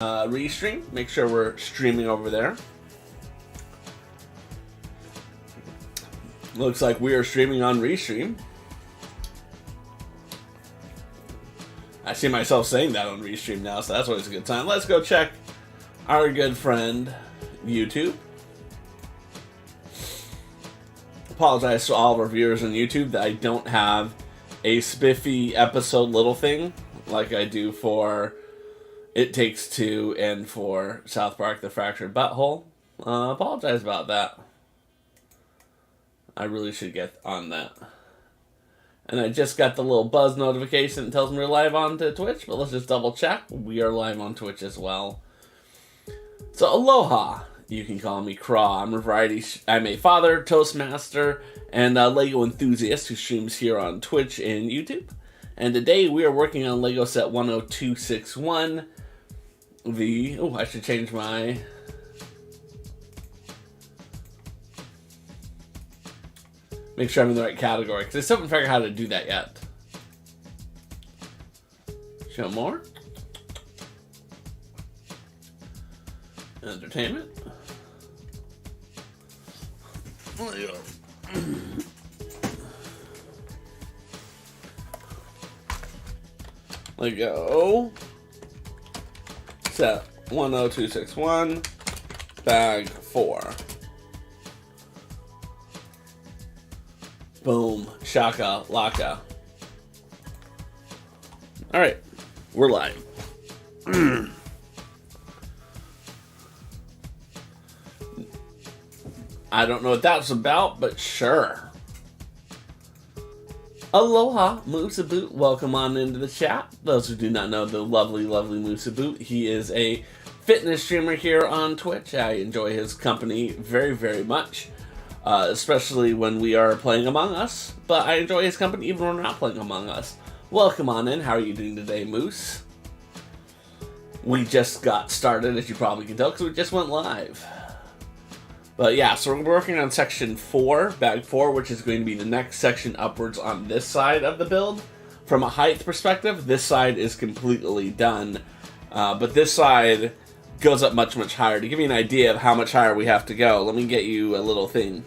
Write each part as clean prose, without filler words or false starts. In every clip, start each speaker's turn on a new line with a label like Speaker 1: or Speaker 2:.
Speaker 1: Restream. Make sure we're streaming over there. Looks like we are streaming on Restream. I see myself saying that on Restream now, so that's always a good time. Let's go check our good friend YouTube. Apologize to all of our viewers on YouTube that I don't have a spiffy episode little thing like I do for It Takes Two and for South Park: The Fractured Butthole. Apologize about that. I really should get on that. And I just got the little buzz notification that tells me we're live on to Twitch, but let's just double check. We are live on Twitch as well. So aloha. You can call me Craw. I'm a father, Toastmaster, and Lego enthusiast who streams here on Twitch and YouTube. And today we are working on Lego set 10261. I should change my... Make sure I'm in the right category, because I still haven't figured out how to do that yet. Show more. Entertainment. Lego set 10261 bag 4. Boom, shaka laka. All right, we're live. I don't know what that's about, but sure. Aloha, Moosaboot. Welcome on into the chat. Those who do not know the lovely, lovely Moosaboot, he is a fitness streamer here on Twitch. I enjoy his company very, very much, especially when we are playing Among Us. But I enjoy his company even when we're not playing Among Us. Welcome on in. How are you doing today, Moose? We just got started, as you probably can tell, because we just went live. But yeah, so we're working on section 4, bag 4, which is going to be the next section upwards on this side of the build. From a height perspective, this side is completely done. But this side goes up much, much higher. To give you an idea of how much higher we have to go, let me get you a little thing.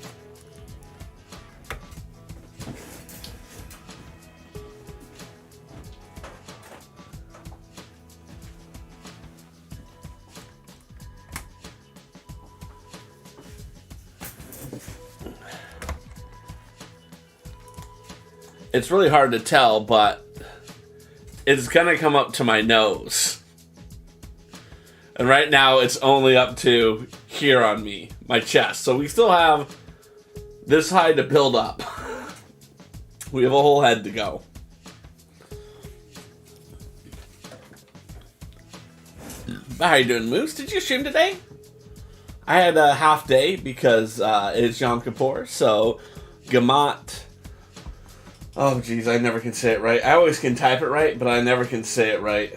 Speaker 1: It's really hard to tell, but it's gonna come up to my nose. And right now it's only up to here on me, my chest. So we still have this high to build up. We have a whole head to go. How you doing, Moose? Did you stream today? I had a half day because it's Yom Kippur, so Gamat... Oh, geez, I never can say it right. I always can type it right, but I never can say it right.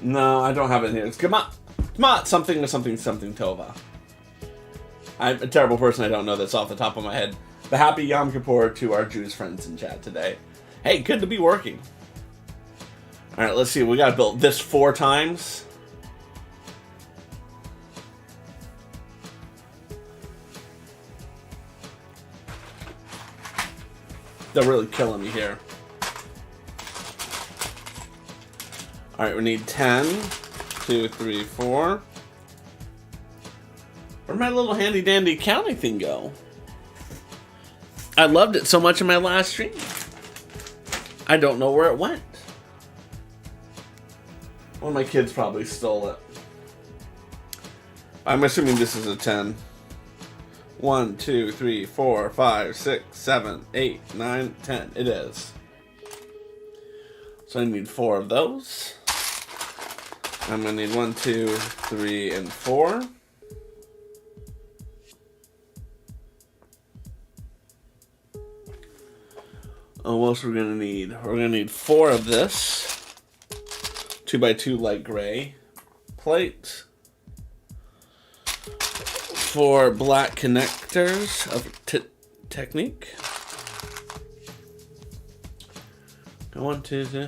Speaker 1: No, I don't have it here. It's Gamat something or something Tova. I'm a terrible person. I don't know this off the top of my head. But happy Yom Kippur to our Jewish friends in chat today. Hey, good to be working. Alright, let's see. We gotta build this 4 times. They're really killing me here. Alright, we need 10. 2, 3, 4. Where'd my little handy dandy counting thing go? I loved it so much in my last stream. I don't know where it went. One of my kids probably stole it. I'm assuming this is a 10. 1, 2, 3, 4, 5, 6, 7, 8, 9, 10. It is. So I need 4 of those. I'm going to need 1, 2, 3, and 4. Oh, what else we're going to need? We're going to need 4 of this. 2x2 light gray plate. for black connectors of Technique. 1, 2, 3.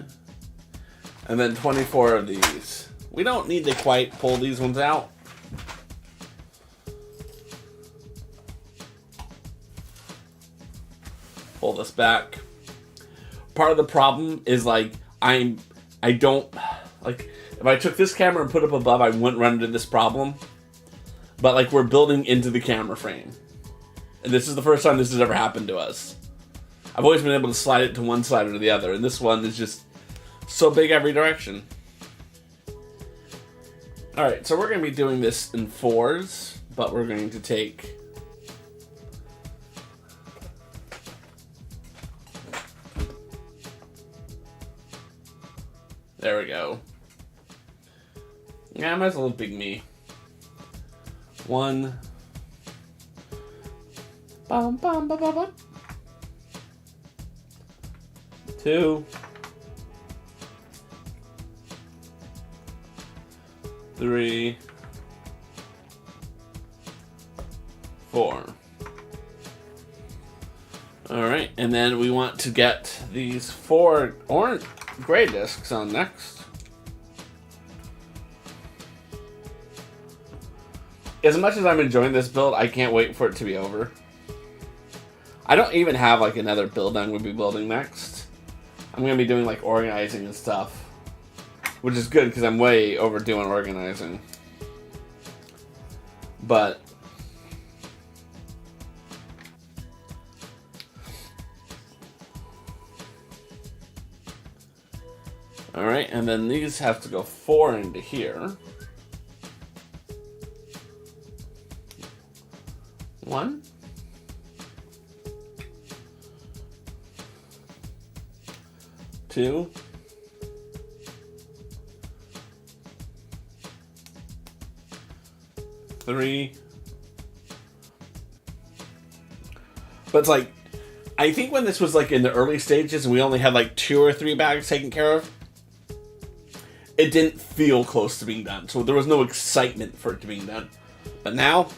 Speaker 1: And then 24 of these. We don't need to quite pull these ones out. Pull this back. Part of the problem is like I don't like if I took this camera and put it up above, I wouldn't run into this problem. But like we're building into the camera frame. And this is the first time this has ever happened to us. I've always been able to slide it to one side or the other, and this one is just so big every direction. Alright, so we're going to be doing this in 4s, but we're going to take there we go. Yeah, I might as well big me. 1 bum, bum, bum, bum, bum. 2 3 4. Alright, and then we want to get these 4 orange gray discs on next. As much as I'm enjoying this build, I can't wait for it to be over. I don't even have like another build I'm going to be building next. I'm going to be doing like organizing and stuff. Which is good because I'm way overdoing organizing. But alright, and then these have to go 4 into here. 1 2 3. But it's like, I think when this was like in the early stages and we only had like 2 or 3 bags taken care of, it didn't feel close to being done. So there was no excitement for it to being done. But now,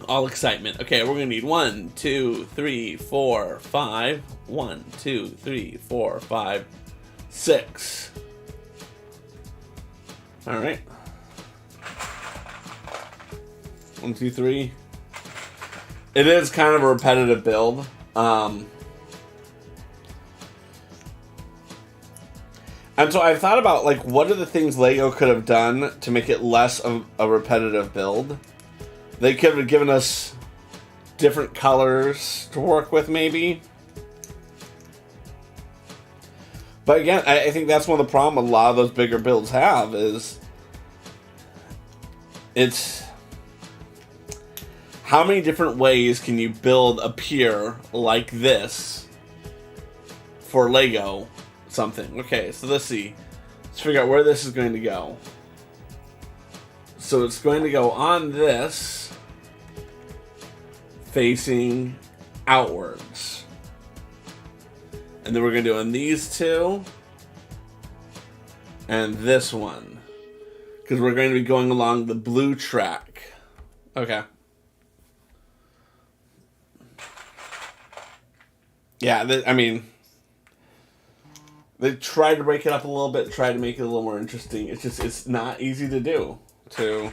Speaker 1: all excitement. Okay, we're gonna need 1, 2, 3, 4, 5. 1, 2, 3, 4, 5, 6. Alright. 1, 2, 3. It is kind of a repetitive build. And so I've thought about, like, what are the things LEGO could have done to make it less of a repetitive build? They could have given us different colors to work with, maybe. But again, I think that's one of the problems a lot of those bigger builds have, is it's how many different ways can you build a pier like this for LEGO something? Okay, so let's see. Let's figure out where this is going to go. So it's going to go on this, facing outwards. And then we're going to do on these 2, and this one. Because we're going to be going along the blue track. Okay. Yeah, I mean, they tried to break it up a little bit, tried to make it a little more interesting. It's just, it's not easy to do. 2,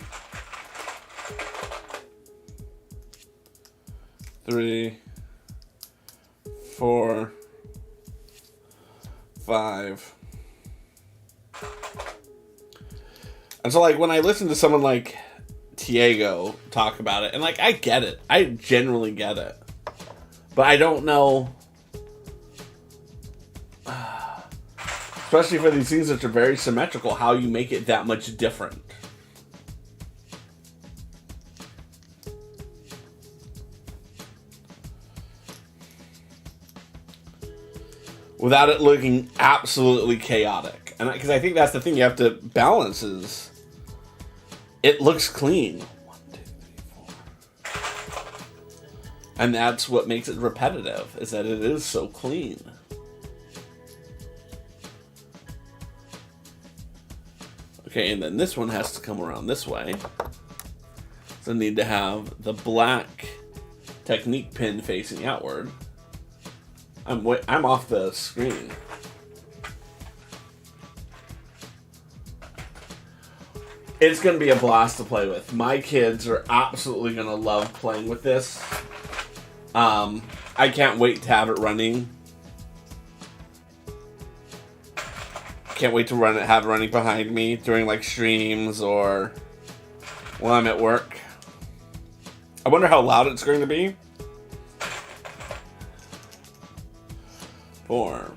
Speaker 1: 3, 4, 5. And so, like, when I listen to someone like Tiago talk about it, and, like, I get it. I generally get it. But I don't know, especially for these things that are very symmetrical, how you make it that much different. Without it looking absolutely chaotic. And because I think that's the thing you have to balance is it looks clean. 1, 2, 3, 4. And that's what makes it repetitive, is that it is so clean. Okay, and then this one has to come around this way. So I need to have the black Technique pin facing outward. I'm off the screen. It's going to be a blast to play with. My kids are absolutely going to love playing with this. I can't wait to have it running. Can't wait to have it running behind me during like streams or when I'm at work. I wonder how loud it's going to be. 4,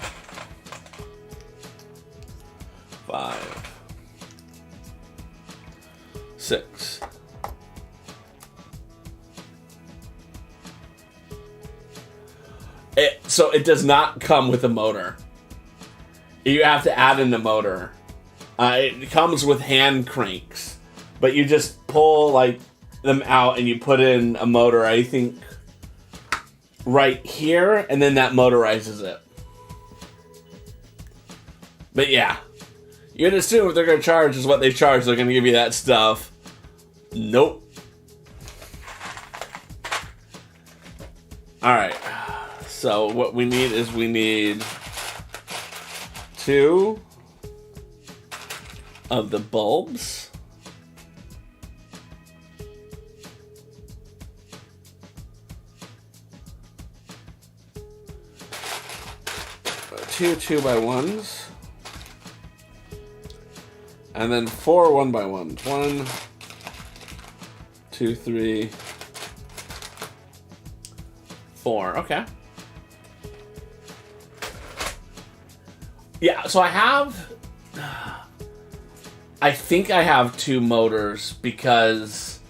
Speaker 1: 5, 6. So it does not come with a motor. You have to add in the motor. It comes with hand cranks, but you just pull like them out and you put in a motor, I think, right here, and then that motorizes it. But yeah, you'd assume if they're going to charge is what they charge, they're going to give you that stuff. Nope. Alright, so what we need is 2 of the bulbs. Two 2x1s. And then 4 1x1s. 1, 2, 3, 4. Okay. Yeah, so I think I have 2 motors because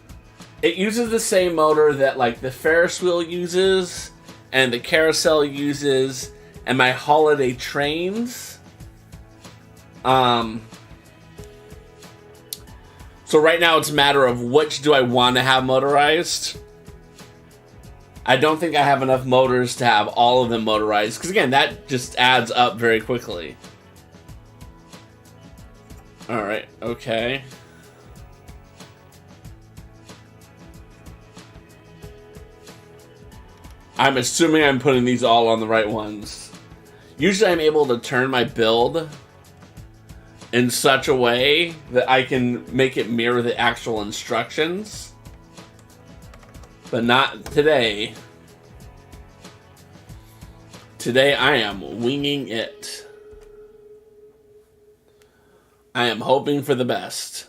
Speaker 1: it uses the same motor that like the Ferris wheel uses and the carousel uses and my holiday trains. So right now it's a matter of which do I want to have motorized. I don't think I have enough motors to have all of them motorized, because again, that just adds up very quickly. Alright, okay. I'm assuming I'm putting these all on the right ones. Usually I'm able to turn my build in such a way that I can make it mirror the actual instructions. But not today. Today I am winging it. I am hoping for the best.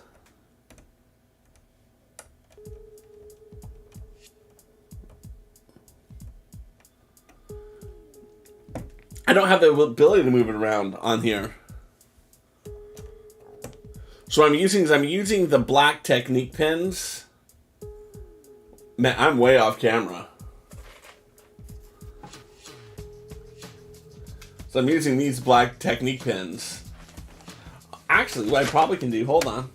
Speaker 1: I don't have the ability to move it around on here. So I'm using the black Technique pins. Man, I'm way off camera. So I'm using these black Technique pins. Actually, what I probably can do, hold on.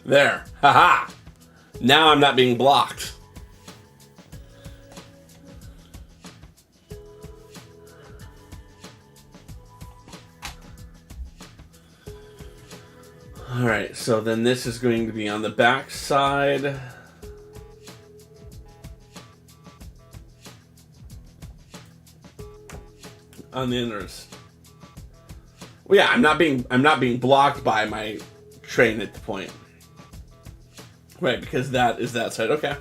Speaker 1: There. Haha. Now I'm not being blocked. Alright, so then this is going to be on the back side. On the inners. Well, yeah, I'm not being blocked by my train at the point. Right, because that is that side. Okay.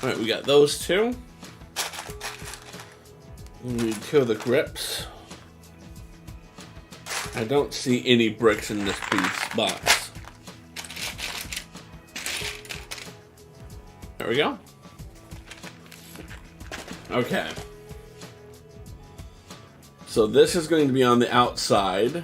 Speaker 1: Alright, we got those 2. We need 2 of the grips. I don't see any bricks in this box. There we go. Okay. So this is going to be on the outside.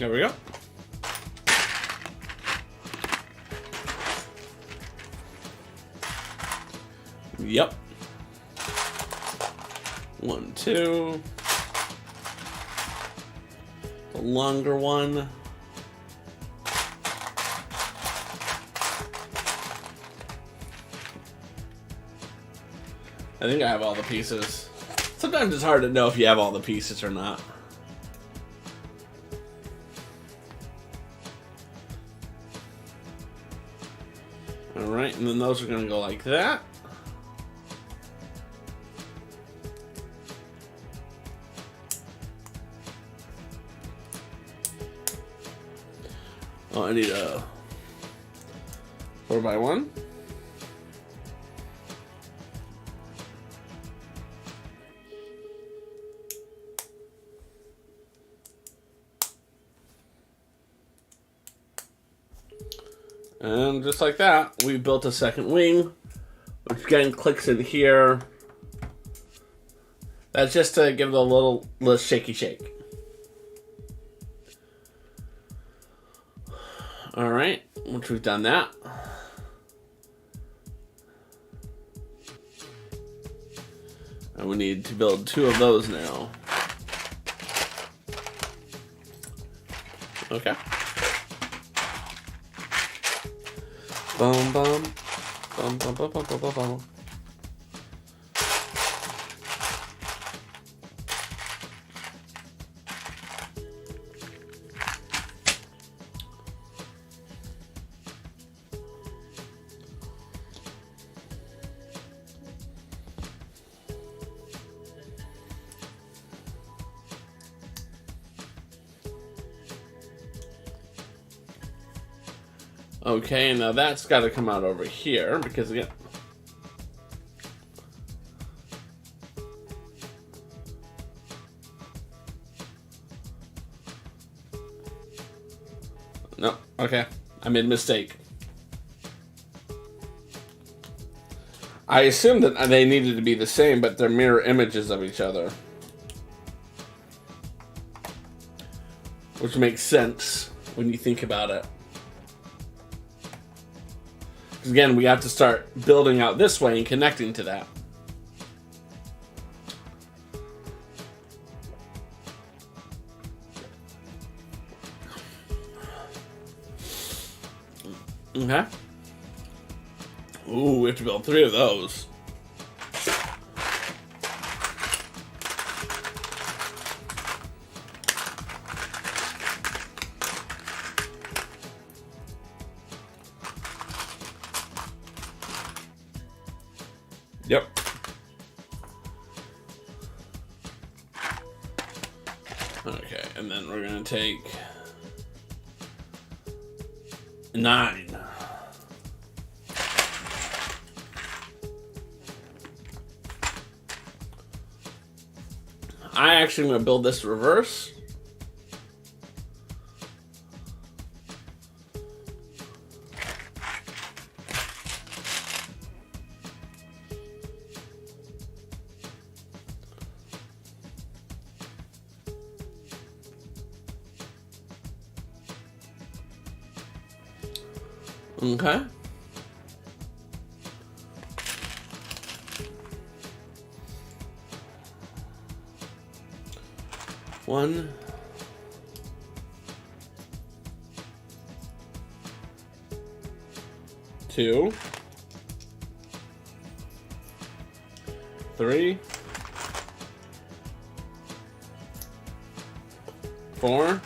Speaker 1: There we go. Yep. 1, 2. The longer one. I think I have all the pieces. Sometimes it's hard to know if you have all the pieces or not. Alright, and then those are going to go like that. Oh, I need a 4x1. And just like that, we built a second wing, which again clicks in here. That's just to give it a little shaky shake. All right, once we've done that, and we need to build 2 of those now. Okay. Bum bum bum bum bum bum bum bum. Okay, now that's got to come out over here because again, no, okay, I made a mistake. I assumed that they needed to be the same, but they're mirror images of each other, which makes sense when you think about it. Again, we have to start building out this way and connecting to that. Okay. Ooh, we have to build 3 of those. Yep. Okay, and then we're gonna take 9. I actually am gonna build this reverse. Okay. One. Two. 3. 4.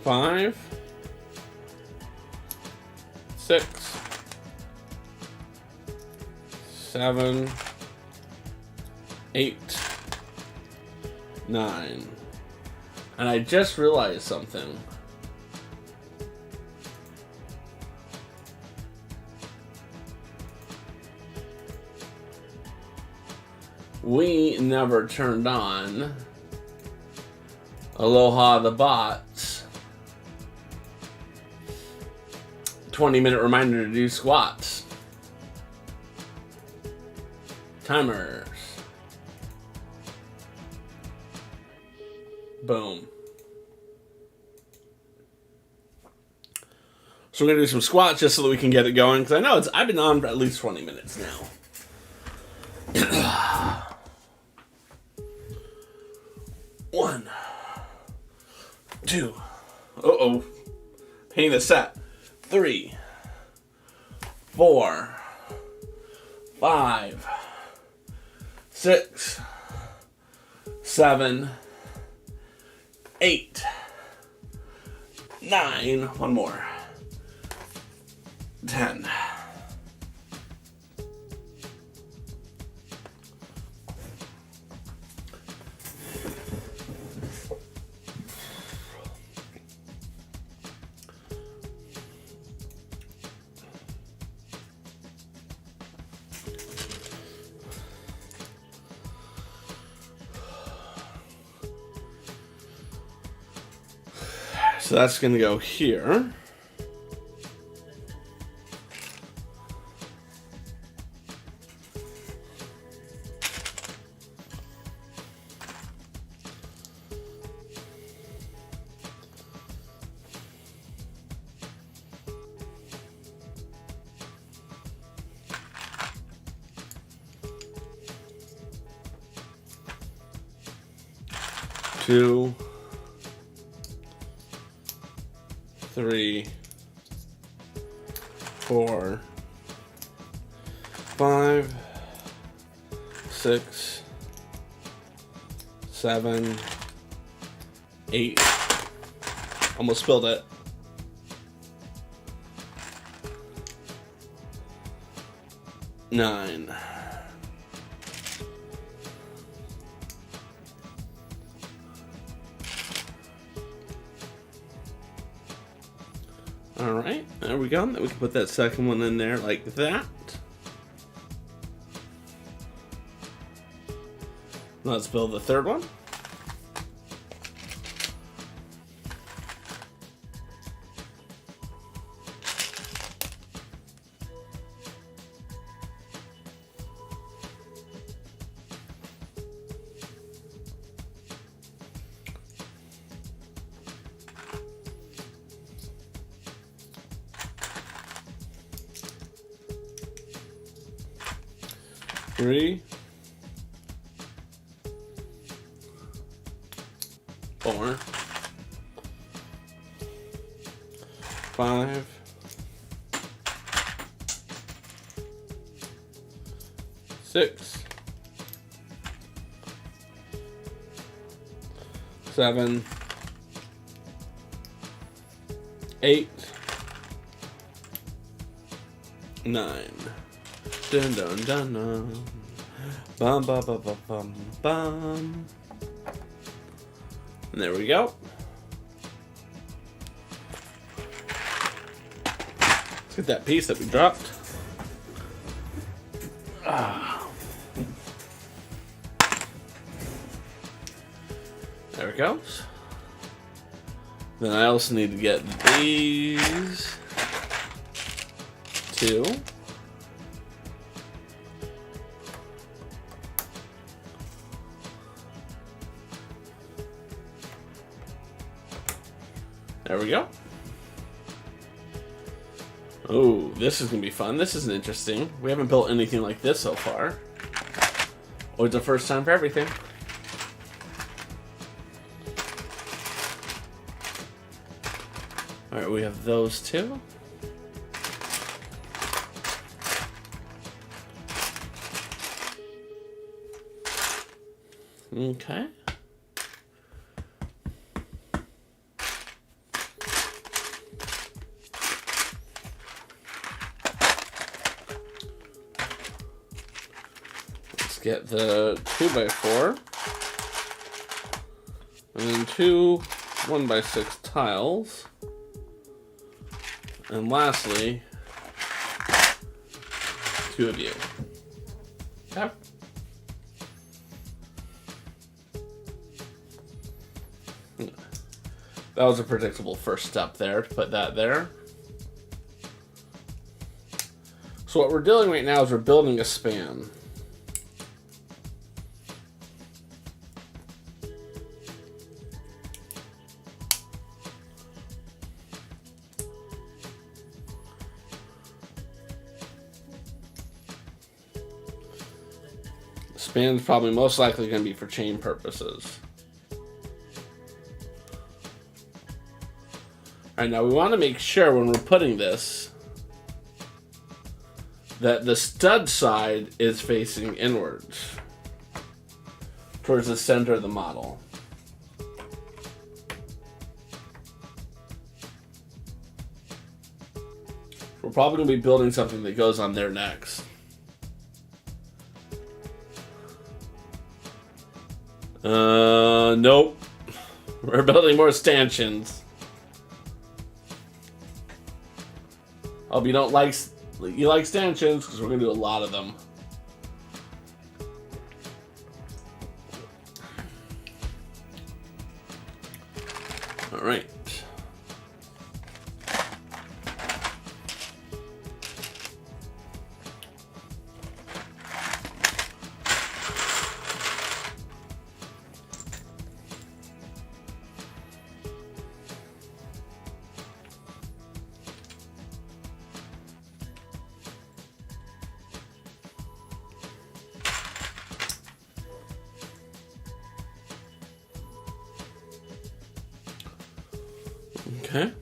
Speaker 1: 5. 6. 7. 8. 9. And I just realized something. We never turned on Aloha the Bot's 20-minute reminder to do squats. Timers. Boom. So we're going to do some squats just so that we can get it going. Because I know I've been on for at least 20 minutes now. 1, 2. Uh-oh. Pain is set. 3, 4, 5, 6, 7, 8, 9. One more. 10. So that's going to go here. Two, 3, 4, 5, 6, 7, 8. Almost spilled it. 9. Alright, there we go. Then we can put that second one in there like that. Let's build the third one. Three, 4, 5, 6, 7, 8, 9. Dun dun dun dun. Bum bum bum bum bum bum. And there we go. Let's get that piece that we dropped. There it goes. Then I also need to get these two. There we go. Oh, this is going to be fun. This is interesting. We haven't built anything like this so far. Always the first time for everything. Alright, we have those two. Okay. Get the 2x4 and then 2 1x6 tiles, and lastly 2 of you. Okay. That was a predictable first step there, to put that there. So what we're doing right now is we're building a span. Span's probably most likely going to be for chain purposes. Alright, now we want to make sure when we're putting this that the stud side is facing inwards towards the center of the model. We're probably going to be building something that goes on there next. Nope. We're building more stanchions. Hope you don't like stanchions, because we're going to do a lot of them. All right. Okay.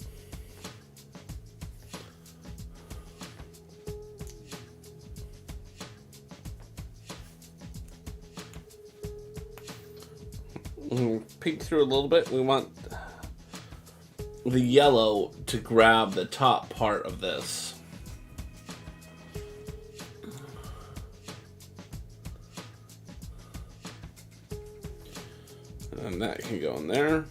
Speaker 1: We'll peek through a little bit. We want the yellow to grab the top part of this. And that can go in there.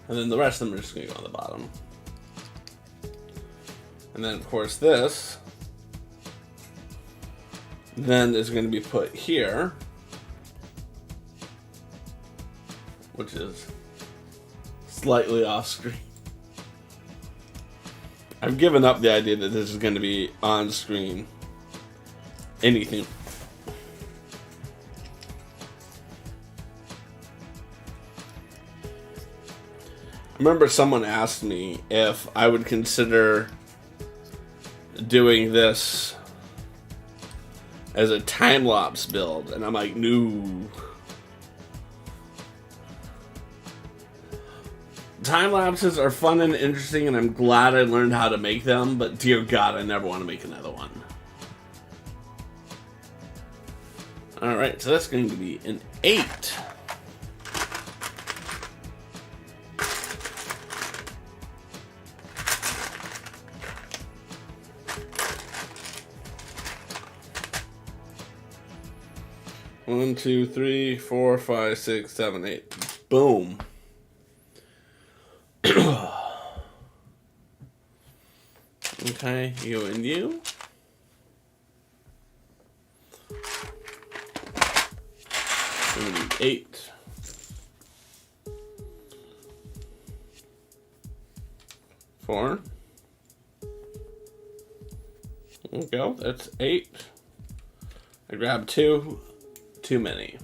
Speaker 1: And then the rest of them are just going to go on the bottom. And then, of course, this then is going to be put here, which is slightly off screen. I've given up the idea that this is going to be on screen. Anything. I remember someone asked me if I would consider doing this as a time-lapse build, and I'm like, no. Time-lapses are fun and interesting, and I'm glad I learned how to make them, but dear God, I never want to make another one. Alright, so that's going to be an 8. One, 2, 3, 4, 5, 6, 7, 8. Boom. Okay, you and you. Gonna be 8. 4. There we go. That's 8. I grabbed 2. Too many.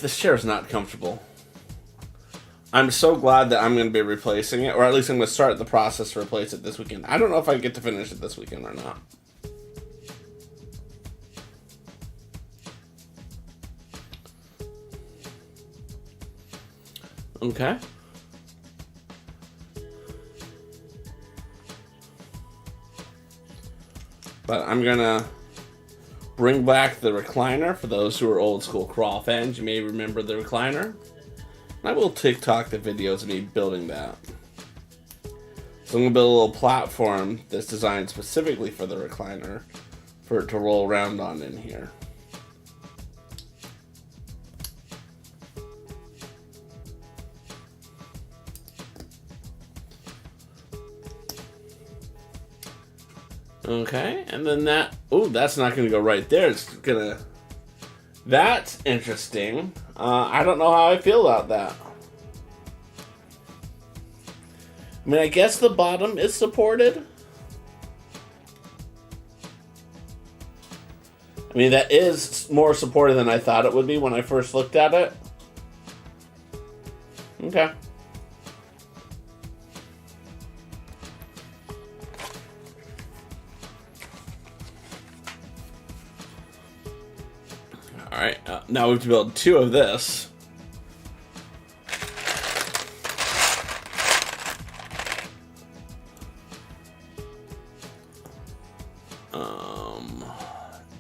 Speaker 1: This chair is not comfortable. I'm so glad that I'm going to be replacing it, or at least I'm going to start the process to replace it this weekend. I don't know if I get to finish it this weekend or not. Okay. But I'm going to bring back the recliner. For those who are old school Craw fans, you may remember the recliner. I will TikTok the videos of me building that. So I'm going to build a little platform that's designed specifically for the recliner for it to roll around on in here. Okay, and then that... Oh, that's not going to go right there. It's going to... That's interesting. I don't know how I feel about that. I mean, I guess the bottom is supported. I mean, that is more supported than I thought it would be when I first looked at it. Okay. Alright, now we have to build 2 of this.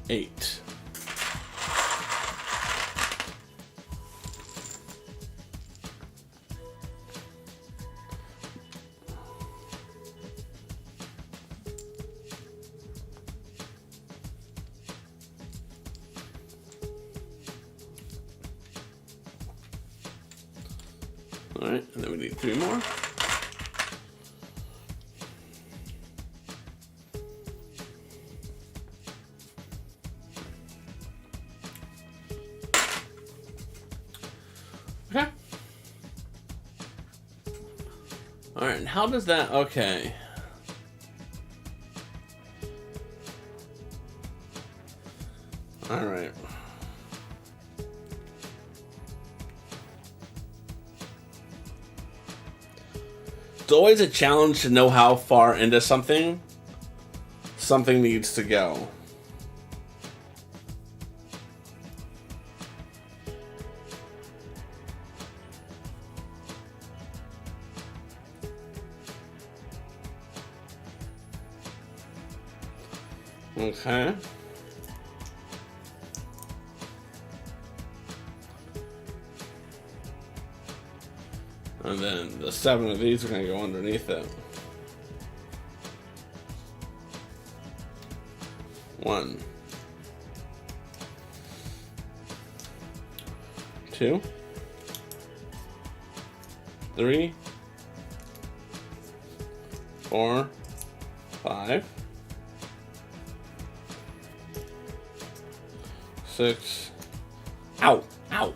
Speaker 1: Eight. All right, and then we need 3 more. Okay. All right, and how does that, okay. All right. It's always a challenge to know how far into something needs to go. Okay. And then the 7 of these are going to go underneath it. 1, 2, 3, 4, 5, 6. Ow! Ow!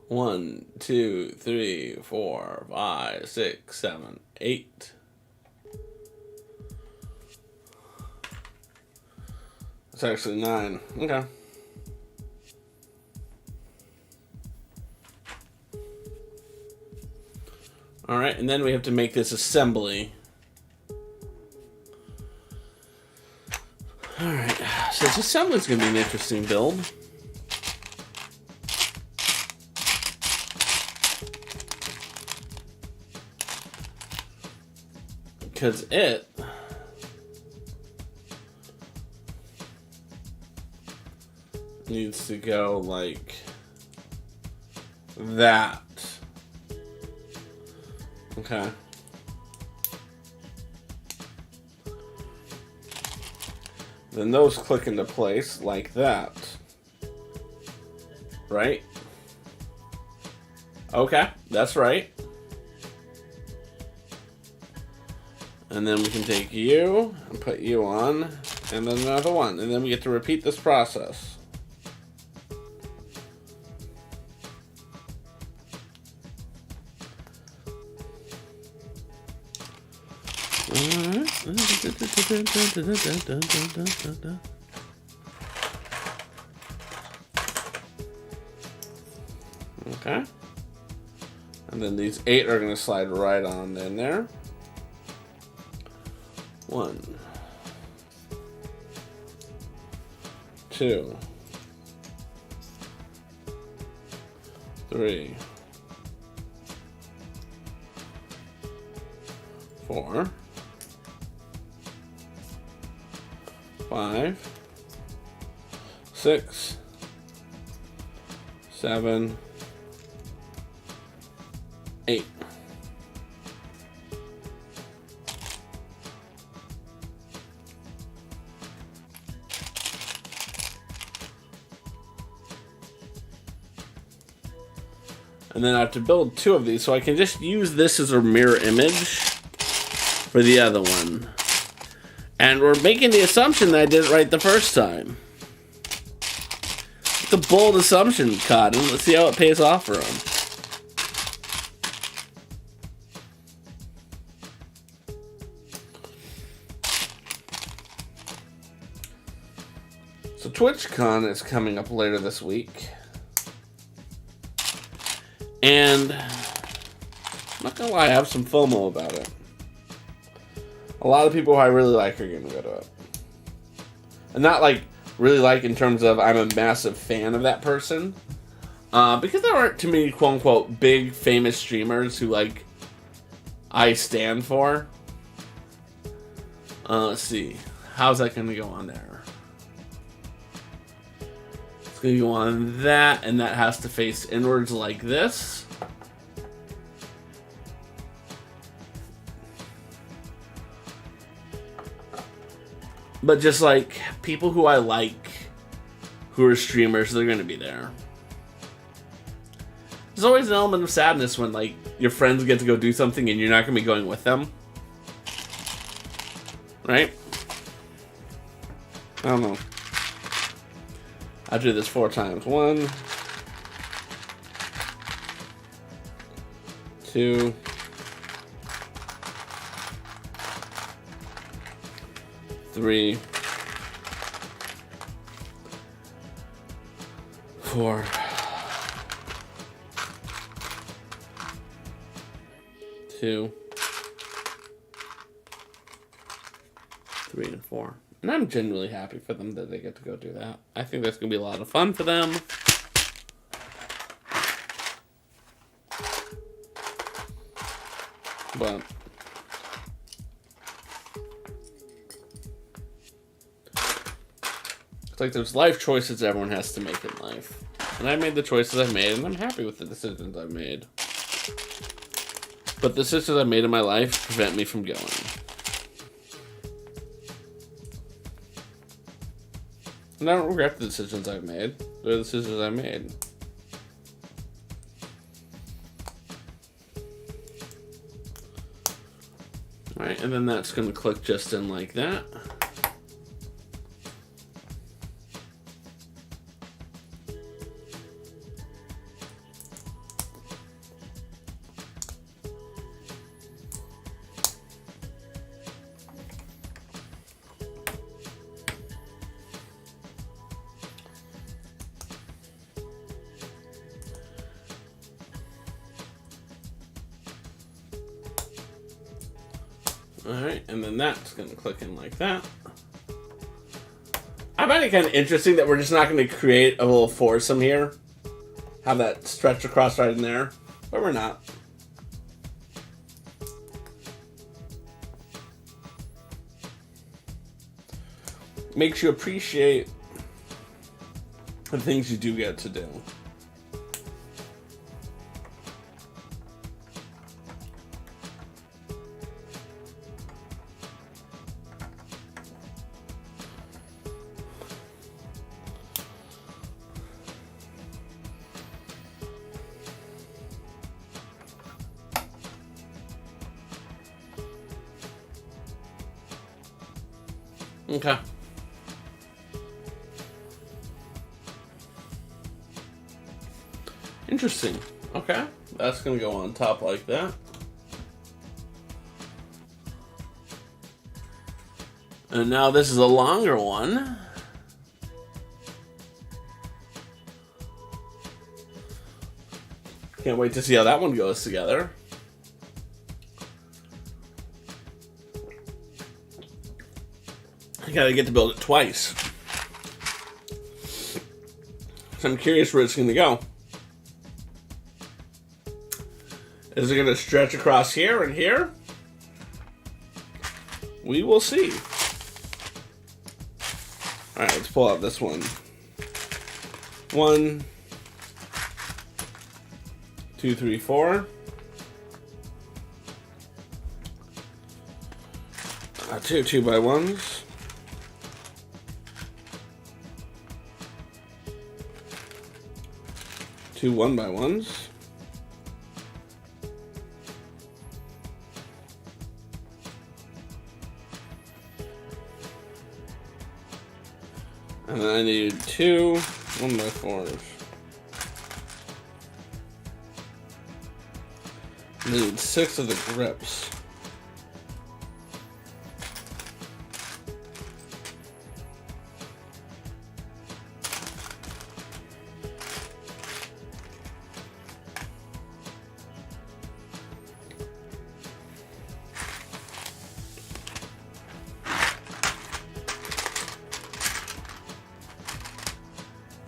Speaker 1: 1, 2, 3, 4, 5, 6, 7, 8. It's actually 9. Okay. All right, and then we have to make this assembly. All right, so this assembly is going to be an interesting build. Because it needs to go like that. Okay. Then those click into place like that. Right? Okay, that's right. And then we can take you and put you on, and then another one. And then we get to repeat this process. Okay. And then these 8 are going to slide right on in there. 1, 2, 3, 4, 5, 6, 7, 8. And then I have to build 2 of these, so I can just use this as a mirror image for the other one. And we're making the assumption that I did it right the first time. It's a bold assumption, Cotton. Let's see how it pays off for him. So TwitchCon is coming up later this week. And I'm not gonna lie, I have some FOMO about it. a lot of people who I really like are going to go to it. And not like really like in terms of I'm a massive fan of that person. Because there aren't too many quote unquote big famous streamers who like I stand for. Let's see. How's that going to go on there? It's going to go on that, and that has to face inwards like this. But just like people who I like, who are streamers, they're going to be there. There's always an element of sadness when like your friends get to go do something and you're not going to be going with them. Right? I don't know. I'll do this 4 times. 1, 2, 3, 4, 2, 3, and 4. And I'm genuinely happy for them that they get to go do that. I think that's going to be a lot of fun for them. But it's like there's life choices everyone has to make in life. And I made the choices I made, and I'm happy with the decisions I've made. But the decisions I've made in my life prevent me from going. And I don't regret the decisions I've made. They're the decisions I made. Alright, and then that's going to click just in like that. Alright, and then that's going to click in like that. I find it kind of interesting that we're just not going to create a little foursome here. Have that stretch across right in there. But we're not. Makes you appreciate the things you do get to do. Okay. Interesting. Okay. That's going to go on top like that. And now this is a longer one. Can't wait to see how that one goes together. I gotta get to build it twice. So I'm curious where it's gonna go. Is it gonna stretch across here and here? We will see. Alright, let's pull out this one. 1, 2, 3, 4. 2 2x1s. 2 1x1s. And then I need 2 1x4s. I need 6 of the grips.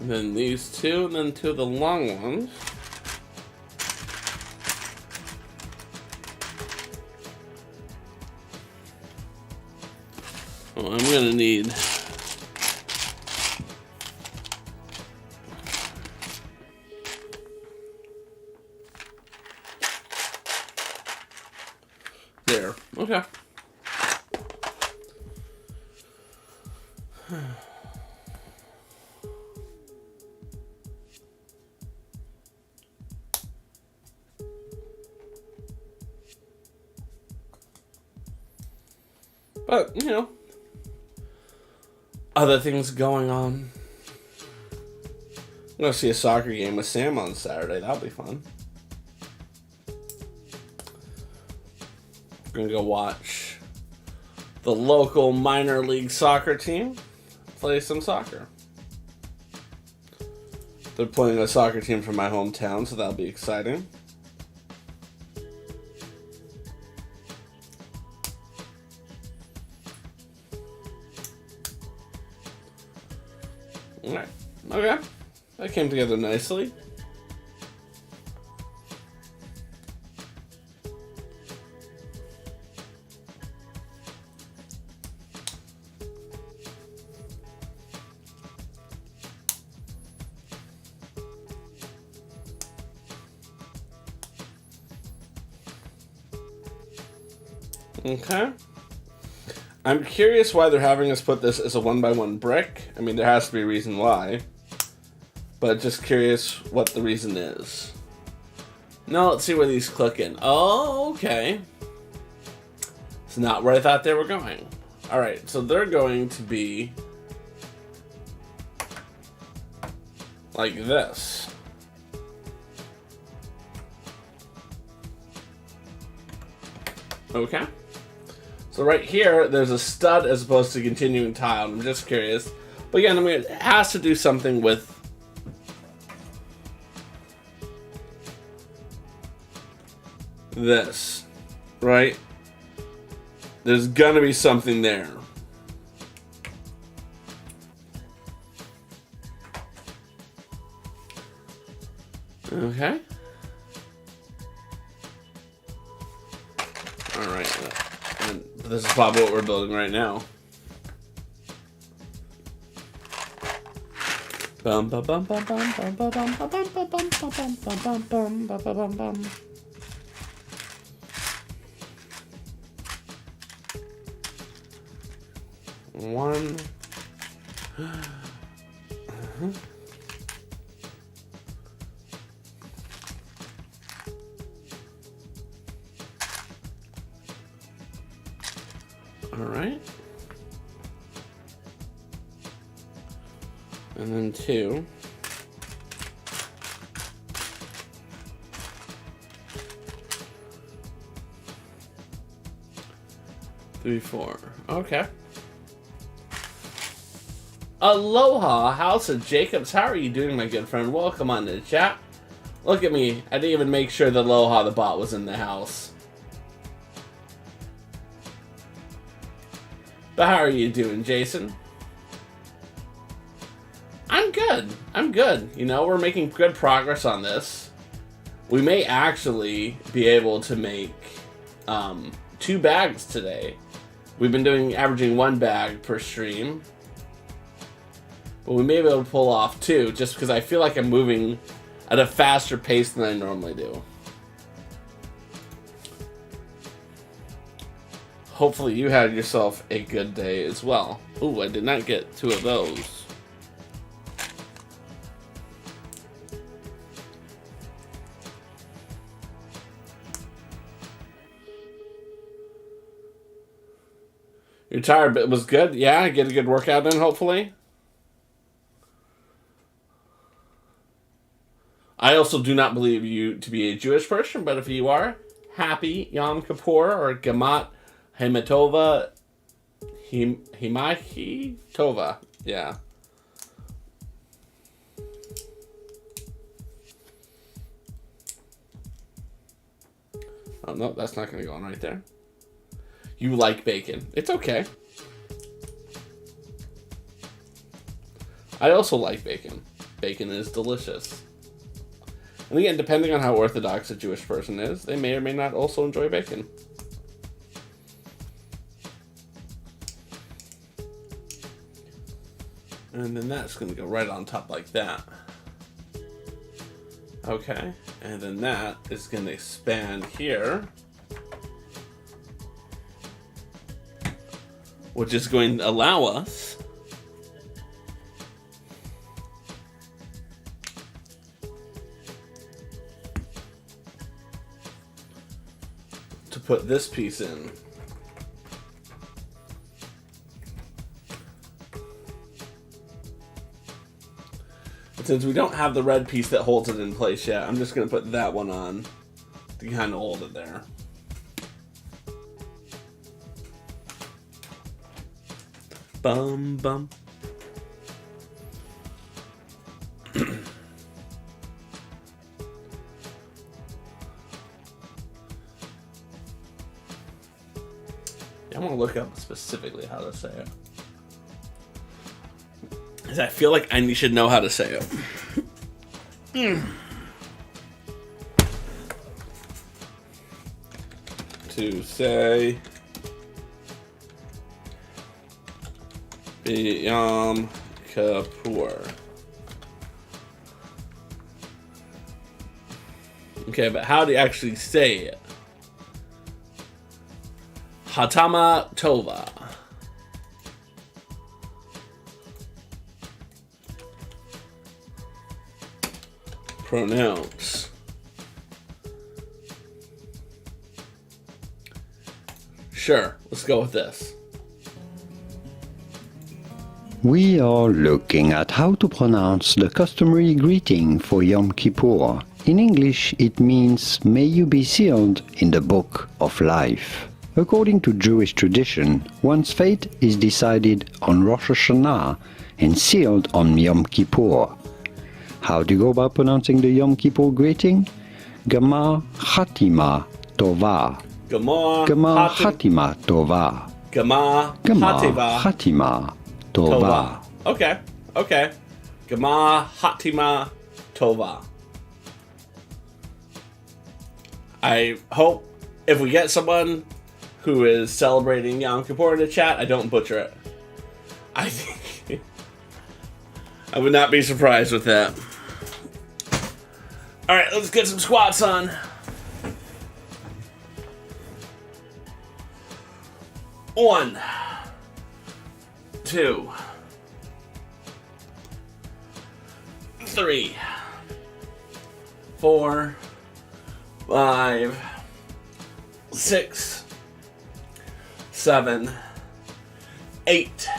Speaker 1: And then these two, and then two of the long ones. Oh, I'm gonna need there. Okay. But, you know, other things going on. I'm going to see a soccer game with Sam on Saturday. That'll be fun. I'm going to go watch the local minor league soccer team play some soccer. They're playing a soccer team from my hometown, so that'll be exciting. Alright. Okay. That came together nicely. Okay. I'm curious why they're having us put this as a 1x1 brick. I mean, there has to be a reason why. But just curious what the reason is. Now let's see where these click in. Oh, okay. It's not where I thought they were going. Alright, so they're going to be like this. Okay. So right here, there's a stud as opposed to continuing tile. I'm just curious. But again, I mean, it has to do something with this, right? There's gonna be something there. Okay. Alright. And this is probably what we're building right now. Bum bum bum bum bum bum bum bum bum bum bum bum bum bum bum bum bum. One. All right. And then two. Three, four. Okay. Aloha, House of Jacobs. How are you doing, my good friend? Welcome on to the chat. Look at me. I didn't even make sure that Aloha the bot was in the house. But how are you doing, Jason? I'm good. I'm good. You know, we're making good progress on this. We may actually be able to make 2 bags today. We've been averaging 1 bag per stream. But we may be able to pull off 2, just because I feel like I'm moving at a faster pace than I normally do. Hopefully you had yourself a good day as well. Ooh, I did not get 2 of those. You're tired, but it was good? Yeah, get a good workout in, hopefully. I also do not believe you to be a Jewish person, but if you are, happy Yom Kippur or Gamat Hematova Himahi Tova. Yeah. Oh, no, that's not going to go on right there. You like bacon. It's okay. I also like bacon. bacon is delicious. And again, depending on how orthodox a Jewish person is, they may or may not also enjoy bacon. And then that's going to go right on top like that. Okay, and then that is going to expand here, which is going to allow us to put this piece in. Since we don't have the red piece that holds it in place yet, I'm just going to put that one on to kind of hold it there. Bum, bum. Yeah, I want to look up specifically how to say it. Because I feel like I should know how to say it. To say Yom Kippur. Okay, but how do you actually say it? Hatama Tova. Pronounce. Sure, let's go with this.
Speaker 2: We are looking at how to pronounce the customary greeting for Yom Kippur. In English, it means, "May you be sealed in the book of life." According to Jewish tradition, one's fate is decided on Rosh Hashanah and sealed on Yom Kippur. How do you go about pronouncing the Yom Kippur greeting? Gamar Chatima Tova.
Speaker 1: Gamar
Speaker 2: Chatima Tova.
Speaker 1: Gamar
Speaker 2: Chatima Tova.
Speaker 1: Okay. Gamar Hatima Tova. I hope if we get someone who is celebrating Yom Kippur in the chat, I don't butcher it. I think I would not be surprised with that. Alright, let's get some squats on. One, 2, 3, 4, 5, 6, 7, 8,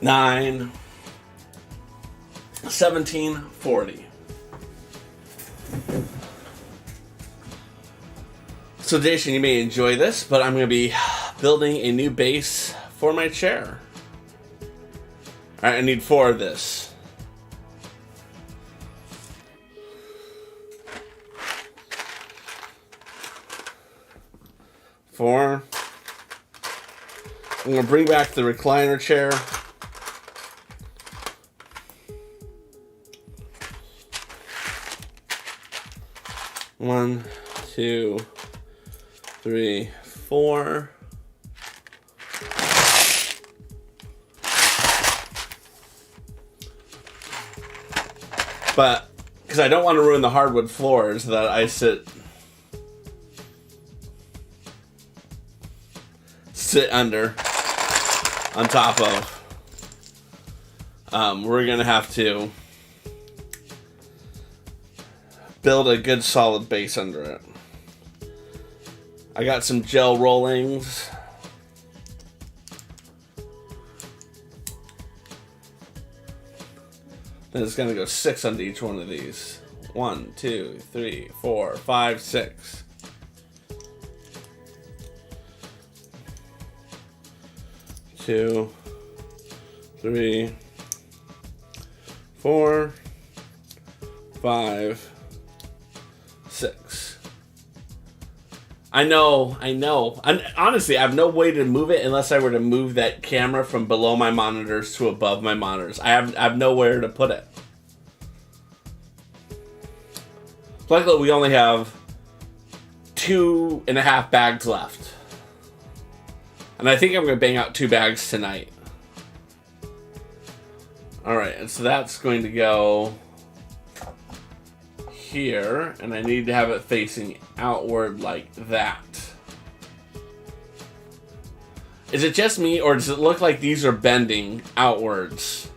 Speaker 1: 9, 17, 40. So Jason, you may enjoy this, but I'm going to be building a new base for my chair. Alright, I need 4 of this. Four. I'm going to bring back the recliner chair. One, 2, 3, 4. But because I don't want to ruin the hardwood floors that I sit under on top of, we're gonna have to build a good solid base under it. I got some gel rollings. Then it's gonna go 6 under each one of these. 1, 2, 3, 4, 5, 6. Two, 3, 4, 5, 6. I know. And honestly, I have no way to move it unless I were to move that camera from below my monitors to above my monitors. I have nowhere to put it. Luckily, we only have 2.5 bags left. And I think I'm going to bang out 2 bags tonight. Alright, and so that's going to go here, and I need to have it facing outward like that. Is it just me, or does it look like these are bending outwards?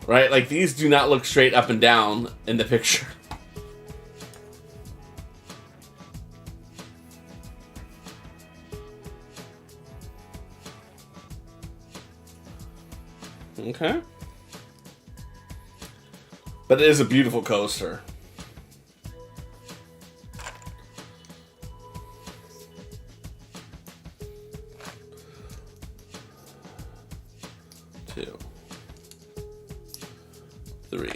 Speaker 1: Right? Like, these do not look straight up and down in the picture. Okay. But it is a beautiful coaster. Two, 3,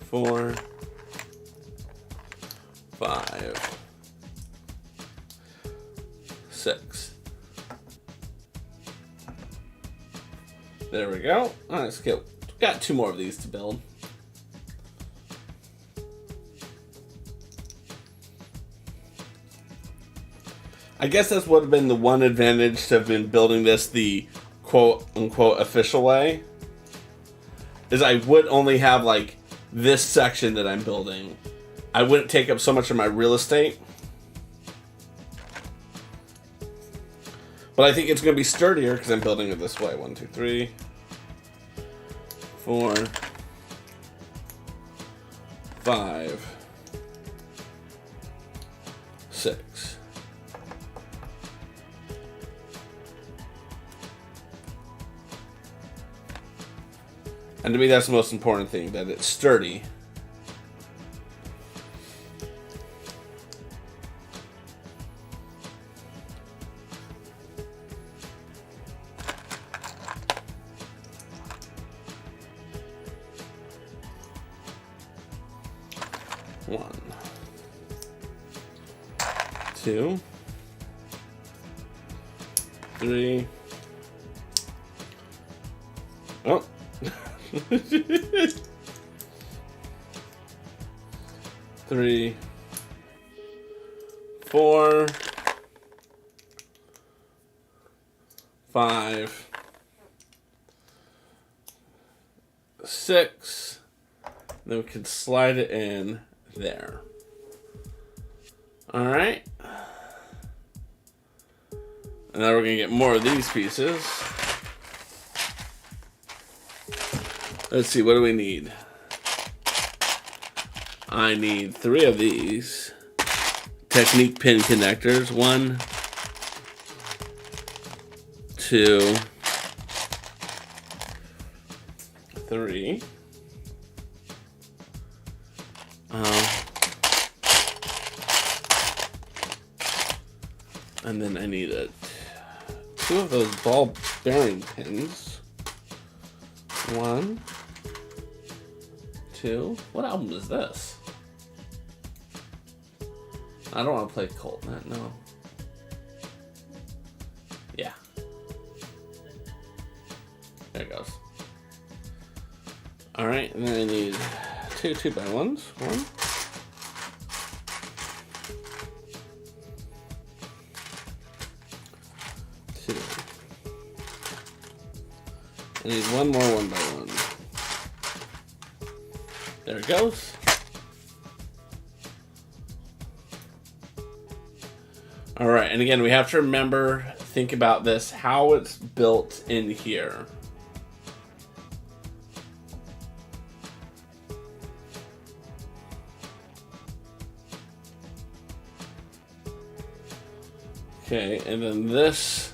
Speaker 1: 4, 5, 6. There we go. Alright, let's go. Got 2 more of these to build. I guess that's would have been the one advantage to have been building this the quote-unquote official way. Is I would only have like this section that I'm building. I wouldn't take up so much of my real estate. But I think it's going to be sturdier because I'm building it this way. 1, 2, 3, 4, 5, 6. And to me, that's the most important thing, that it's sturdy. One, 2, 3. Oh. 3, 4, 5, 6. Then we can slide it in there. Alright. And now we're going to get more of these pieces. Let's see, what do we need? I need 3 of these Technique pin connectors. 1, 2, 3. And then I need 2 of those ball bearing pins. 1, 2. What album is this? I don't want to play Colt Net, no. Yeah. There it goes. Alright, and then I need 2 2x1s. 1. I need 1 more 1x1. There it goes. Alright, and again, we have to remember, think about this, how it's built in here. Okay, and then this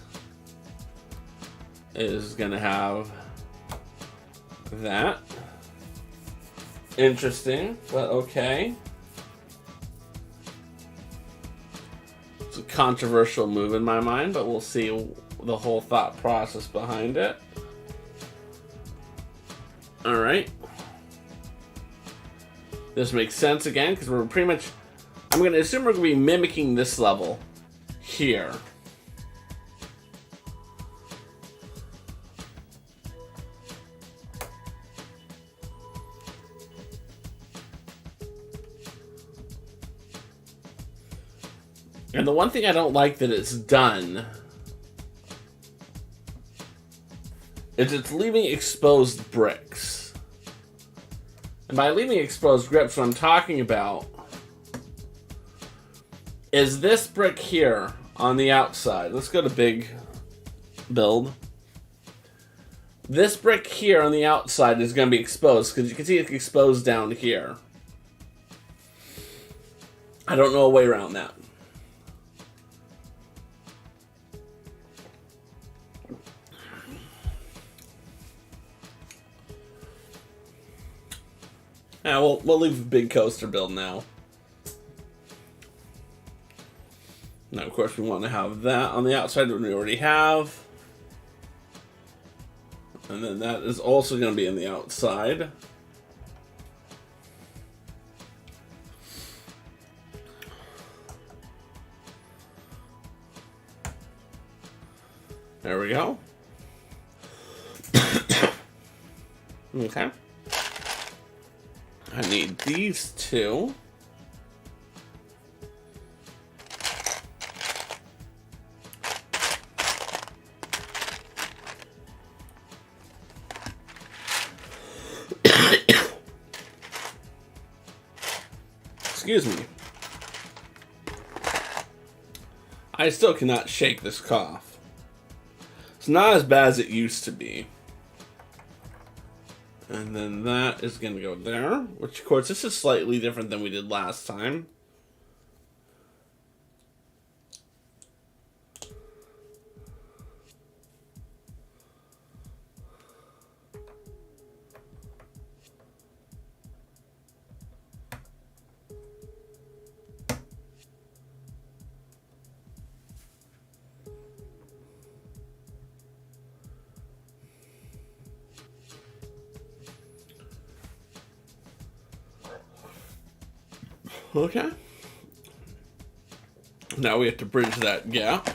Speaker 1: is going to have that. Interesting, but okay. It's a controversial move in my mind, but we'll see the whole thought process behind it. Alright. This makes sense again, because we're pretty much I'm going to assume we're going to be mimicking this level here. And the one thing I don't like that it's done is it's leaving exposed bricks. And by leaving exposed bricks, what I'm talking about is this brick here on the outside. Let's go to big build. This brick here on the outside is going to be exposed because you can see it's exposed down here. I don't know a way around that. Yeah, we'll leave the big coaster build now. Now, of course, we want to have that on the outside that we already have. And then that is also going to be on the outside. There we go. Okay. I need these two. Excuse me. I still cannot shake this cough. It's not as bad as it used to be. And then that is going to go there. Which, of course, this is slightly different than we did last time. Okay. Now we have to bridge that gap.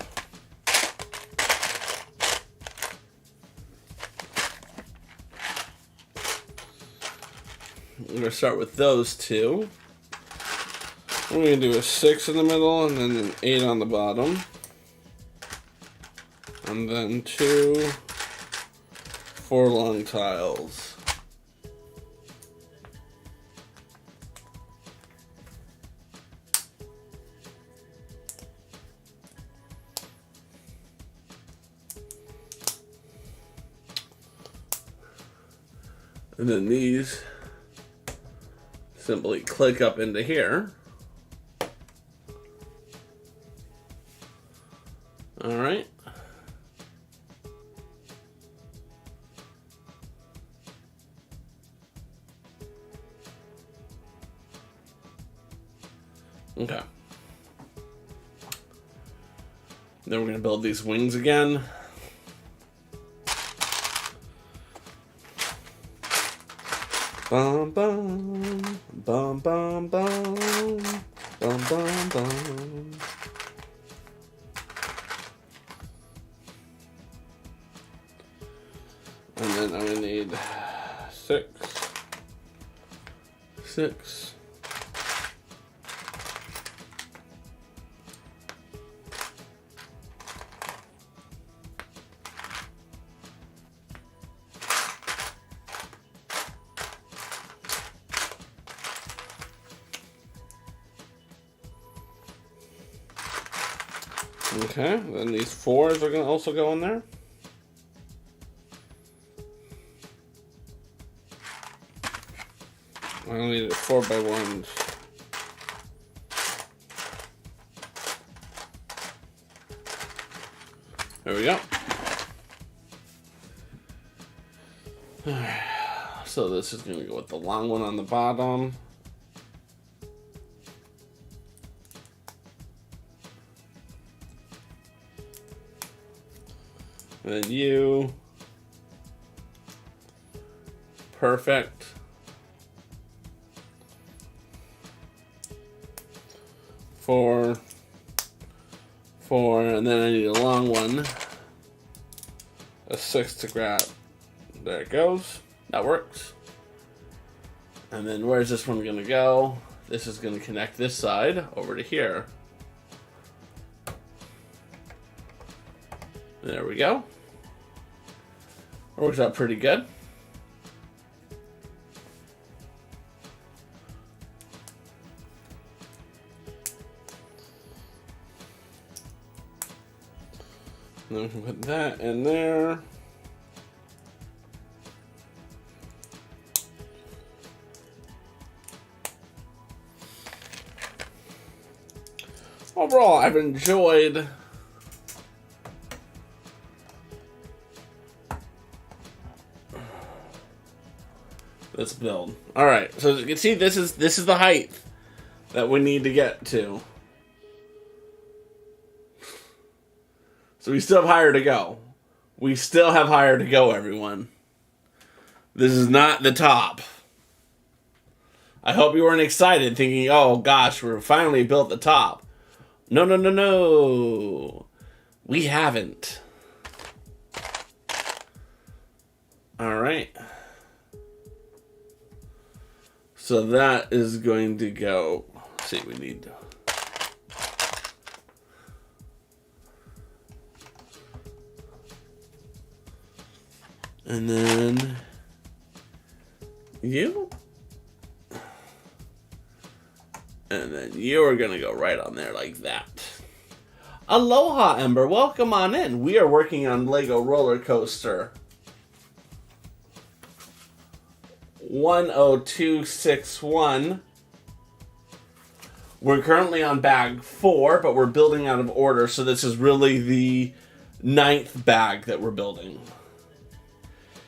Speaker 1: We're going to start with those two. We're going to do a 6 in the middle and then an 8 on the bottom. And then 2 4 long tiles. And then these simply click up into here. All right. Okay. Then we're going to build these wings again. Bum bum bum bum bum bum bum bum. And then I'm gonna need 6. Okay, then these 4s are going to also go in there. I only need 4x1s. There we go. So this is going to go with the long one on the bottom. And then you. Perfect. 4, 4, and then I need a long one. A 6 to grab. There it goes. That works. And then where's this one going to go? This is going to connect this side over to here. There we go. Works out pretty good. Then we can put that in there. Overall, I've enjoyed this build. All right, so as you can see, this is the height that we need to get to. So we still have higher to go. We still have higher to go, everyone. This is not the top. I hope you weren't excited thinking, oh gosh, we're finally built the top. No, no, no, no. We haven't. All right. So that is going to go. Let's see, we need. And then you. And then you are going to go right on there like that. Aloha, Ember. Welcome on in. We are working on Lego Roller Coaster 10261. We're currently on bag 4, but we're building out of order, so this is really the 9th bag that we're building.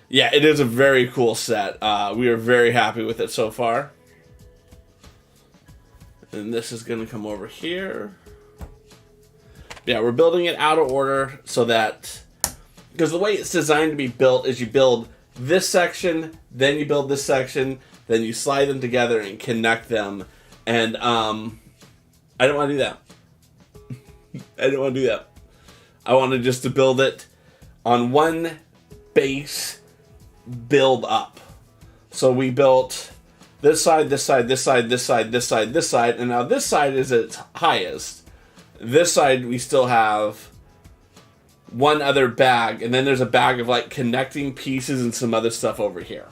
Speaker 1: Yeah, it is a very cool set. We are very happy with it so far. And this is going to come over here. Yeah, we're building it out of order so that... Because the way it's designed to be built is you build this section, then you build this section, then you slide them together and connect them. And I don't want to do that. I don't want to do that. I wanted just to build it on one base build up. So we built this side, this side, this side, this side, this side, this side, and now this side is its highest. This side we still have one other bag, and then there's a bag of like connecting pieces and some other stuff over here.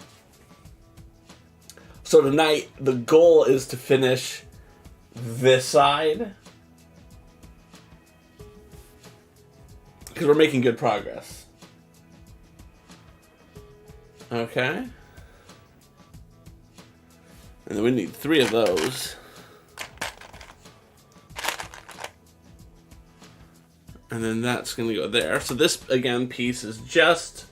Speaker 1: So tonight the goal is to finish this side because we're making good progress. Okay. And then we need 3 of those. And then that's going to go there. So this, again, piece is just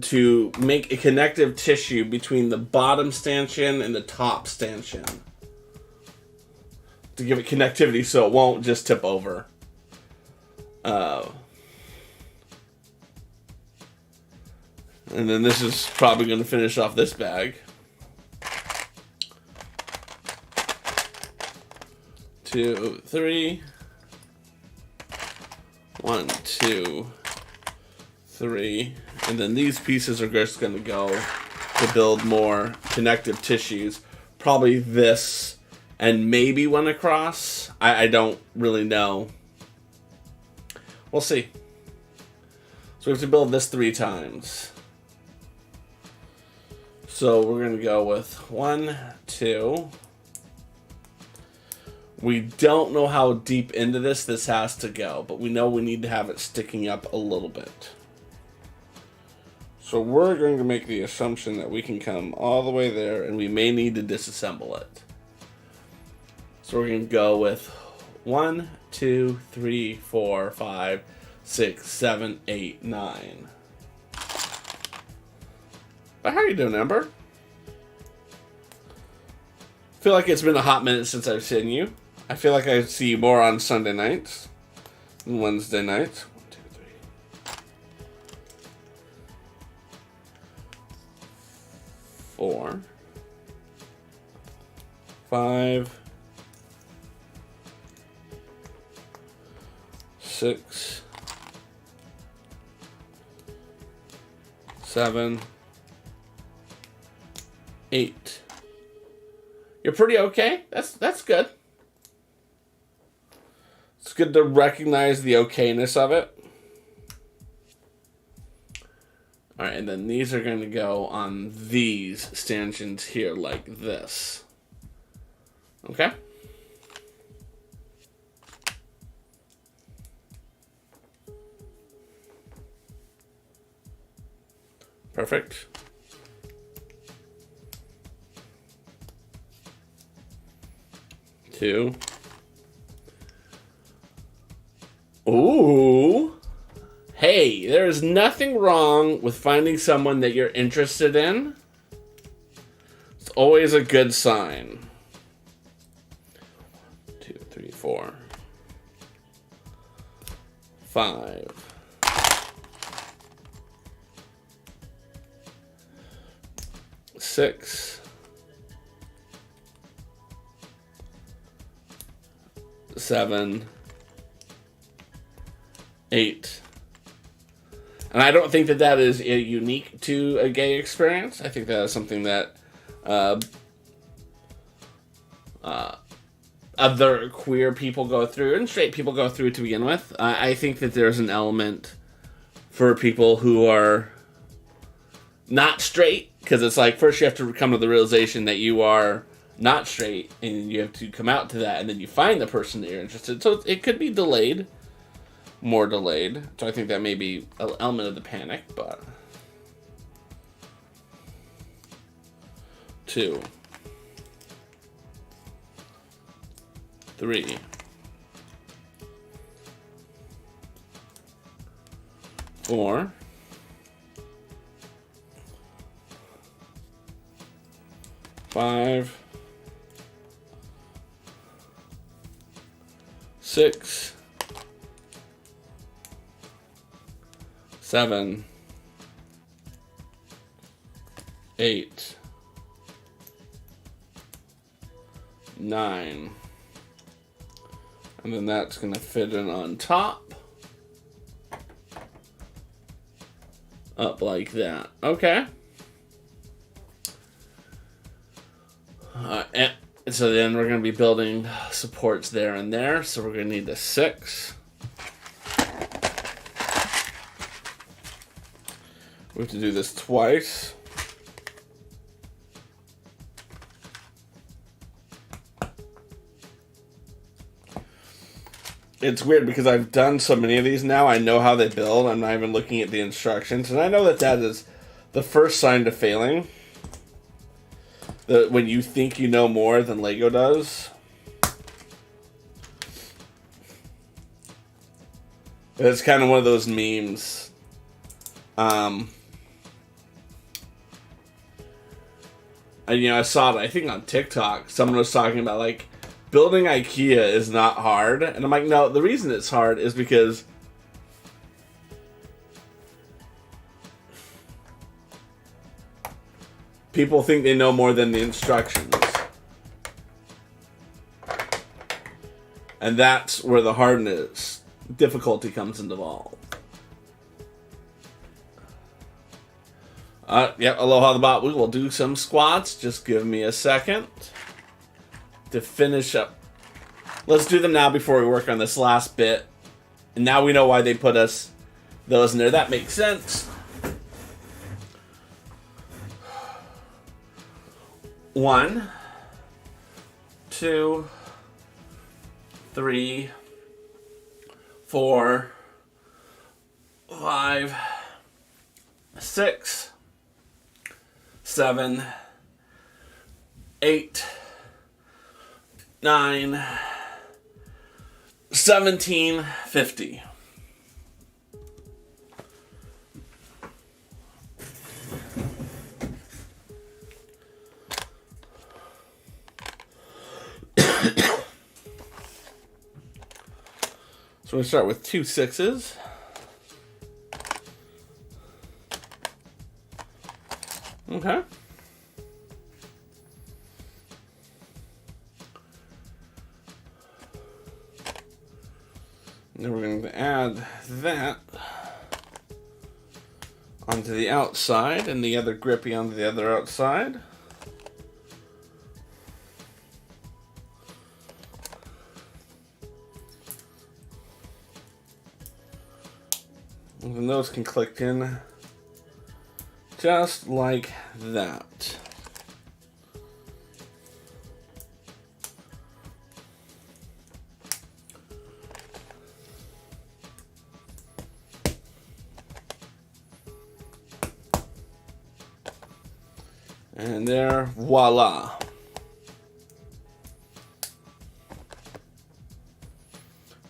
Speaker 1: to make a connective tissue between the bottom stanchion and the top stanchion. To give it connectivity so it won't just tip over. And then this is probably going to finish off this bag. 2, 3. 1, 2, 3. And then these pieces are just going to go to build more connective tissues. Probably this and maybe one across. I don't really know. We'll see. So we have to build this 3 times. So we're going to go with 1, 2. We don't know how deep into this has to go, but we know we need to have it sticking up a little bit. So we're going to make the assumption that we can come all the way there, and we may need to disassemble it. So we're going to go with 1, 2, 3, 4, 5, 6, 7, 8, 9. But how are you doing, Ember? I feel like it's been a hot minute since I've seen you. I feel like I see you more on Sunday nights than Wednesday nights. 1, 2, 3. 4. 5. 6, 7, 8. You're pretty okay. That's good. It's good to recognize the okayness of it. All right, and then these are going to go on these stanchions here like this. Okay? Perfect. Two. Ooh. Hey, there is nothing wrong with finding someone that you're interested in. It's always a good sign. 2, 3, 4. 5. 6. 7. 8. And I don't think that is unique to a gay experience. I think that is something that other queer people go through, and straight people go through to begin with. I think that there's an element for people who are not straight, because it's like, first you have to come to the realization that you are not straight, and you have to come out to that, and then you find the person that you're interested in. So it could be delayed. More delayed. So I think that may be an element of the panic, but 2, 3, 4, 5, 6, 7, 8, 9, and then that's going to fit in on top, up like that. Okay. And so then we're going to be building supports there and there. So we're going to need the 6. We have to do this twice. It's weird because I've done so many of these now. I know how they build. I'm not even looking at the instructions. And I know that that is the first sign to failing. When you think you know more than Lego does. It's kind of one of those memes. And, I saw it, I think on TikTok, someone was talking about, like, building IKEA is not hard. And I'm like, no, the reason it's hard is because people think they know more than the instructions. And that's where the hardness, difficulty comes involved. Yep, aloha the bot. We will do some squats. Just give me a second to finish up. Let's do them now before we work on this last bit. And now we know why they put us those in there. That makes sense. 1, 2, 3, 4, 5, 6, 7, 8, 9, 17, 50. So we start with 2 6s. Okay. Then we're going to add that onto the outside and the other grippy onto the other outside. And those can click in just like that. And there, voila.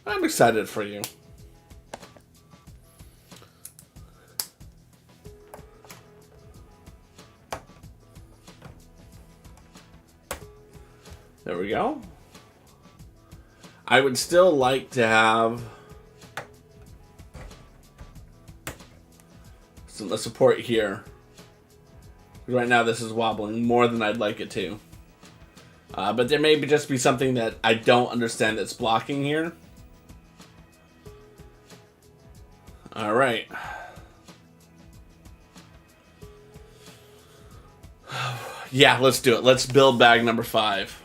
Speaker 1: I'm excited for you. There we go. I would still like to have some support here. Right now this is wobbling more than I'd like it to. But there may just be something that I don't understand that's blocking here. Alright. Yeah, let's do it. Let's build bag number 5.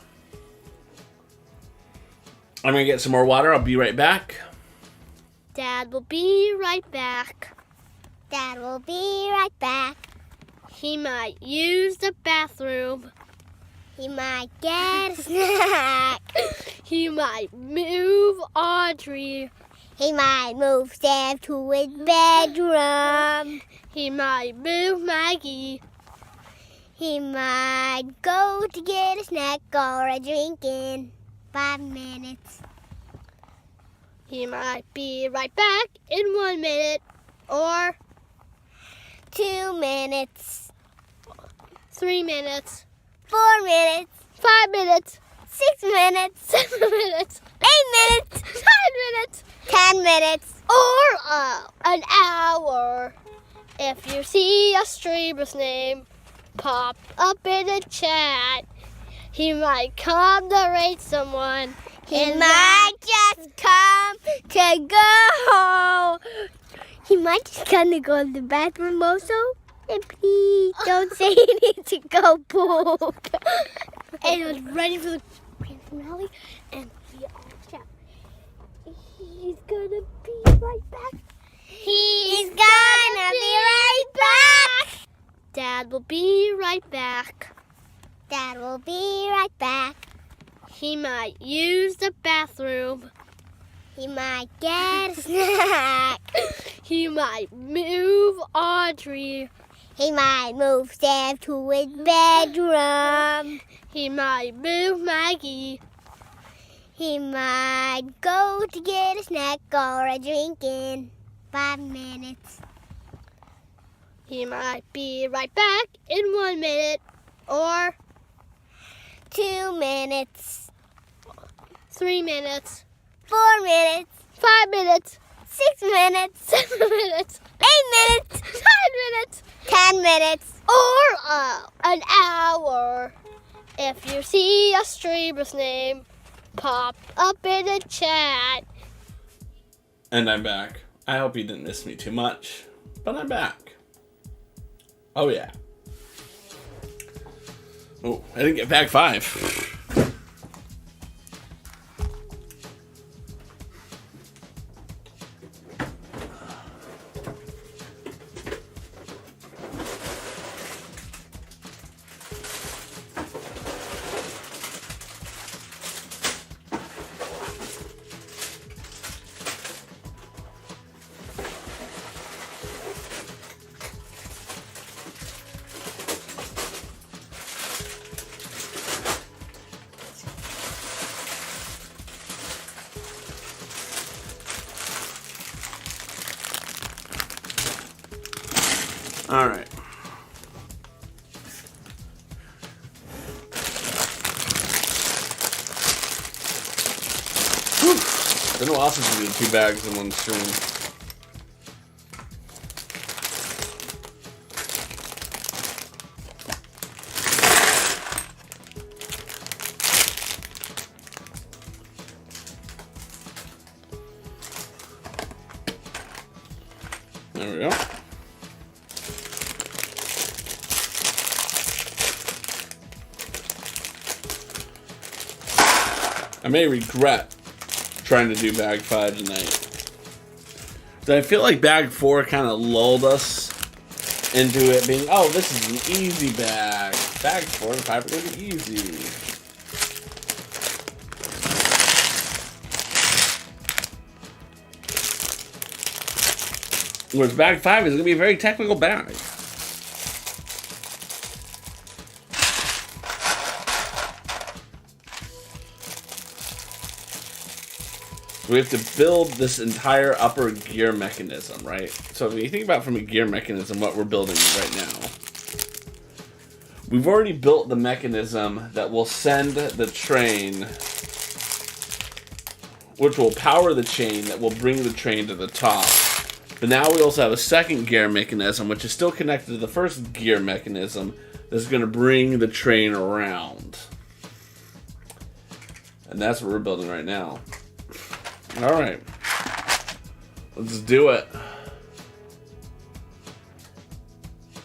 Speaker 1: I'm going to get some more water. I'll be right back.
Speaker 3: Dad will be right back.
Speaker 4: Dad will be right back.
Speaker 3: He might use the bathroom.
Speaker 4: He might get a snack.
Speaker 3: He might move Audrey.
Speaker 4: He might move Sam to his bedroom.
Speaker 3: He might move Maggie.
Speaker 4: He might go to get a snack or a drink in 5 minutes.
Speaker 3: He might be right back in 1 minute or
Speaker 4: 2 minutes.
Speaker 3: 3 minutes.
Speaker 4: 4 minutes.
Speaker 3: 5 minutes.
Speaker 4: 6 minutes.
Speaker 3: 7 minutes.
Speaker 4: 8 minutes.
Speaker 3: 9 minutes.
Speaker 4: 10 minutes.
Speaker 3: Or an hour. If you see a streamer's name pop up in the chat, he might come to rate someone.
Speaker 4: He might just come to go. He might just come to go to the bathroom also. And please don't say he needs to go poop.
Speaker 3: And was ready for the grand finale. And we all shout, he's gonna be right back.
Speaker 4: He's gonna be right back.
Speaker 3: Dad will be right back.
Speaker 4: Dad will be right back.
Speaker 3: He might use the bathroom.
Speaker 4: He might get a snack.
Speaker 3: He might move Audrey.
Speaker 4: He might move Sam to his bedroom.
Speaker 3: He might move Maggie.
Speaker 4: He might go to get a snack or a drink in 5 minutes.
Speaker 3: He might be right back in 1 minute or
Speaker 4: 2 minutes.
Speaker 3: 3 minutes.
Speaker 4: 4 minutes.
Speaker 3: 5 minutes.
Speaker 4: 6 minutes.
Speaker 3: 7 minutes.
Speaker 4: 8 minutes.
Speaker 3: 9 minutes.
Speaker 4: 10 minutes.
Speaker 3: Or an hour. If you see a streamer's name pop up in the chat.
Speaker 1: And I'm back. I hope you didn't miss me too much, but I'm back. Oh yeah. Oh, I didn't get bag 5. All right. Whew. It's been a while since we did 2 bags in one stream. There we go. I may regret trying to do bag 5 tonight. I feel like bag 4 kind of lulled us into it being, oh, this is an easy bag. Bag 4 and 5 are going to be easy. Whereas bag 5 is going to be a very technical bag. We have to build this entire upper gear mechanism, right? So if you think about from a gear mechanism what we're building right now, we've already built the mechanism that will send the train, which will power the chain, that will bring the train to the top. But now we also have a second gear mechanism, which is still connected to the first gear mechanism, that's going to bring the train around. And that's what we're building right now. Alright, let's do it.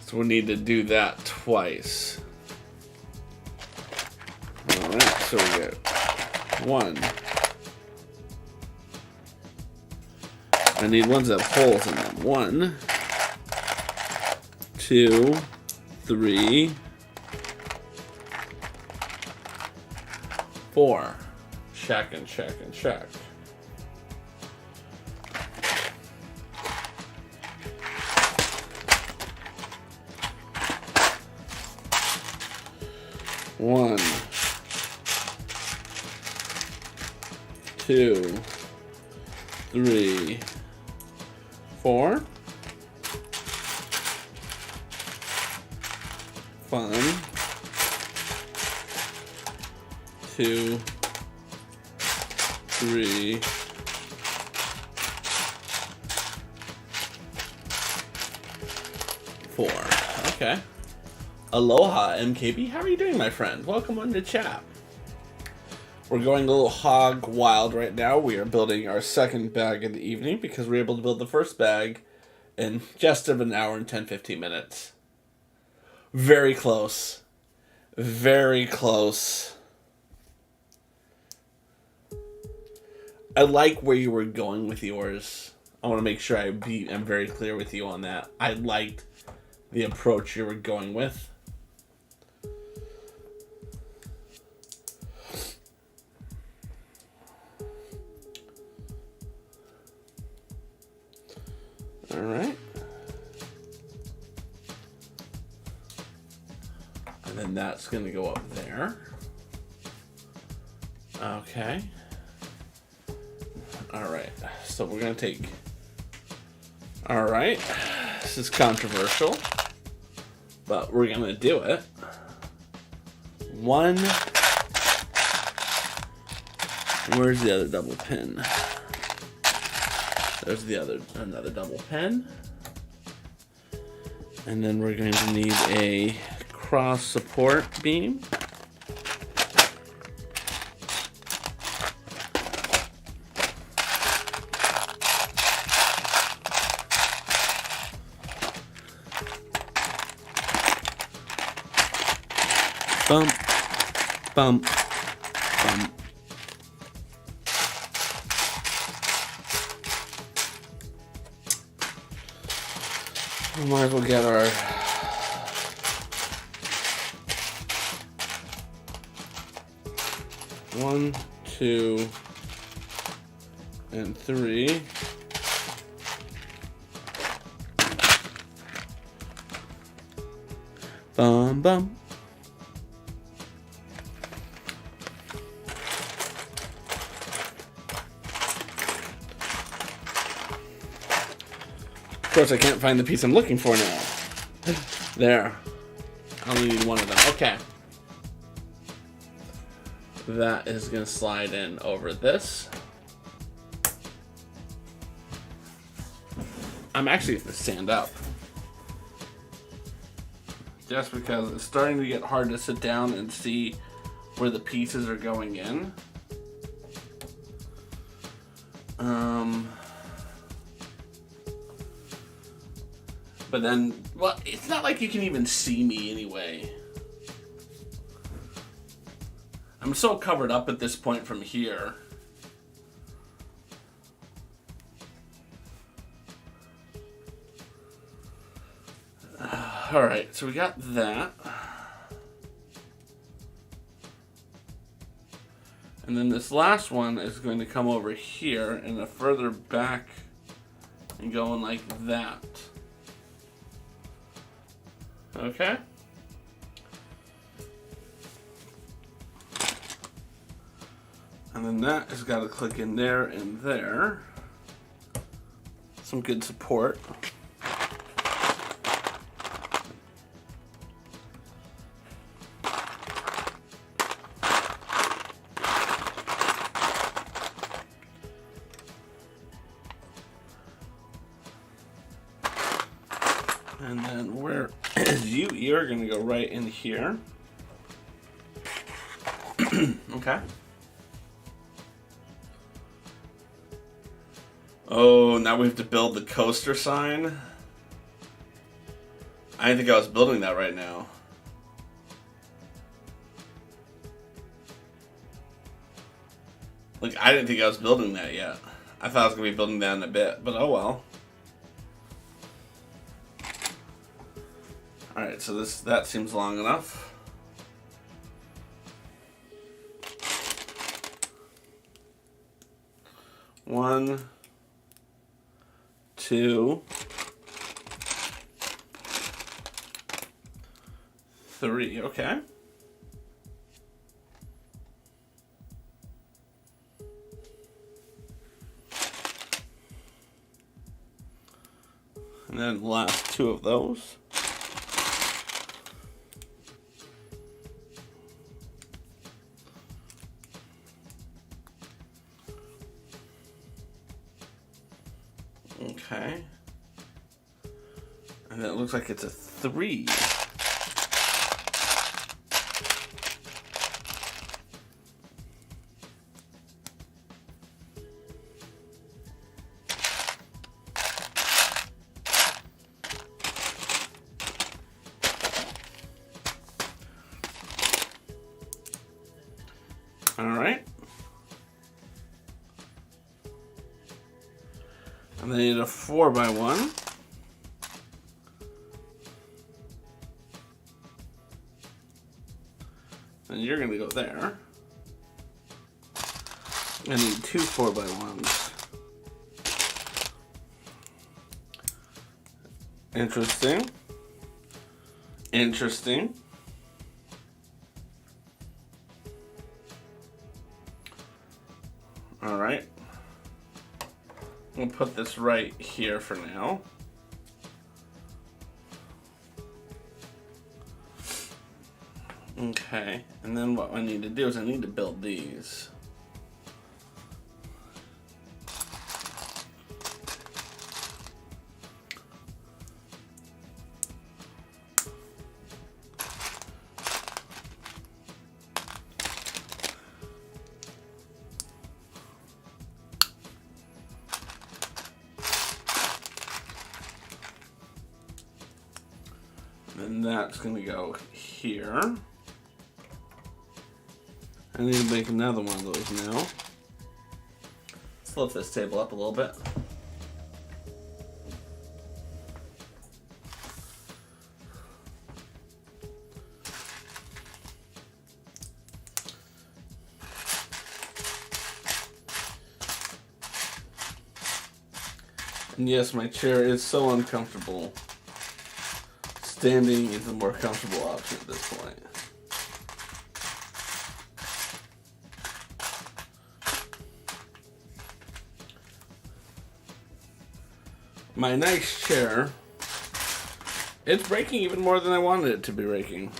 Speaker 1: So we need to do that twice. Alright, so we get 1. I need ones that have holes in them. 1, 2, 3, 4. Check and check and check. One, 2, 3, 4. 1, 2, 3, 4. Okay. Aloha, MKB. How are you doing, my friend? Welcome on to chat. We're going a little hog wild right now. We are building our second bag in the evening because we were able to build the first bag in just of an hour and 10-15 minutes. Very close. Very close. I like where you were going with yours. I want to make sure I'm very clear with you on that. I liked the approach you were going with. All right. And then that's going to go up there. Okay. All right. So we're going to take... All right. This is controversial, but we're going to do it. 1. Where's the other double pin? There's another double pen. And then we're going to need a cross support beam. Bump, bump, bump. We might as well get our one, 2, and 3. Bum bum. Of course, I can't find the piece I'm looking for now. There. I only need one of them. Okay. That is going to slide in over this. I'm actually going to stand up. Just because it's starting to get hard to sit down and see where the pieces are going in. But then, well, it's not like you can even see me anyway. I'm so covered up at this point from here. Alright, so we got that. And then this last one is going to come over here and a further back and going like that. Okay? And then that has got to click in there and there. Some good support. And then where is you? You're going to go right in here. Okay. Oh, now we have to build the coaster sign. I didn't think I was building that right now. Like, I didn't think I was building that yet. I thought I was going to be building that in a bit, but oh well. Alright, so that seems long enough. One, two, three, okay. And then the last two of those. Okay. And then it looks like it's a 3. All right. And then I need a 4x1. And you're going to go there. I need 2 4x1s. Interesting. Interesting. All right. We'll put this right here for now. Okay, and then what I need to do is I need to build these. And that's going to go here. I need to make another one of those now. Let's lift this table up a little bit. And yes, my chair is so uncomfortable. Standing is a more comfortable option at this point. My nice chair, it's breaking even more than I wanted it to be breaking.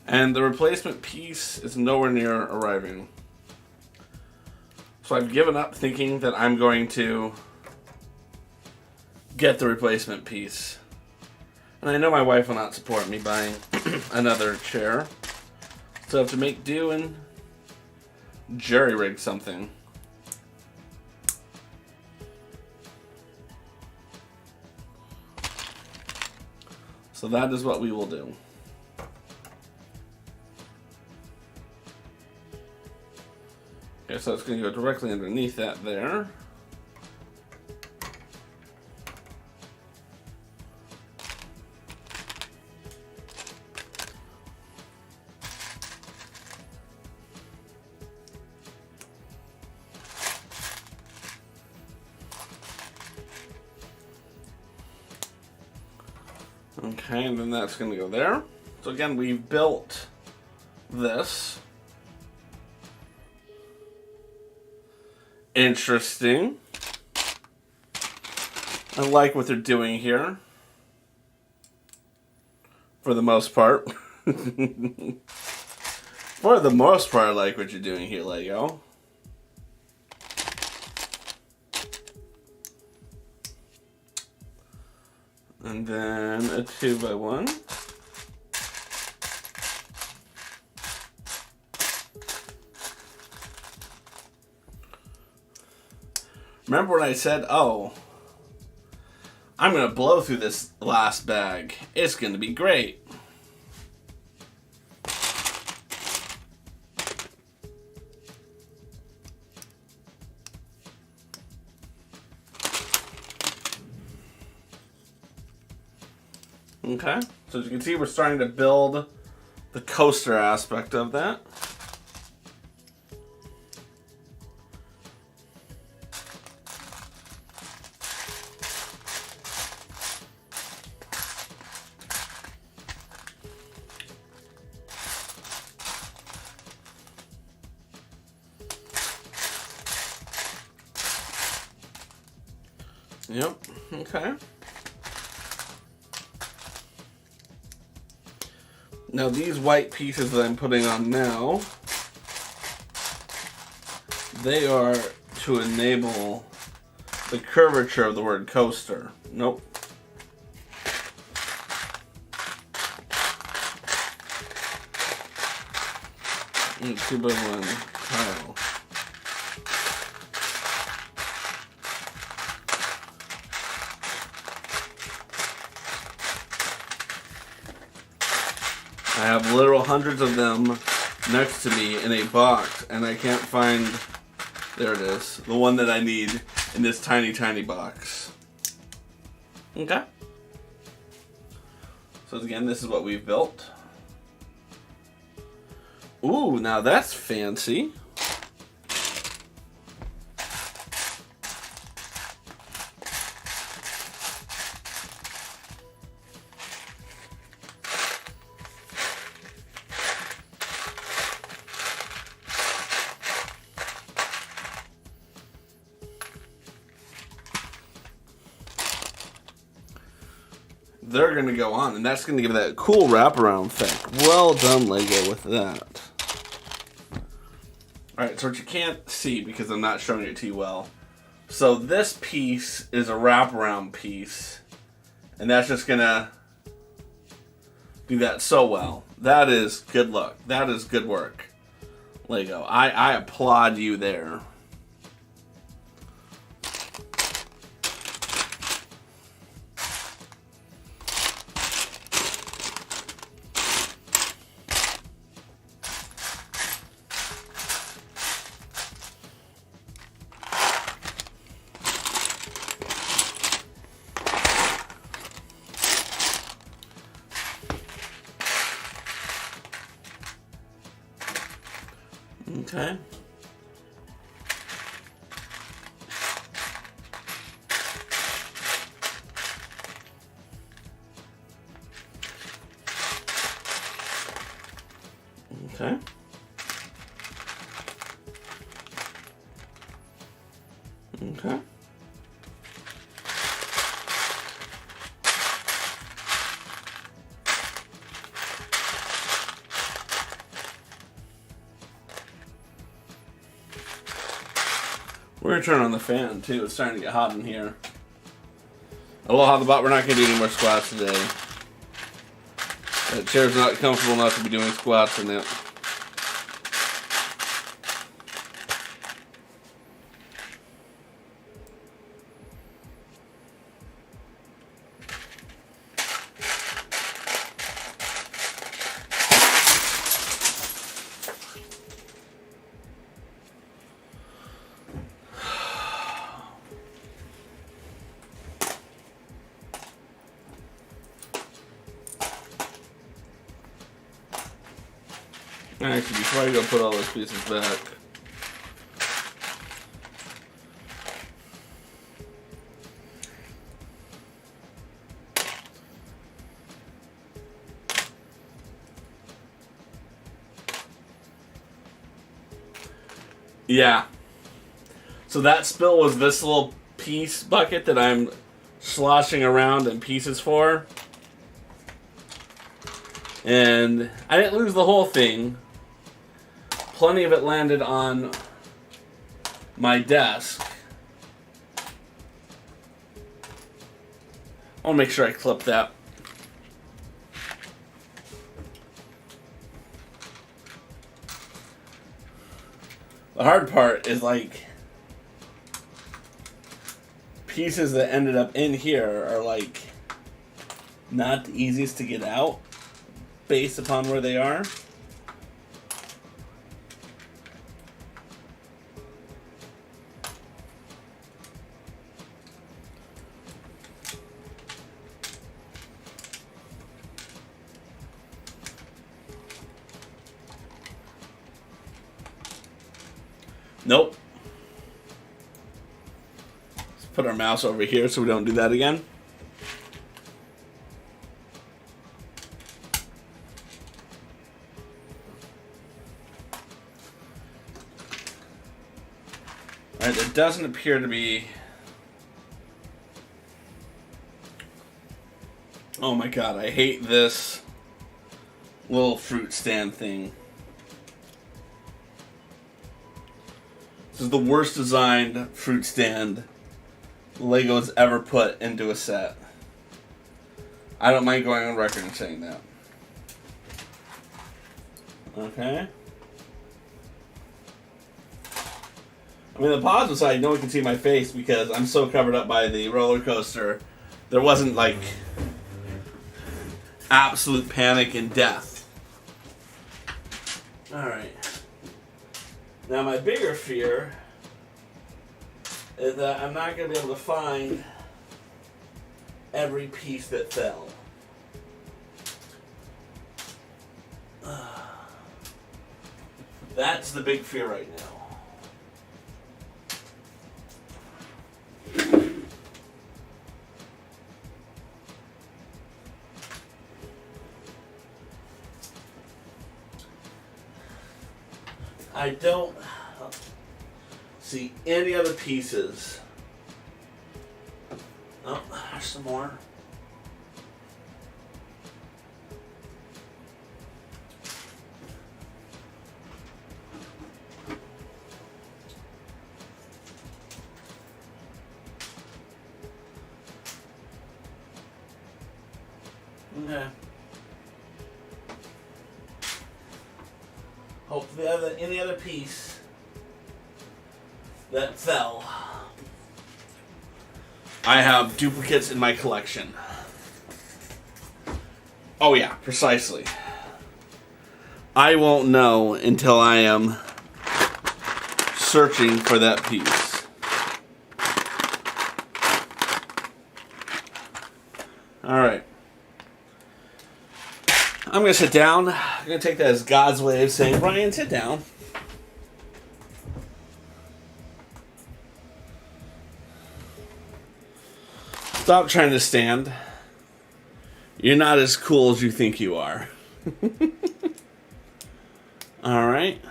Speaker 1: And the replacement piece is nowhere near arriving. So I've given up thinking that I'm going to get the replacement piece. And I know my wife will not support me buying another chair. So I have to make do and jerry-rig something. So that is what we will do. Okay, so it's going to go directly underneath that there. Okay, and then that's going to go there. So again, we've built this. Interesting. I like what they're doing here. For the most part. For the most part, I like what you're doing here, Lego. And then a 2x1. Remember when I said, oh, I'm going to blow through this last bag. It's going to be great. Okay, so as you can see, we're starting to build the coaster aspect of that. Yep, okay. Now these white pieces that I'm putting on now, they are to enable the curvature of the word coaster. Nope. And 2x1 tile. I have literal hundreds of them next to me in a box, and I can't find, there it is, the one that I need in this tiny, tiny box. Okay. So again, this is what we've built. Ooh, now that's fancy. They're going to go on, and that's going to give that cool wraparound effect. Well done, Lego, with that. Alright, so what you can't see, because I'm not showing it to you well. So this piece is a wraparound piece, and that's just going to do that so well. That is good luck. That is good work, Lego. I applaud you there. Okay. Okay. Okay. We're gonna turn on the fan too. It's starting to get hot in here. Aloha the bot. We're not gonna do any more squats today. That chair's not comfortable enough to be doing squats in it. Actually, before I go put all those pieces back. Yeah. So that spill was this little piece bucket that I'm sloshing around in pieces for. And I didn't lose the whole thing. Plenty of it landed on my desk. I'll make sure I clip that. The hard part is like pieces that ended up in here are like not the easiest to get out based upon where they are. Nope. Let's put our mouse over here so we don't do that again. Alright, there doesn't appear to be... Oh my god, I hate this little fruit stand thing. This is the worst designed fruit stand Lego's ever put into a set. I don't mind going on record and saying that. Okay. I mean, the positive side, no one can see my face because I'm so covered up by the roller coaster. There wasn't, like, absolute panic and death. Alright. Now, my bigger fear is that I'm not going to be able to find every piece that fell. That's the big fear right now. I don't see any other pieces. Oh, there's some more. Okay. Hopefully, any other piece that fell. I have duplicates in my collection. Oh yeah, precisely. I won't know until I am searching for that piece. Alright. I'm going to sit down. I'm going to take that as God's way of saying, Brian, sit down. Stop trying to stand. You're not as cool as you think you are. Alright.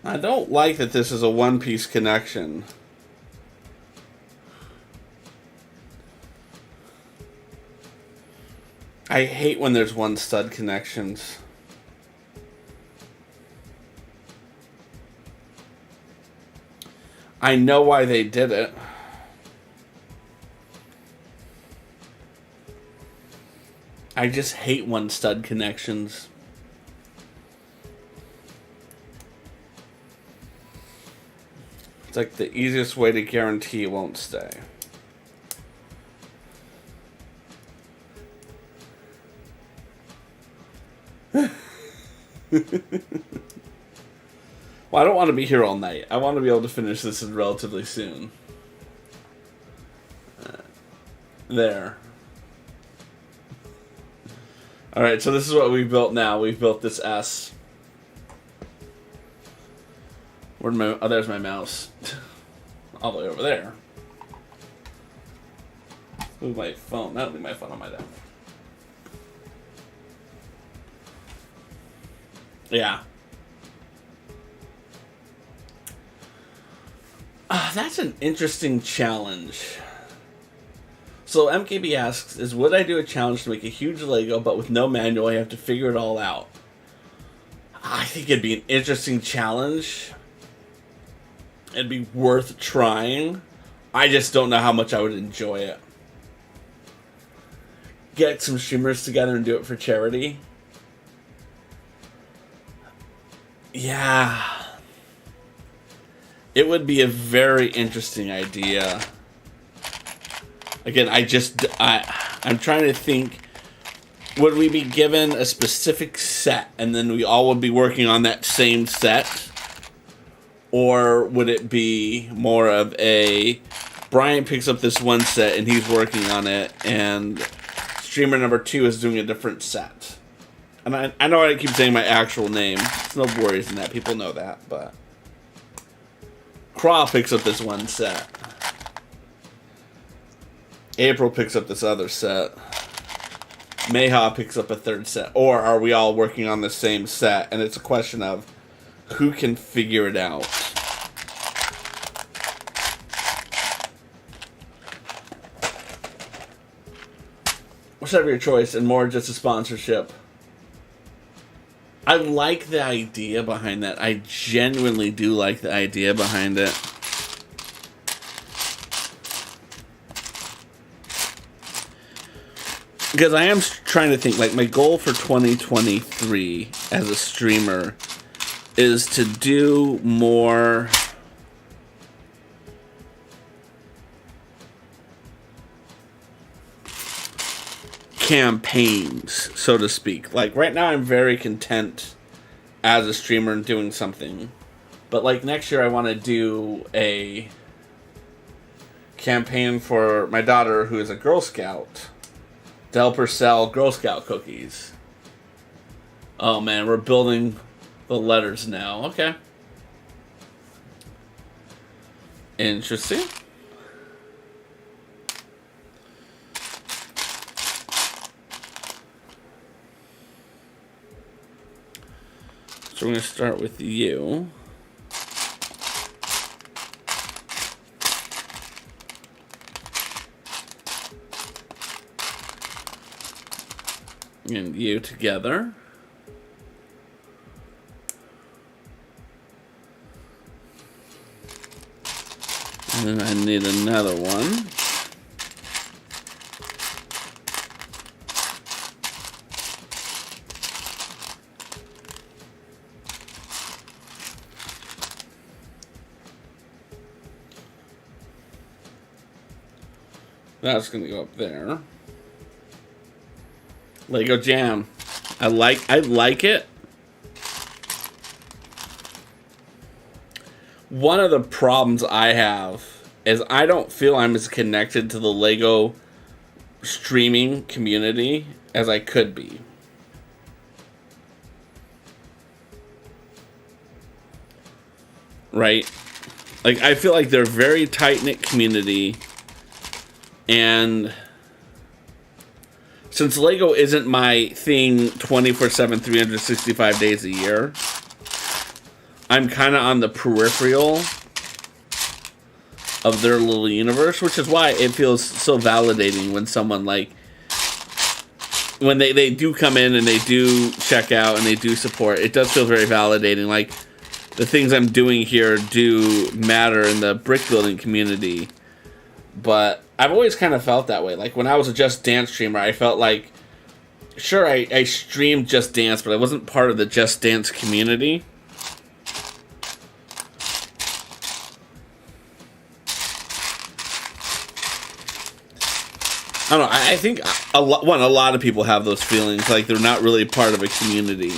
Speaker 1: I don't like that this is a one-piece connection. I hate when there's one stud connections. I know why they did it. I just hate one stud connections. It's like the easiest way to guarantee it won't stay. Well, I don't want to be here all night. I want to be able to finish this relatively soon. There. Alright, so this is what we've built now. We've built this S. Where'd my... Oh, there's my mouse. All the way over there. Move my phone. That'll be my phone on my desk. Yeah. That's an interesting challenge. So MKB asks, would I do a challenge to make a huge Lego, but with no manual, I have to figure it all out? I think it'd be an interesting challenge. It'd be worth trying. I just don't know how much I would enjoy it. Get some streamers together and do it for charity. Yeah. It would be a very interesting idea. Again, I'm trying to think, would we be given a specific set and then we all would be working on that same set? Or would it be more of a, Brian picks up this one set and he's working on it, and streamer number 2 is doing a different set? And I know I keep saying my actual name. There's no worries in that. People know that, but Craw picks up this one set. April picks up this other set. Mayha picks up a third set. Or are we all working on the same set? And it's a question of who can figure it out. Whichever your choice, and more just a sponsorship. I like the idea behind that. I genuinely do like the idea behind it. Because I am trying to think, like, my goal for 2023 as a streamer is to do more campaigns, so to speak. Like, right now I'm very content as a streamer and doing something. But, like, next year I want to do a campaign for my daughter, who is a Girl Scout, to help her sell Girl Scout cookies. Oh, man, we're building the letters now. Okay. Interesting. So we're going to start with you. And you together. And then I need another one. That's going to go up there. Lego Jam. I like it. One of the problems I have is I don't feel I'm as connected to the Lego streaming community as I could be. Right? Like, I feel like they're a very tight-knit community, and since Lego isn't my thing 24/7, 365 days a year, I'm kind of on the peripheral of their little universe, which is why it feels so validating when someone, like, when they do come in and they do check out and they do support. It does feel very validating. Like, the things I'm doing here do matter in the brick building community. But I've always kind of felt that way. Like, when I was a Just Dance streamer, I felt like, sure, I streamed Just Dance, but I wasn't part of the Just Dance community. I don't know. I think a lot of people have those feelings, like they're not really part of a community.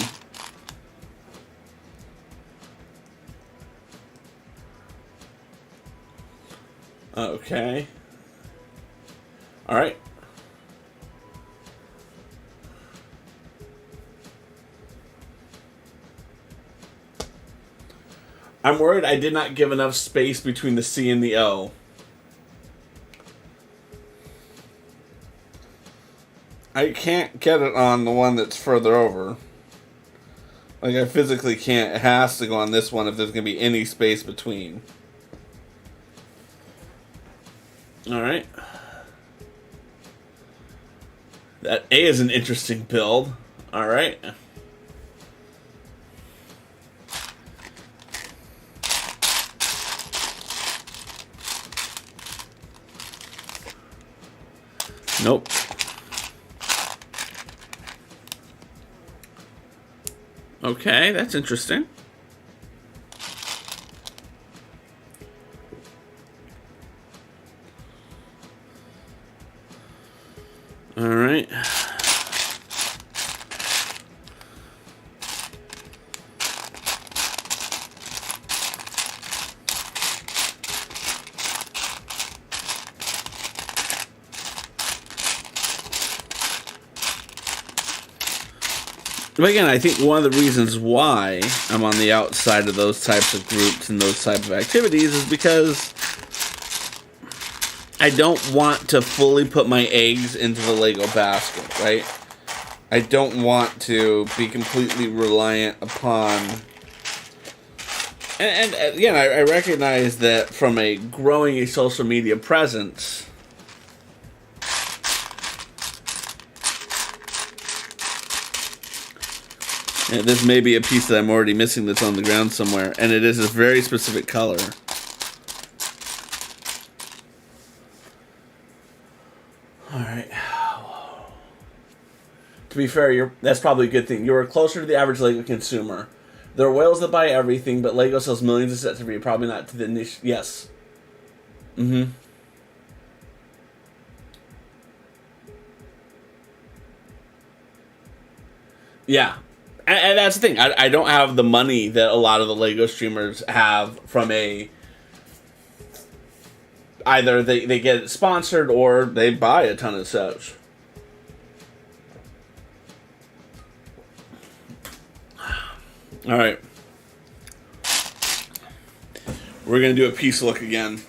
Speaker 1: Okay. All right. I'm worried I did not give enough space between the C and the O. I can't get it on the one that's further over. Like, I physically can't. It has to go on this one if there's going to be any space between. Alright. That A is an interesting build. Alright. Nope. Okay, that's interesting. All right. But again, I think one of the reasons why I'm on the outside of those types of groups and those type of activities is because I don't want to fully put my eggs into the Lego basket, right? I don't want to be completely reliant upon... And again, I recognize that from a growing a social media presence... Yeah, this may be a piece that I'm already missing that's on the ground somewhere, and it is a very specific color. Alright. To be fair, that's probably a good thing. You're closer to the average Lego consumer. There are whales that buy everything, but Lego sells millions of sets every year. Probably not to the niche. Yes. Mm-hmm. Yeah. And that's the thing. I don't have the money that a lot of the Lego streamers have from a... Either they get it sponsored or they buy a ton of sets. Alright. We're going to do a piece look again.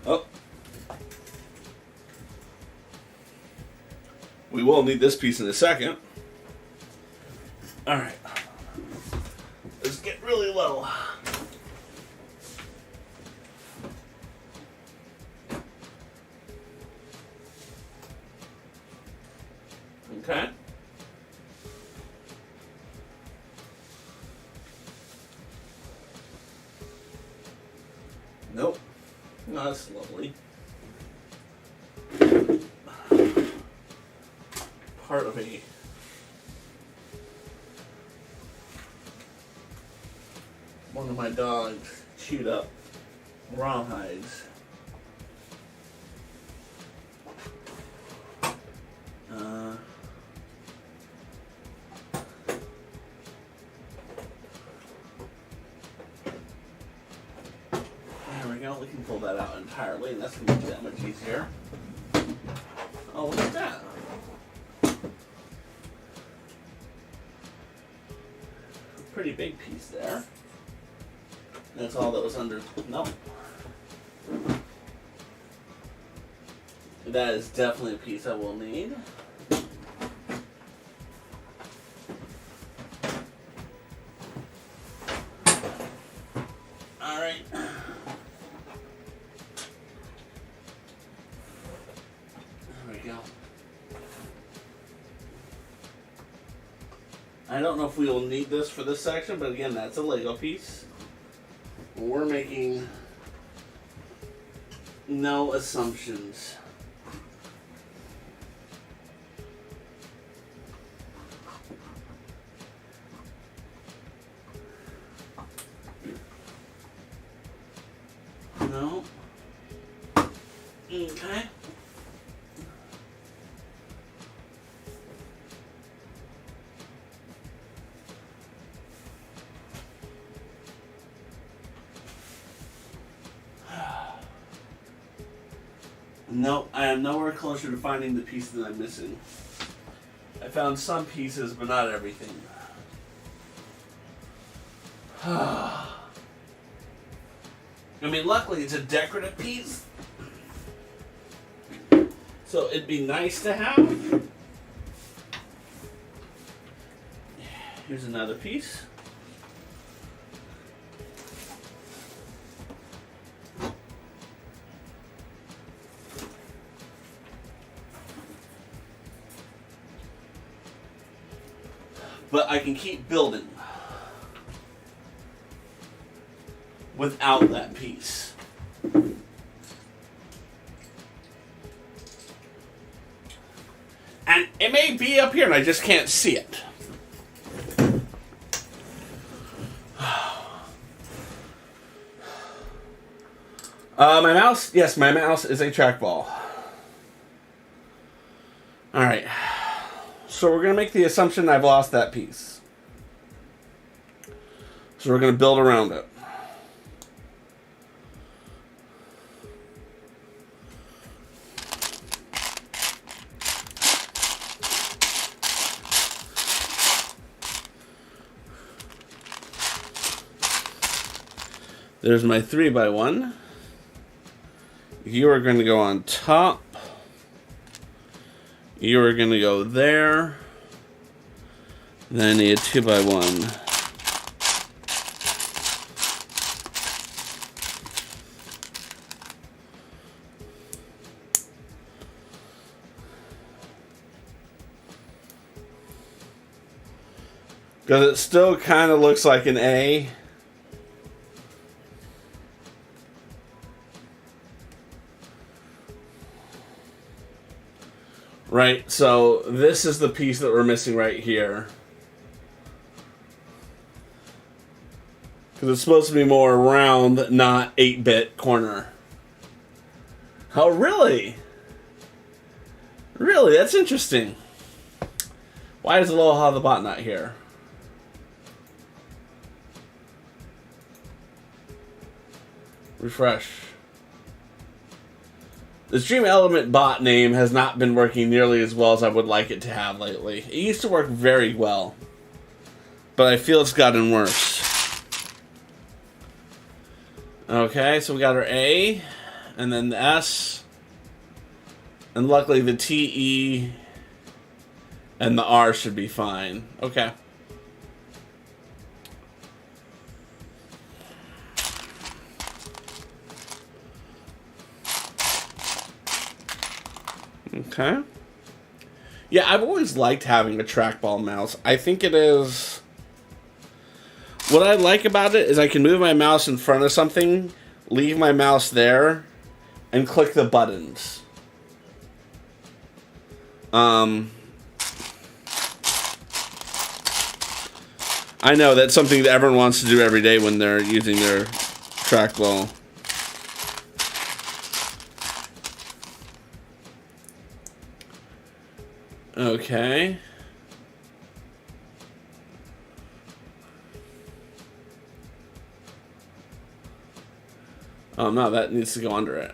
Speaker 1: Oh. We will need this piece in a second. Alright. Let's get really low. Okay. Nope. No, that's lovely. Part of a one of my dogs chewed up rawhides. There we go. We can pull that out entirely, and that's going to make it that much easier. Oh, look at that. Pretty big piece there. That's all that was under. No. That is definitely a piece I will need. Alright. There we go. I don't know if we will need this for this section, but again, that's a Lego piece. We're making no assumptions. No. Okay. No, I am nowhere closer to finding the piece that I'm missing. I found some pieces, but not everything. I mean, luckily it's a decorative piece, so it'd be nice to have. Here's another piece. But I can keep building without that piece. And it may be up here and I just can't see it. My mouse, yes, my mouse is a trackball. Alright. So we're going to make the assumption I've lost that piece. So we're going to build around it. There's my 3x1. You are going to go on top. You are going to go there. Then I need a 2x1. Because it still kind of looks like an A. Right, so this is the piece that we're missing right here. Because it's supposed to be more round, not 8-bit corner. Oh, really? Really? That's interesting. Why is Aloha the bot not here? Refresh. The Stream Element bot name has not been working nearly as well as I would like it to have lately. It used to work very well, but I feel it's gotten worse. Okay, so we got our A, and then the S, and luckily the T, E, and the R should be fine. Okay. Okay. Yeah, I've always liked having a trackball mouse. I think it is... What I like about it is I can move my mouse in front of something, leave my mouse there, and click the buttons. I know that's something that everyone wants to do every day when they're using their trackball. Okay. Oh no, that needs to go under it.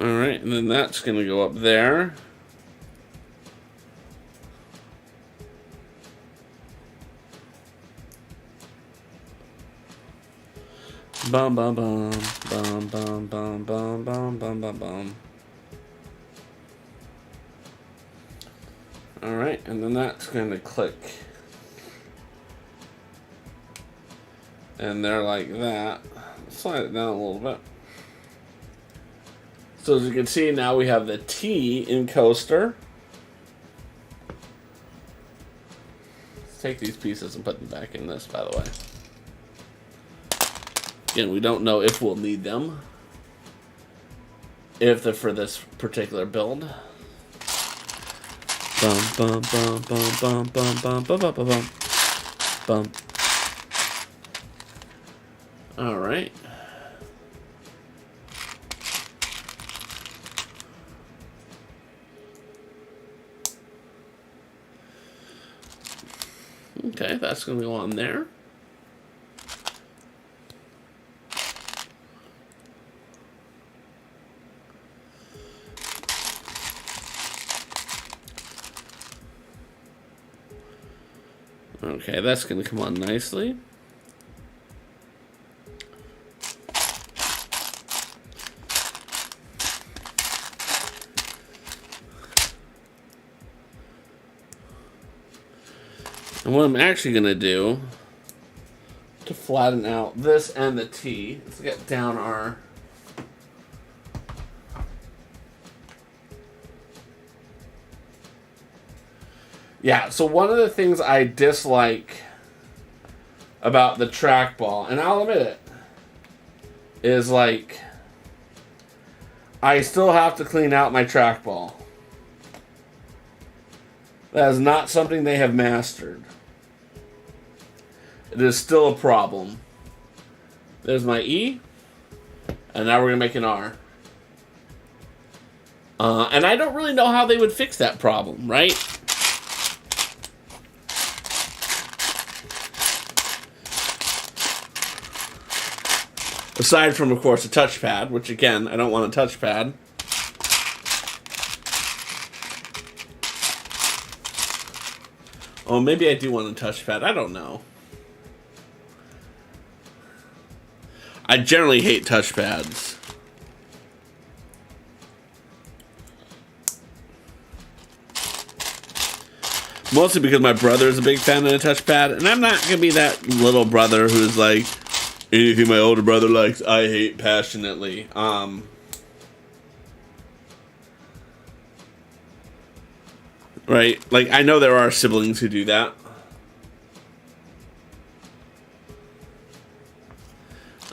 Speaker 1: Alright, and then that's going to go up there. Bum bum bum bum bum bum bum bum bum bum bum. Alright, and then that's going to click. And they're like that. Slide it down a little bit. So as you can see, now we have the T in coaster. Let's take these pieces and put them back in this, by the way. Again, we don't know if we'll need them. If they're for this particular build. Bum bum bum bum bum bum bum bum bum bum bum. Alright. Okay, that's going to go on there. Okay, that's going to come on nicely. And what I'm actually going to do to flatten out this and the T, let's get down our... Yeah, so one of the things I dislike about the trackball, and I'll admit it, is like, I still have to clean out my trackball. That is not something they have mastered. It is still a problem. There's my E, and now we're going to make an R. And I don't really know how they would fix that problem, right? Aside from, of course, a touchpad, which, again, I don't want a touchpad. Oh, maybe I do want a touchpad. I don't know. I generally hate touchpads. Mostly because my brother is a big fan of a touchpad, and I'm not going to be that little brother who's like, anything my older brother likes, I hate passionately. Right? Like, I know there are siblings who do that.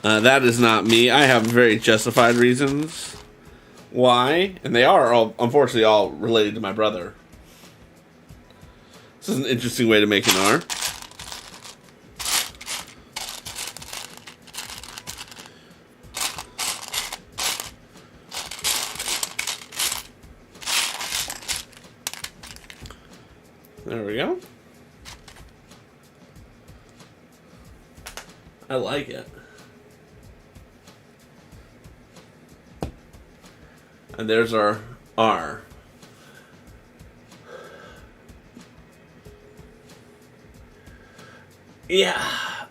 Speaker 1: That is not me. I have very justified reasons why. And they are, all, unfortunately, all related to my brother. This is an interesting way to make an R. There we go. I like it. And there's our R. Yeah.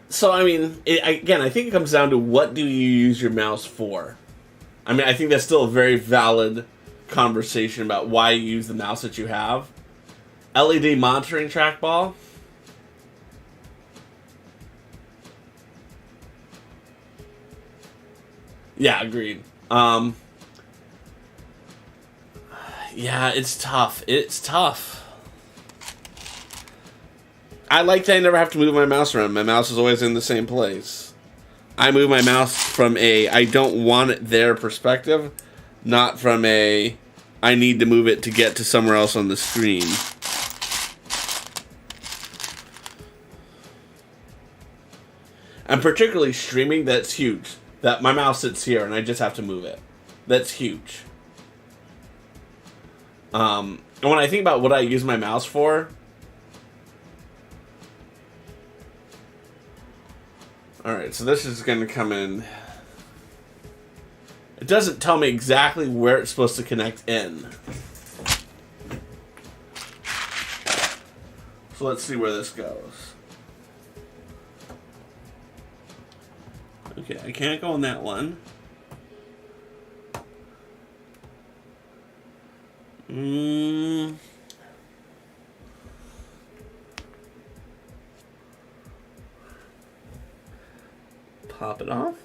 Speaker 1: So, I mean, again, I think it comes down to what do you use your mouse for? I mean, I think that's still a very valid conversation about why you use the mouse that you have. LED monitoring trackball. Yeah, agreed. Yeah, it's tough. It's tough. I like that I never have to move my mouse around. My mouse is always in the same place. I move my mouse from a I don't want it there perspective, not from a I need to move it to get to somewhere else on the screen. And particularly streaming, that's huge. That my mouse sits here and I just have to move it. That's huge. And when I think about what I use my mouse for, alright, so this is going to come in. It doesn't tell me exactly where it's supposed to connect in. So let's see where this goes. Okay, I can't go on that one. Pop it off.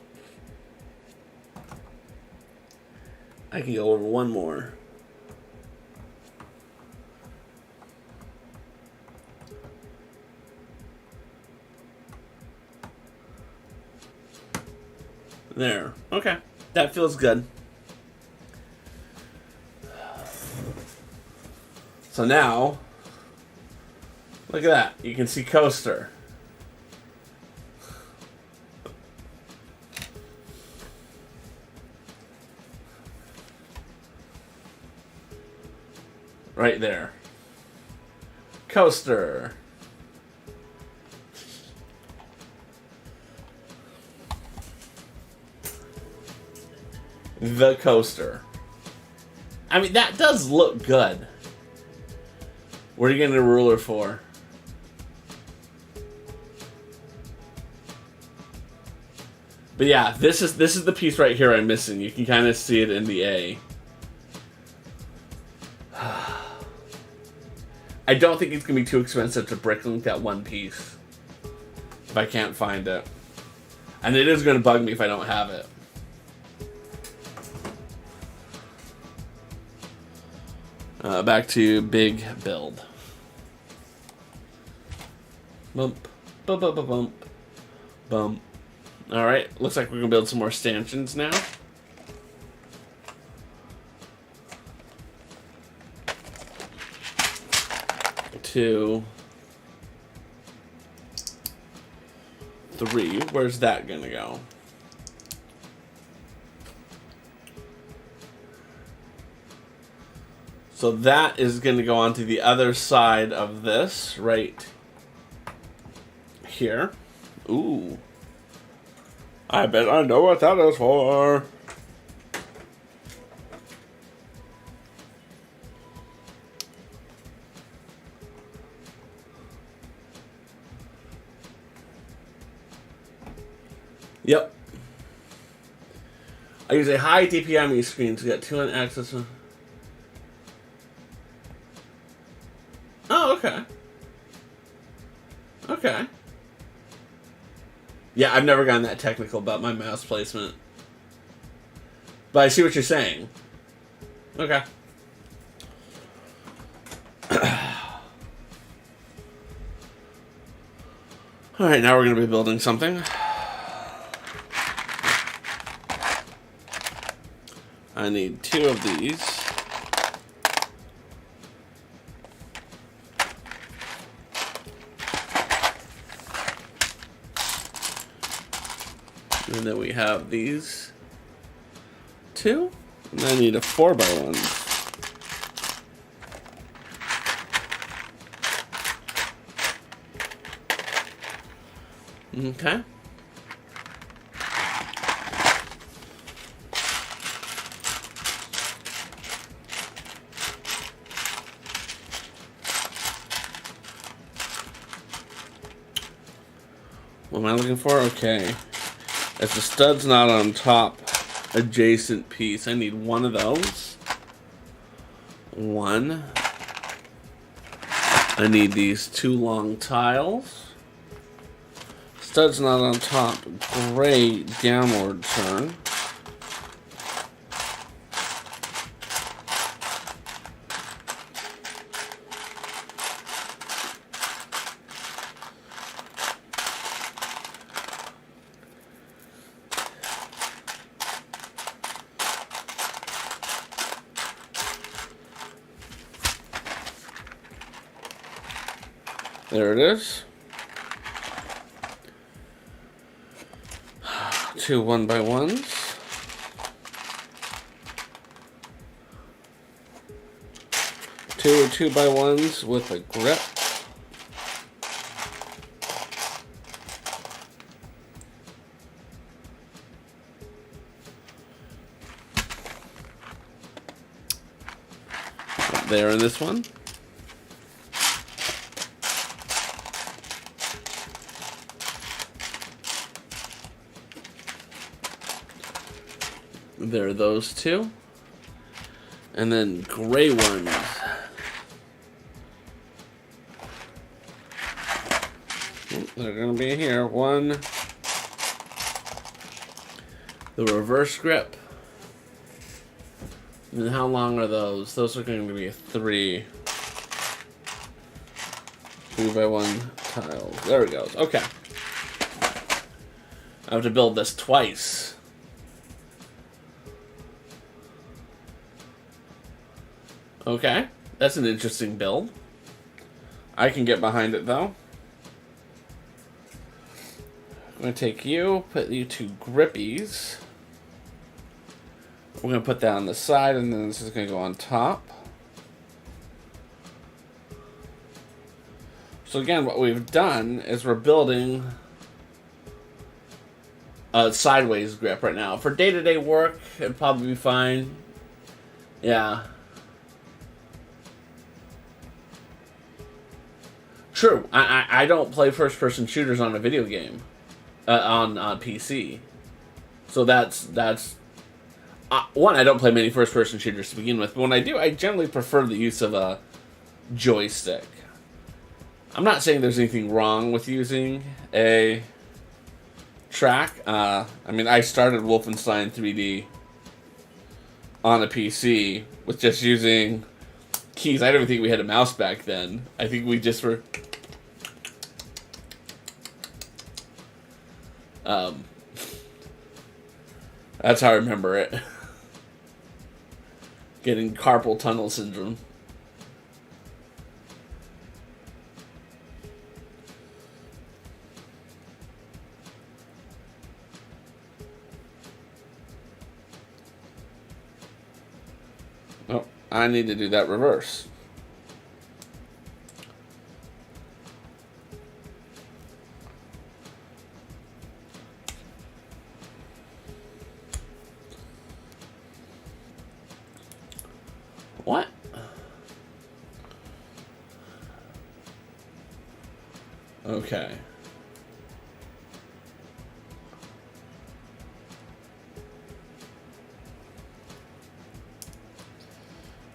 Speaker 1: I can go over one more. There. Okay. That feels good. So now, look at that. You can see coaster. Right there. Coaster. the coaster. I mean, that does look good. What are you getting a ruler for? But yeah, this is the piece right here I'm missing. You can kind of see it in the A. I don't think it's going to be too expensive to bricklink that one piece. If I can't find it. And it is going to bug me if I don't have it. Back to big build. Bump, bump, bump, bump, bump, bump. Alright, looks like we're going to build some more stanchions now. Two, three. Where's that going to go? So that is going to go onto the other side of this, right here. Ooh. I bet I know what that is for. Yep. I use a high DPI screen to get 200 access. Oh, okay. Okay. Yeah, I've never gotten that technical about my mouse placement. But I see what you're saying. Okay. Alright, now we're going to be building something. I need 2 of these. And then we have these 2. And I need a 4x1. Okay. What am I looking for? Okay. If the stud's not on top, adjacent piece. I need 1 of those. 1. I need these 2 long tiles. Stud's not on top. Great downward turn. There it is. 2 1x1s. 2 2x1s with a grip. Up there in this one. There are those 2. And then gray ones. They're going to be here. 1. The reverse grip. And how long are those? Those are going to be 3. 2x1 tiles. There it goes. Okay. I have to build this twice. Okay, that's an interesting build. I can get behind it though. I'm going to take you, put you 2 grippies. We're going to put that on the side, and then this is going to go on top. So again, what we've done is we're building sideways grip right now. For day-to-day work, it'd probably be fine. Yeah. True. I don't play first-person shooters on a video game. On PC. So that's one, I don't play many first-person shooters to begin with, but when I do, I generally prefer the use of a joystick. I'm not saying there's anything wrong with using a track. I mean, I started Wolfenstein 3D on a PC with just using keys. I don't even think we had a mouse back then. I think we just were... that's how I remember it. Getting carpal tunnel syndrome. Oh, I need to do that reverse. What? Okay.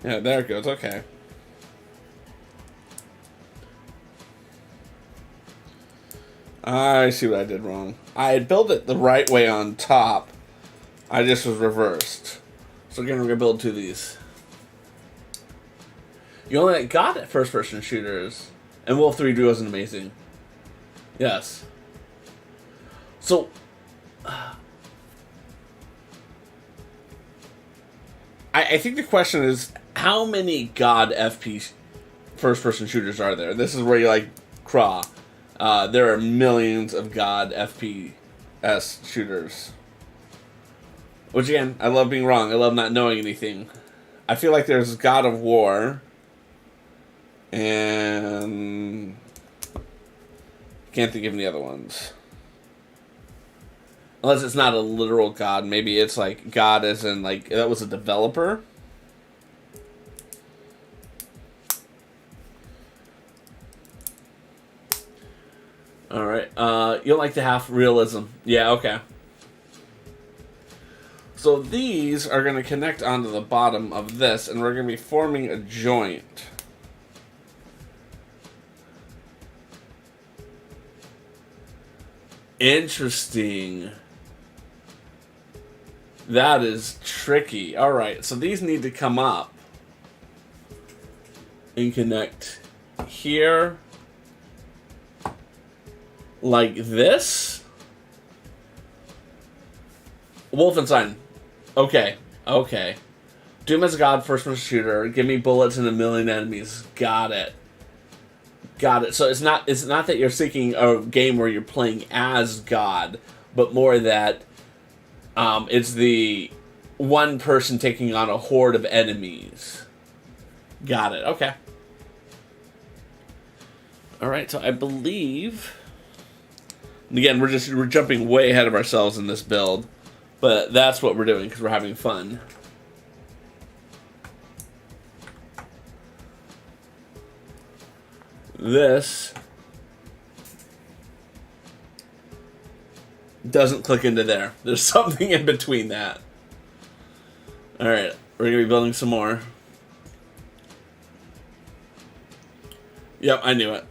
Speaker 1: Yeah, there it goes. Okay. I see what I did wrong. I had built it the right way on top. I just was reversed. So again, we're going to build two of these. You only got it first-person shooters. And Wolf 3 wasn't amazing. Yes. So... I think the question is, how many God FP first-person shooters are there? This is where you like Craw. There are millions of God FPS shooters. Which again, I love being wrong. I love not knowing anything. I feel like there's God of War. And... can't think of any other ones. Unless it's not a literal God. Maybe it's like God as in like that was a developer. Alright. You'll like to have realism. Yeah, okay. So these are going to connect onto the bottom of this, and we're going to be forming a joint. Interesting. That is tricky. Alright, so these need to come up and connect here like this. Wolfenstein. Okay, okay. Doom as a God, first-person shooter. Give me bullets and a million enemies. Got it. Got it. So it's not that you're seeking a game where you're playing as God, but more that it's the one person taking on a horde of enemies. Got it. Okay. All right. So I believe, and again, we're jumping way ahead of ourselves in this build, but that's what we're doing because we're having fun. This doesn't click into there. There's something in between that. Alright, we're going to be building some more. Yep, I knew it.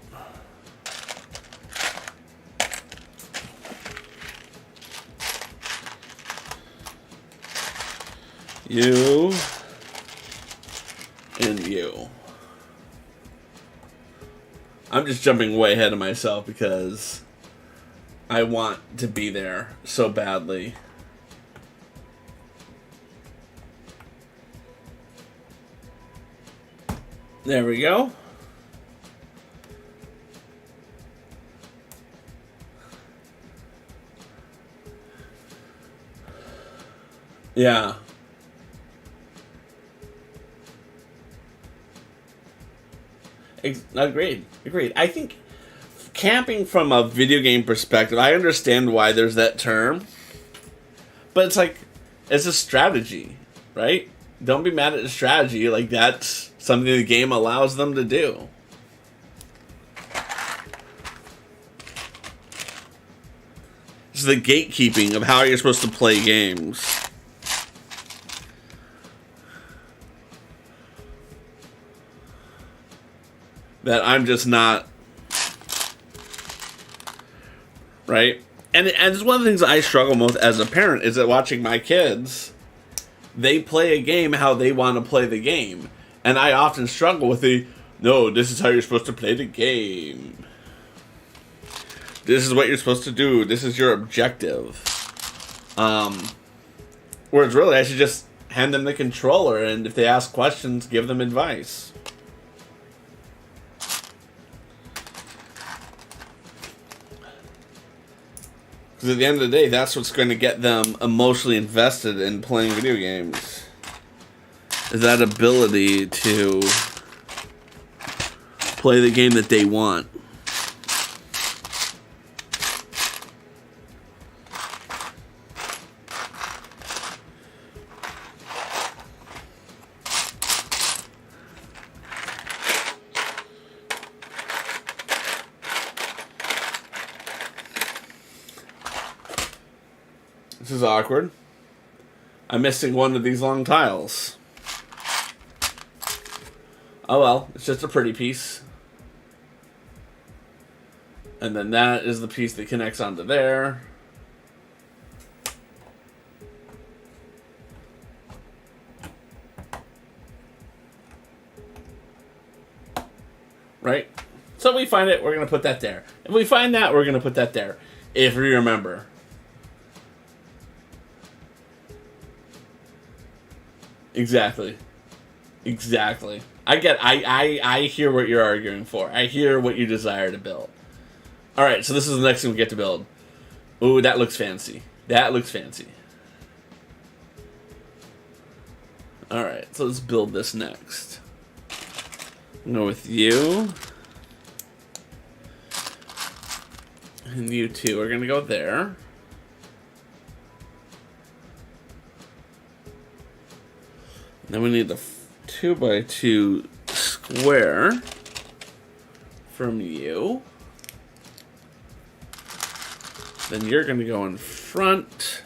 Speaker 1: You and you. I'm just jumping way ahead of myself because I want to be there so badly. There we go. Yeah. Agreed. I think camping from a video game perspective, I understand why there's that term. But it's like, it's a strategy, right? Don't be mad at the strategy. Like, that's something the game allows them to do. It's the gatekeeping of how you're supposed to play games. That I'm just not. Right? And it's one of the things I struggle with as a parent is that watching my kids, they play a game how they want to play the game. And I often struggle with no, this is how you're supposed to play the game. This is what you're supposed to do. This is your objective. Whereas really, I should just hand them the controller, and if they ask questions, give them advice. Because at the end of the day, that's what's going to get them emotionally invested in playing video games. Is that ability to play the game that they want. This is awkward. I'm missing one of these long tiles. Oh well, it's just a pretty piece. And then that is the piece that connects onto there. Right? So we find it, we're going to put that there. If we find that, we're going to put that there. If we remember. Exactly. Exactly. I hear what you're arguing for. I hear what you desire to build. Alright, so this is the next thing we get to build. Ooh, that looks fancy. That looks fancy. Alright, so let's build this next. Go with you. And you two are going to go there. Then we need the 2x2 square from you. Then you're going to go in front.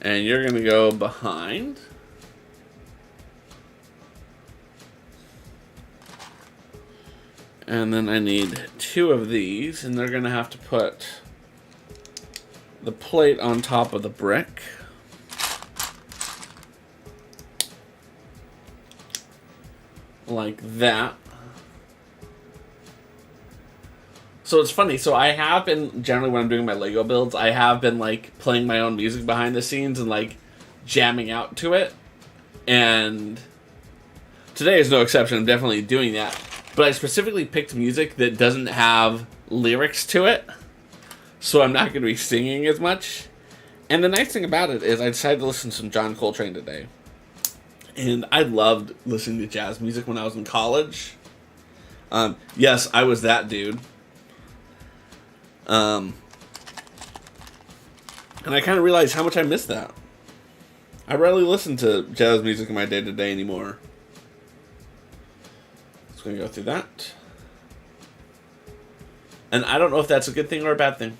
Speaker 1: And you're going to go behind. And then I need 2 of these. And they're going to have to put the plate on top of the brick. Like that. So it's funny. So I have been, generally when I'm doing my Lego builds, I have been like playing my own music behind the scenes and like jamming out to it. And today is no exception. I'm definitely doing that. But I specifically picked music that doesn't have lyrics to it. So I'm not going to be singing as much. And the nice thing about it is I decided to listen to some John Coltrane today. And I loved listening to jazz music when I was in college. Yes, I was that dude. And I kind of realized how much I missed that. I rarely listen to jazz music in my day-to-day anymore. So we're going to go through that. And I don't know if that's a good thing or a bad thing.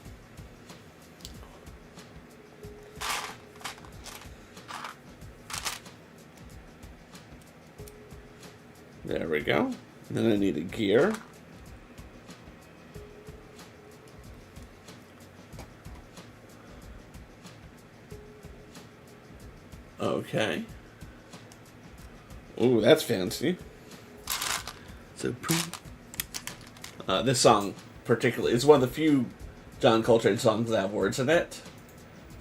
Speaker 1: There we go. And then I need a gear. Okay. Ooh, that's fancy. So, this song particularly is one of the few John Coltrane songs that have words in it.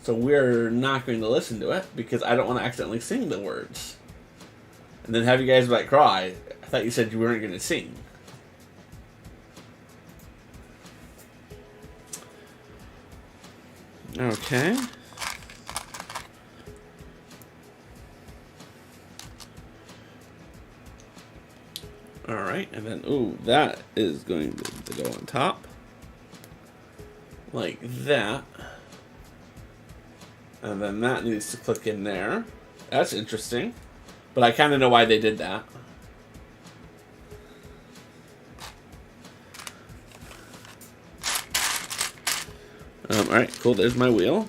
Speaker 1: So we're not going to listen to it because I don't want to accidentally sing the words. And then have you guys like cry. I thought you said you weren't going to sing. Okay. Alright, and then, ooh, that is going to go on top. Like that. And then that needs to click in there. That's interesting. But I kind of know why they did that. Alright, cool. There's my wheel.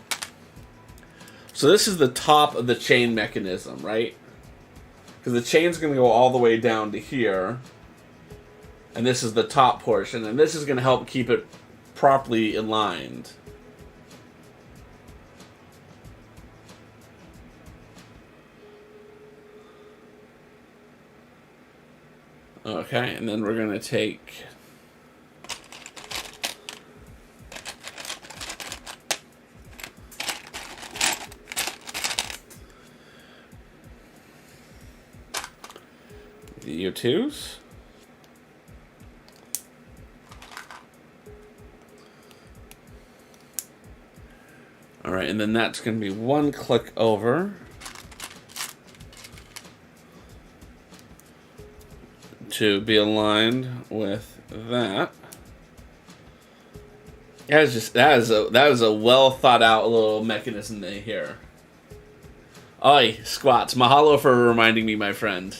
Speaker 1: So this is the top of the chain mechanism, right? Because the chain's going to go all the way down to here. And this is the top portion. And this is going to help keep it properly aligned. Okay, and then we're going to take... the U2s. Alright, and then that's going to be one click over to be aligned with that. That is a well thought out little mechanism there here. Oi, squats. Mahalo for reminding me, my friend.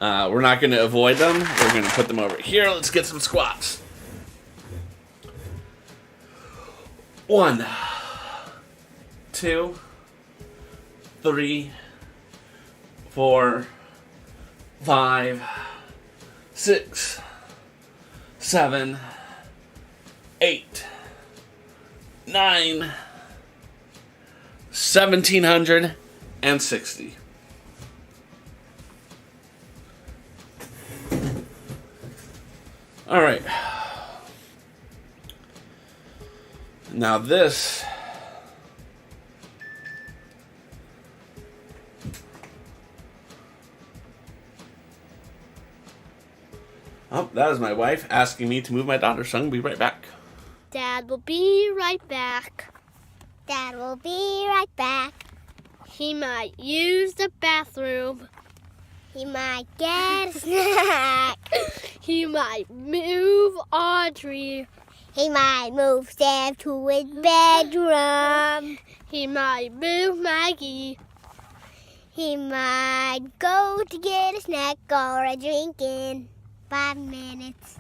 Speaker 1: We're not going to avoid them. We're going to put them over here. Let's get some squats. 1, 2, 3, 4, 5, 6, 7, 8, 9, 1,760. All right. Now this oh, that is my wife asking me to move my daughter, so I'm gonna be right back.
Speaker 3: Dad will be right back.
Speaker 4: Dad will be right back.
Speaker 3: He might use the bathroom.
Speaker 4: He might get a snack.
Speaker 3: He might move Audrey.
Speaker 4: He might move Sam to his bedroom.
Speaker 3: He might move Maggie.
Speaker 4: He might go to get a snack or a drink in 5 minutes.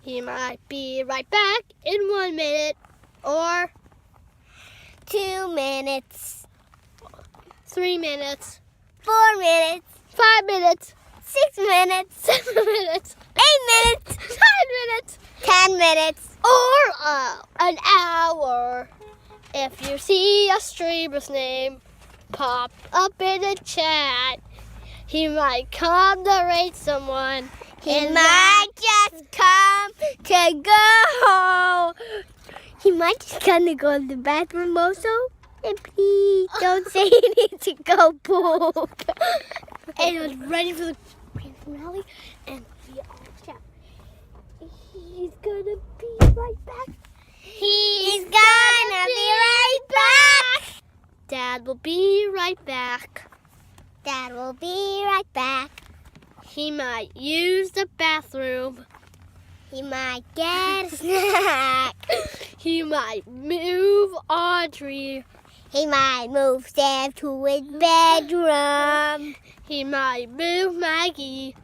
Speaker 3: He might be right back in 1 minute or
Speaker 4: 2 minutes.
Speaker 3: 3 minutes.
Speaker 4: 4 minutes.
Speaker 3: 5 minutes.
Speaker 4: 6 minutes.
Speaker 3: 7 minutes.
Speaker 4: 8 minutes.
Speaker 3: 9 minutes.
Speaker 4: 10 minutes.
Speaker 3: Or an hour. If you see a streamer's name pop up in the chat, he might come to rate someone.
Speaker 4: He might just come to go. He might just come to go to the bathroom also. And please don't say you need to go poop.
Speaker 3: And I was ready for the grand finale, and we all shout, he's gonna be right back.
Speaker 4: He's gonna be right back.
Speaker 3: Dad will be right back.
Speaker 4: Dad will be right back.
Speaker 3: He might use the bathroom.
Speaker 4: He might get a snack.
Speaker 3: He might move Audrey.
Speaker 4: He might move Sam to his bedroom.
Speaker 3: He might move Maggie.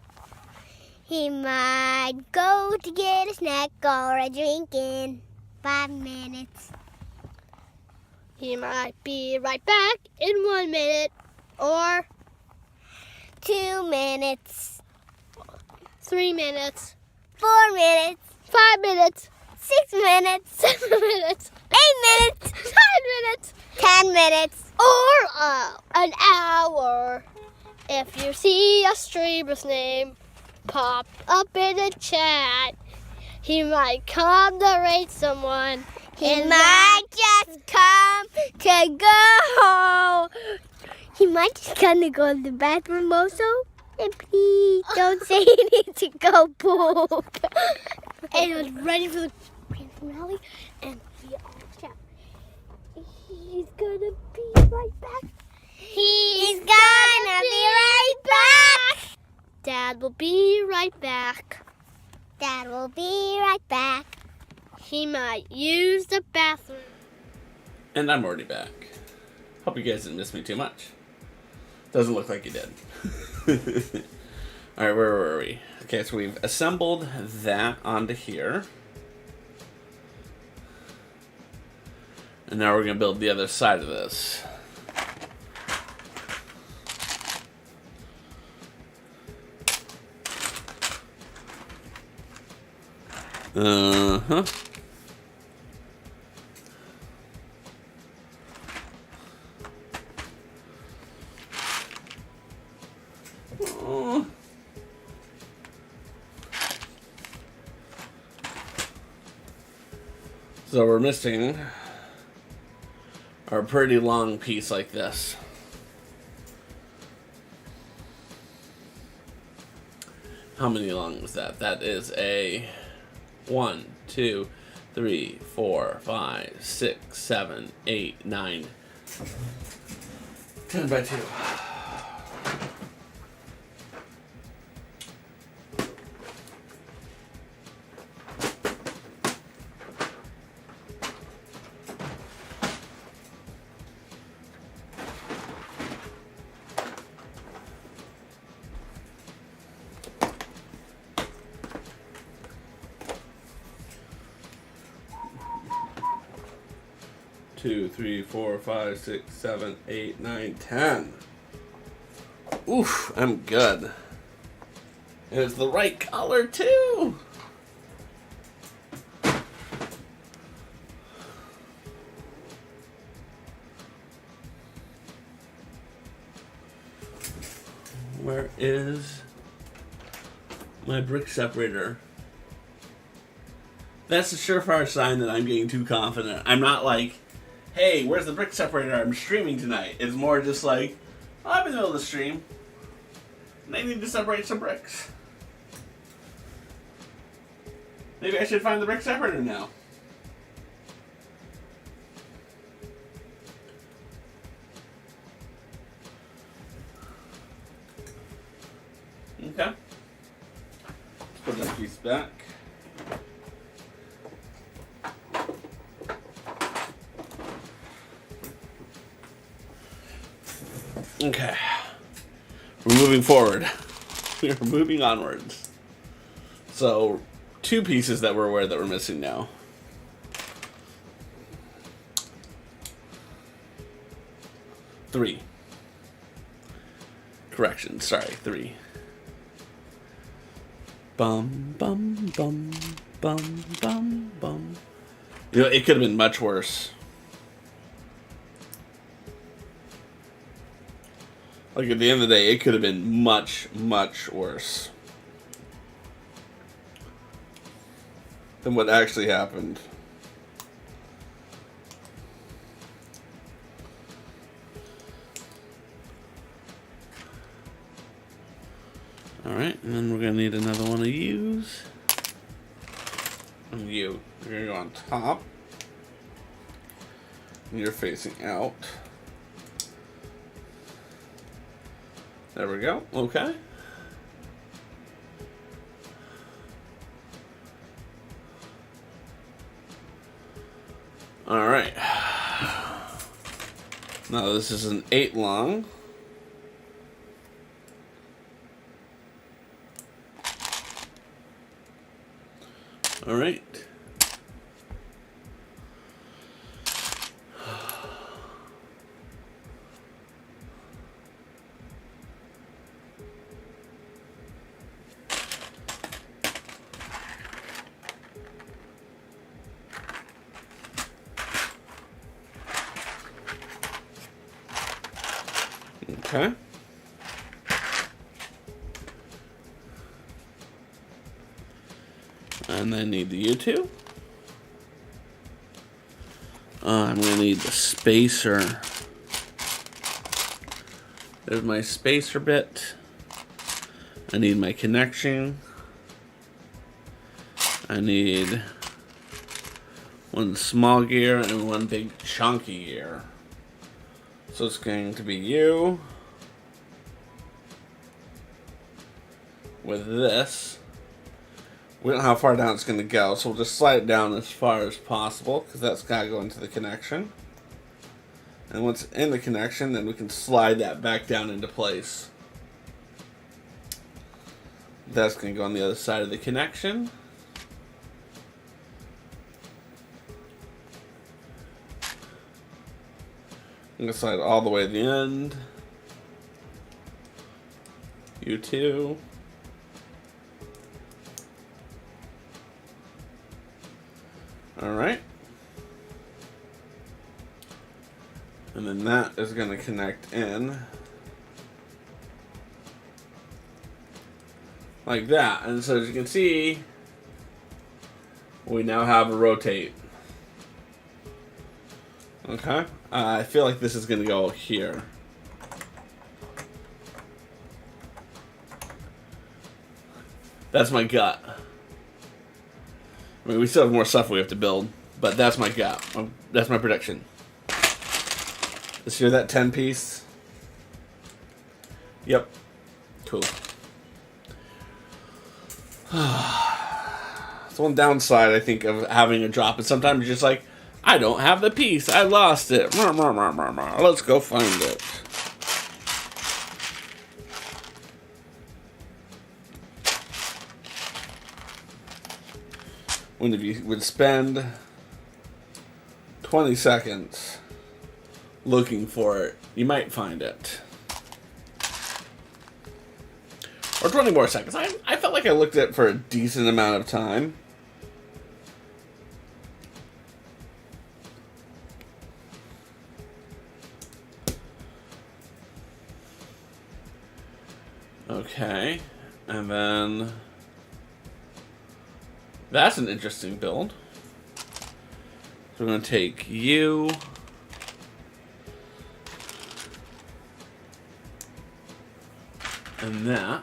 Speaker 4: He might go to get a snack or a drink in 5 minutes.
Speaker 3: He might be right back in 1 minute or
Speaker 4: 2 minutes.
Speaker 3: 3 minutes.
Speaker 4: 4 minutes.
Speaker 3: 5 minutes.
Speaker 4: 6 minutes.
Speaker 3: 7 minutes.
Speaker 4: 8 minutes.
Speaker 3: 9 minutes.
Speaker 4: 10 minutes.
Speaker 3: Or an hour. If you see a streamer's name pop up in the chat, he might come to rate someone.
Speaker 4: He might just come to go. He might just come to go to the bathroom also. And please don't say you need to go poop.
Speaker 3: And I was ready for the grand finale, and we all shout, he's gonna be right back.
Speaker 4: He's gonna be right back.
Speaker 3: Dad will be right back.
Speaker 4: Dad will be right back.
Speaker 3: He might use the bathroom.
Speaker 1: And I'm already back. Hope you guys didn't miss me too much. Doesn't look like you did. Alright, where were we? Okay, so we've assembled that onto here. And now we're going to build the other side of this. Uh-huh. Oh. So we're missing our pretty long piece like this. How many long was that? That is a 1, 2, 3, 4, 5, 6, 7, 8, 9, 10 by 2. Two, 3, 4, 5, 6, 7, 8, 9, 10. Oof, I'm good. And it's the right color too. Where is my brick separator? That's a surefire sign that I'm getting too confident. I'm not like, hey, where's the brick separator? I'm streaming tonight. It's more just like, oh, I'm in the middle of the stream, and I need to separate some bricks. Maybe I should find the brick separator now. Okay. Let's put that piece back. Okay. We're moving forward. We are moving onwards. So, 2 pieces that we're aware that we're missing now. Three. Correction, sorry, 3. Bum, bum, bum, bum, bum, bum. You know, it could have been much worse. Like, at the end of the day, it could have been much, much worse than what actually happened. Alright, and then we're going to need another one of yous. And you're going to go on top. And you're facing out. There we go. Okay. All right. Now this is an 8 long. All right. Okay. And I need the U2. I'm going to need the spacer. There's my spacer bit. I need my connection. I need one small gear and one big chunky gear. So it's going to be you with this. We don't know how far down it's going to go, so we'll just slide it down as far as possible because that's got to go into the connection. And once in the connection, then we can slide that back down into place. That's going to go on the other side of the connection. I'm going to slide all the way to the end. You too. Alright. And then that is going to connect in. Like that. And so as you can see, we now have a rotate. Okay. I feel like this is going to go here. That's my gut. I mean, we still have more stuff we have to build, but that's my gut. That's my prediction. Let's hear that 10 piece. Yep. Cool. It's one downside, I think, of having a drop. And sometimes you're just like, I don't have the piece. I lost it. Let's go find it. When if you would spend 20 seconds looking for it, you might find it. Or 20 more seconds. I felt like I looked at it for a decent amount of time. Okay, and then that's an interesting build. So we're going to take you, and that.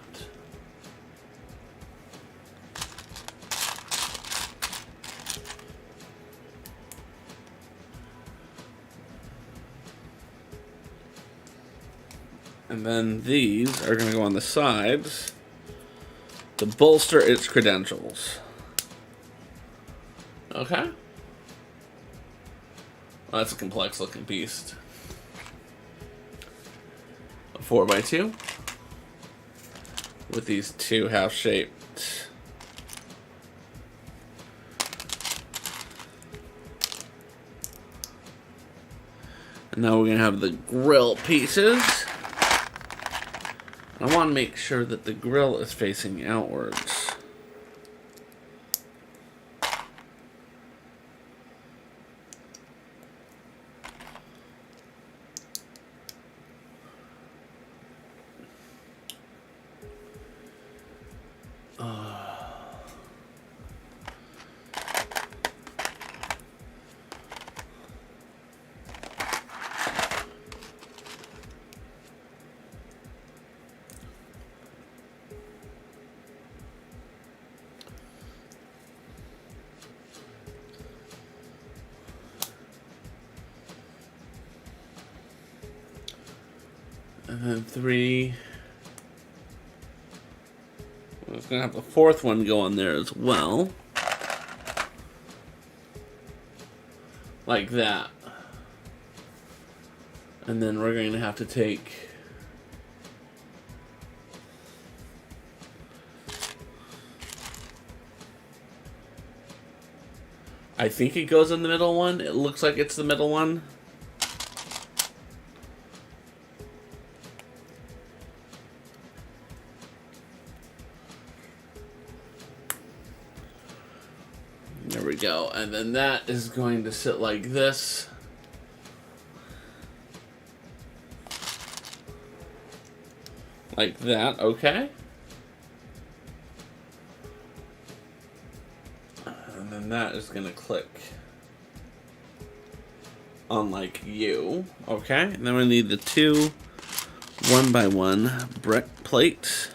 Speaker 1: And then these are going to go on the sides to bolster its credentials. Okay. Well, that's a complex looking beast. A 4x2 with these two half-shaped. And now we're going to have the grill pieces. I want to make sure that the grill is facing outwards. And then 3. I was going to have the 4th one go on there as well. Like that. And then we're going to have to take I think it goes in the middle one. It looks like it's the middle one. There we go. And then that is going to sit like this. Like that, okay. And then that is going to click on like you, okay. And then we need the 2 1x1 brick plates.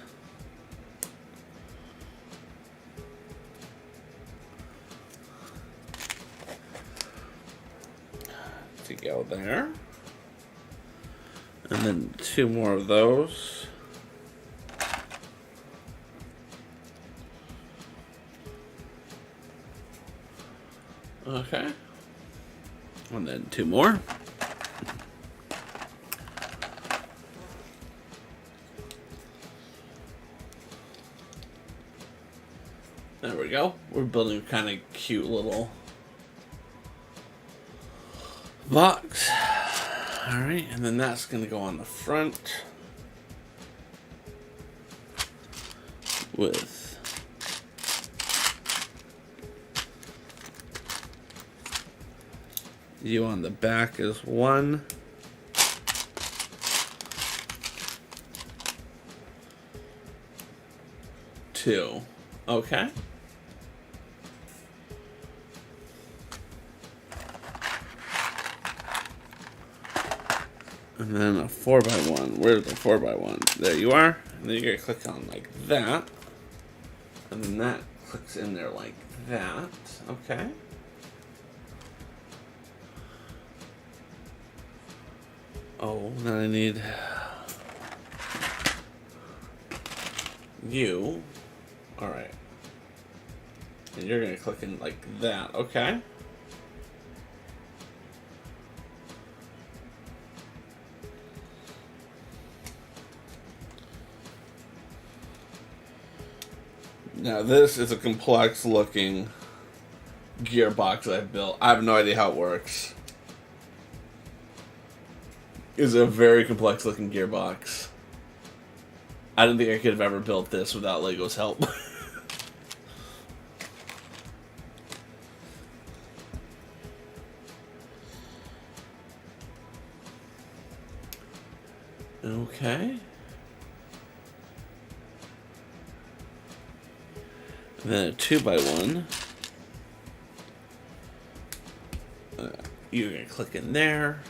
Speaker 1: To go there. And then 2 more of those. Okay. And then 2 more. There we go. We're building a kind of cute little box. Alright, and then that's going to go on the front with you on the back as 1. Two. Okay. And then a 4x1. Where's the 4x1? There you are. And then you're going to click on like that. And then that clicks in there like that. Okay. Oh, then I need you. Alright. And you're going to click in like that. Okay. Now this is a complex looking gearbox I've built. I have no idea how it works. It's a very complex looking gearbox. I don't think I could have ever built this without Lego's help. Okay. And then a 2x1. You're going to click in there.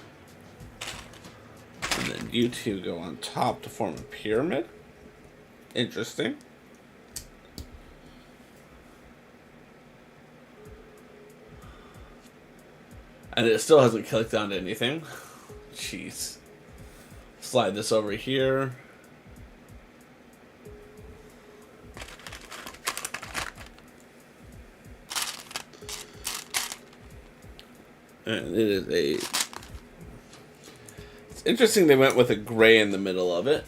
Speaker 1: And then you two go on top to form a pyramid. Interesting. And it still hasn't clicked onto anything. Jeez. Slide this over here. And it is a... It's interesting they went with a gray in the middle of it.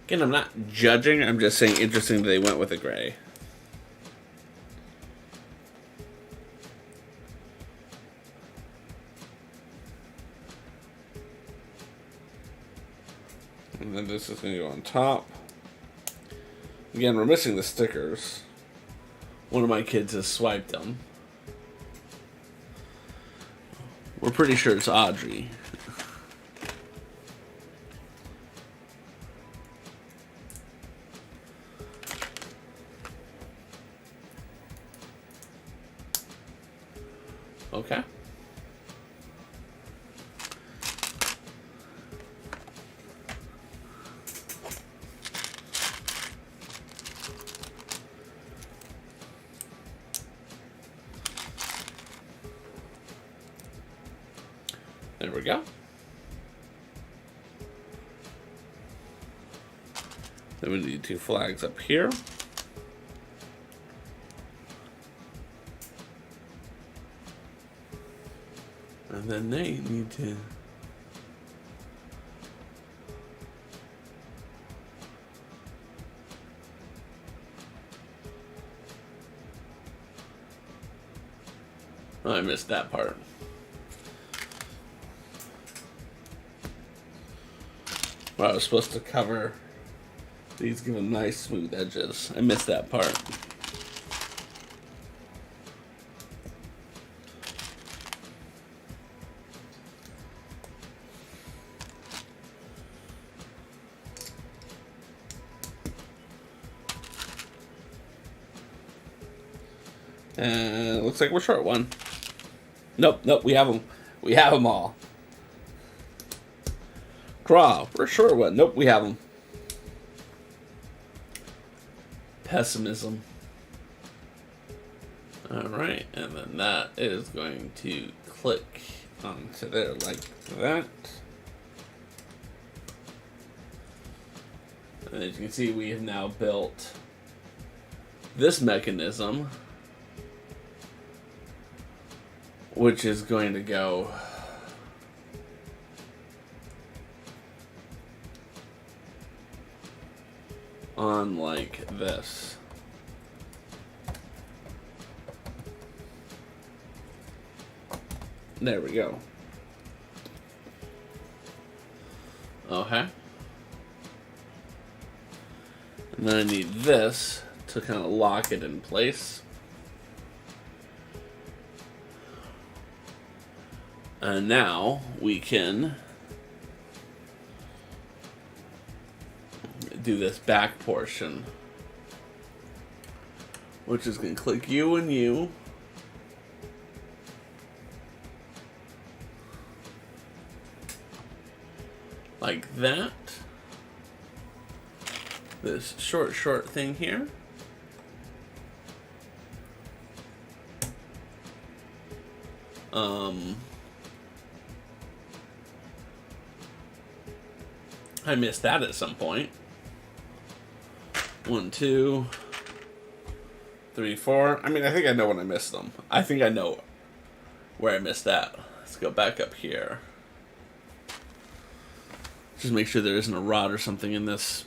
Speaker 1: Again, I'm not judging, I'm just saying interesting they went with a gray. And then this is going to go on top. Again, we're missing the stickers. One of my kids has swiped them. We're pretty sure it's Audrey. Okay. There we go. Then we need 2 flags up here. And then they need to... Oh, I missed that part. Well, I was supposed to cover these, give them nice smooth edges. I missed that part. And looks like we're short one. Nope, we have them. We have them all. Craw, we're short one. Nope, we have them. Pessimism. Alright, and then that is going to click onto there like that. And as you can see, we have now built this mechanism, which is going to go on like this. There we go. Okay. And then I need this to kind of lock it in place. And now we can do this back portion, which is going to click you and you. Like that. This short thing here. I missed that at some point. 1, 2, 3, 4. I mean, I think I know when I missed them. I think I know where I missed that. Let's go back up here. Just make sure there isn't a rod or something in this.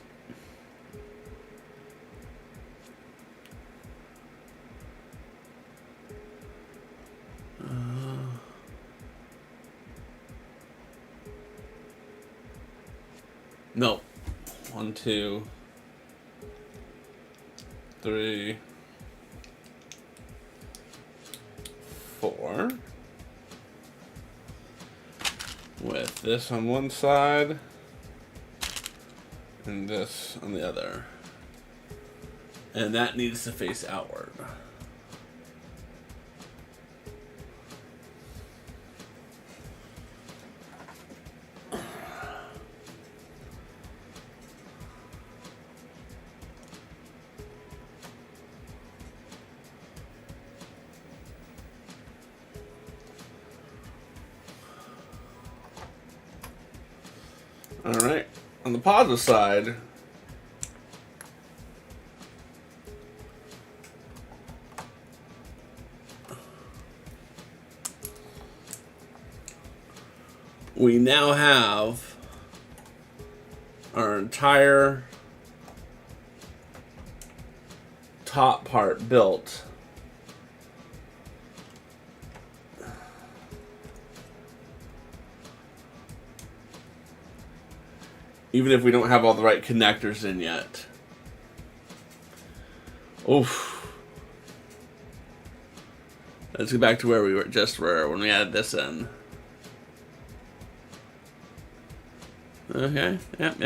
Speaker 1: No. 1, 2, 3, 4. With this on one side and this on the other. And that needs to face outward. Alright, on the positive side, we now have our entire top part built. Even if we don't have all the right connectors in yet. Oof. Let's go back to where we were when we added this in. Okay. Yep.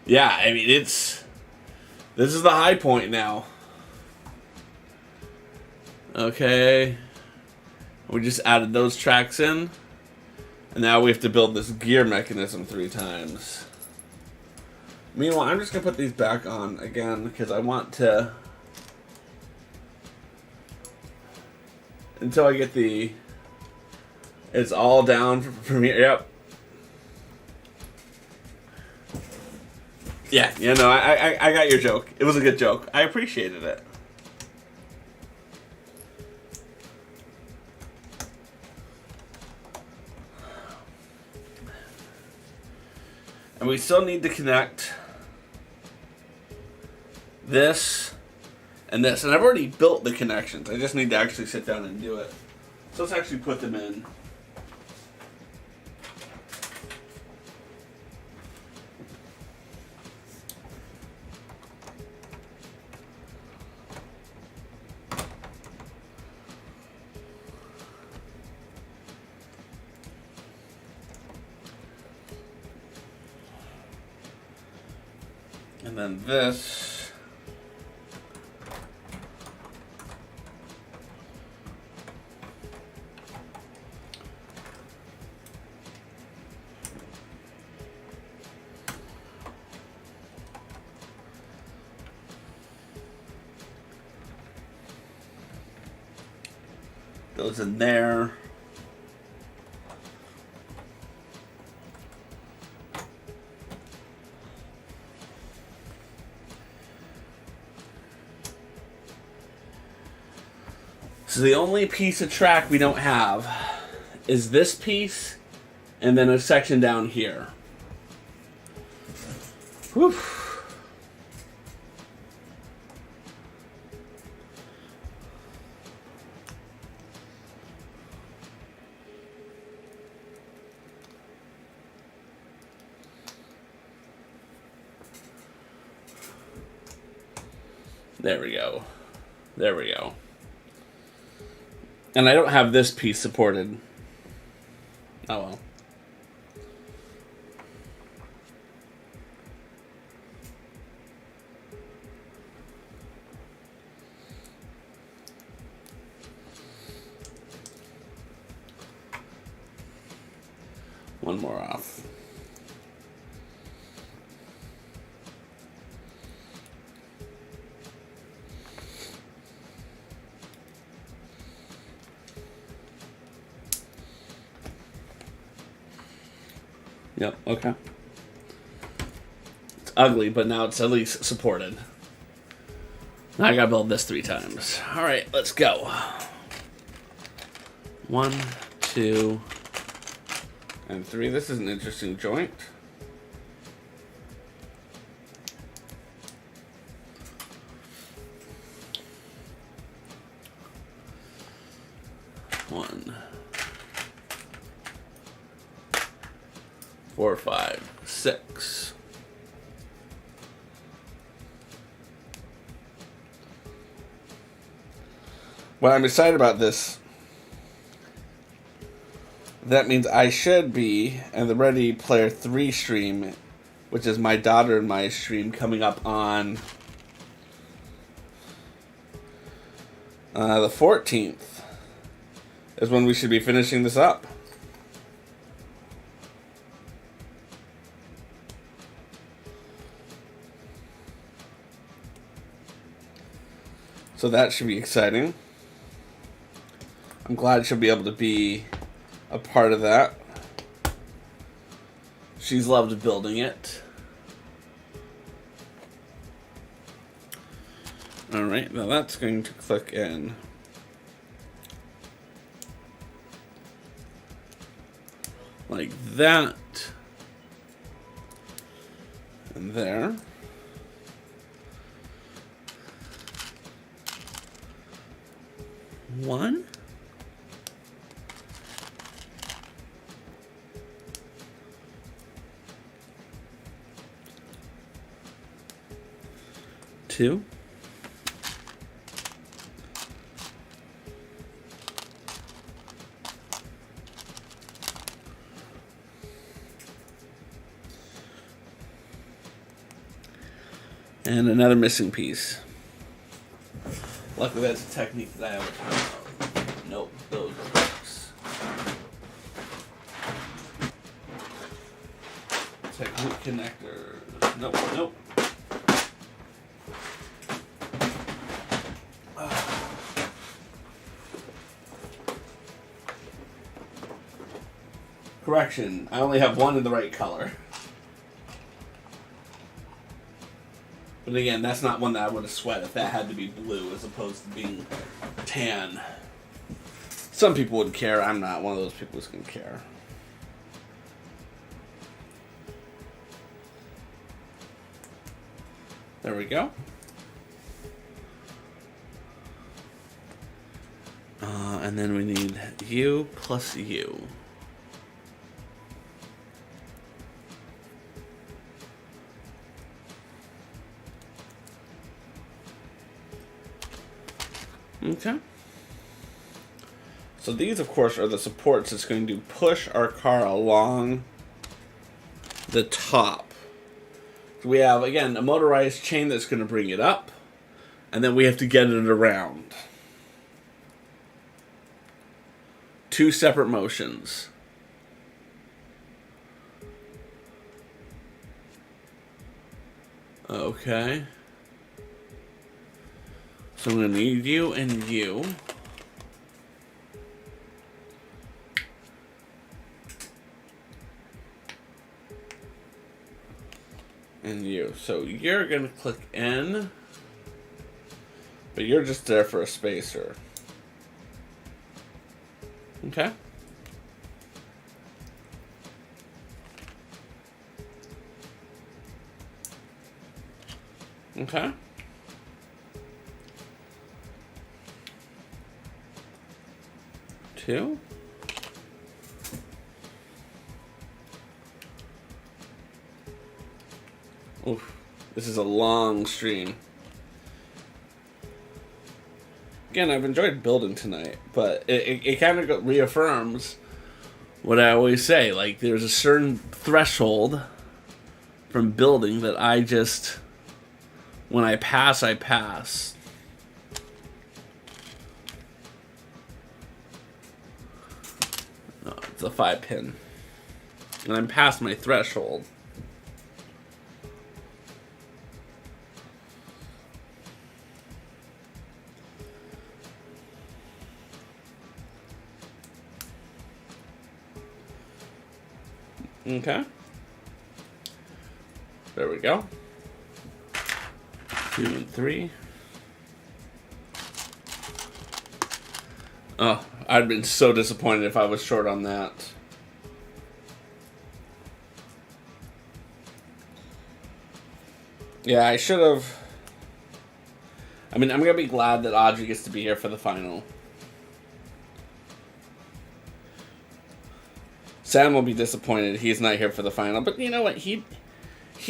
Speaker 1: Yeah, I mean this is the high point now. Okay. We just added those tracks in, and now we have to build this gear mechanism 3 times. Meanwhile, I'm just going to put these back on again, because I want to, until I get it's all down from here, yep. Yeah, no, I got your joke. It was a good joke. I appreciated it. And we still need to connect this and this. And I've already built the connections. I just need to actually sit down and do it. So let's actually put them in. And then this. Goes in there. So the only piece of track we don't have is this piece and then a section down here. Whew. There we go. There we go. And I don't have this piece supported. Oh well. One more off. Yep, okay. It's ugly, but now it's at least supported. Now I gotta build this 3 times. Alright, let's go. 1, 2, and 3. This is an interesting joint. One, 4, 5, 6. Well, I'm excited about this. That means I should be in the Ready Player 3 stream, which is my daughter and my stream coming up on the 14th, is when we should be finishing this up. So that should be exciting. I'm glad she'll be able to be a part of that. She's loved building it. Alright, now that's going to click in. Like that. And there. One. Two. And another missing piece. Luckily that's a technique that I have. Nope, those works. Technique connector. Nope, nope. Correction, I only have one in the right color. But again, that's not one that I would have sweat if that had to be blue as opposed to being tan. Some people would care. I'm not one of those people who's going to care. There we go. And then we need U plus U. Okay. So these, of course, are the supports that's going to push our car along the top. So we have, again, a motorized chain that's going to bring it up, and then we have to get it around. 2 separate motions. Okay. So I'm going to need you and you. And you. So you're going to click in. But you're just there for a spacer. Okay. Okay. Two. Oof. This is a long stream. Again, I've enjoyed building tonight, but it kind of reaffirms what I always say. Like, there's a certain threshold from building that I just, when I pass, I pass. No, it's a 5-pin. And I'm past my threshold. Okay. There we go. 2 and 3. Oh, I'd been so disappointed if I was short on that. Yeah, I should have. I mean, I'm going to be glad that Audrey gets to be here for the final. Sam will be disappointed he's not here for the final, but you know what? He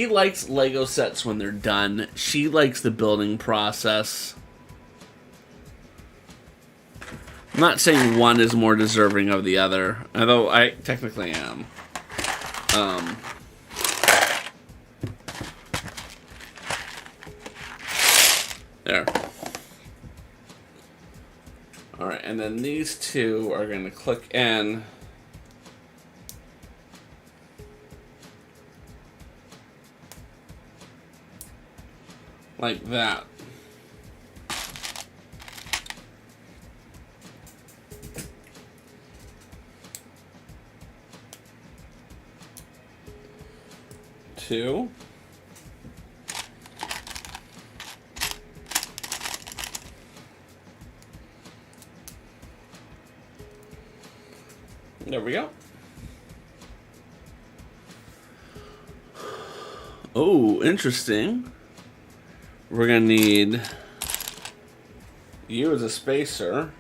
Speaker 1: likes Lego sets when they're done. She likes the building process. I'm not saying one is more deserving of the other, although I technically am. There. Alright, and then these two are going to click in. Like that. Two. There we go. Oh, interesting. We're gonna need you as a spacer,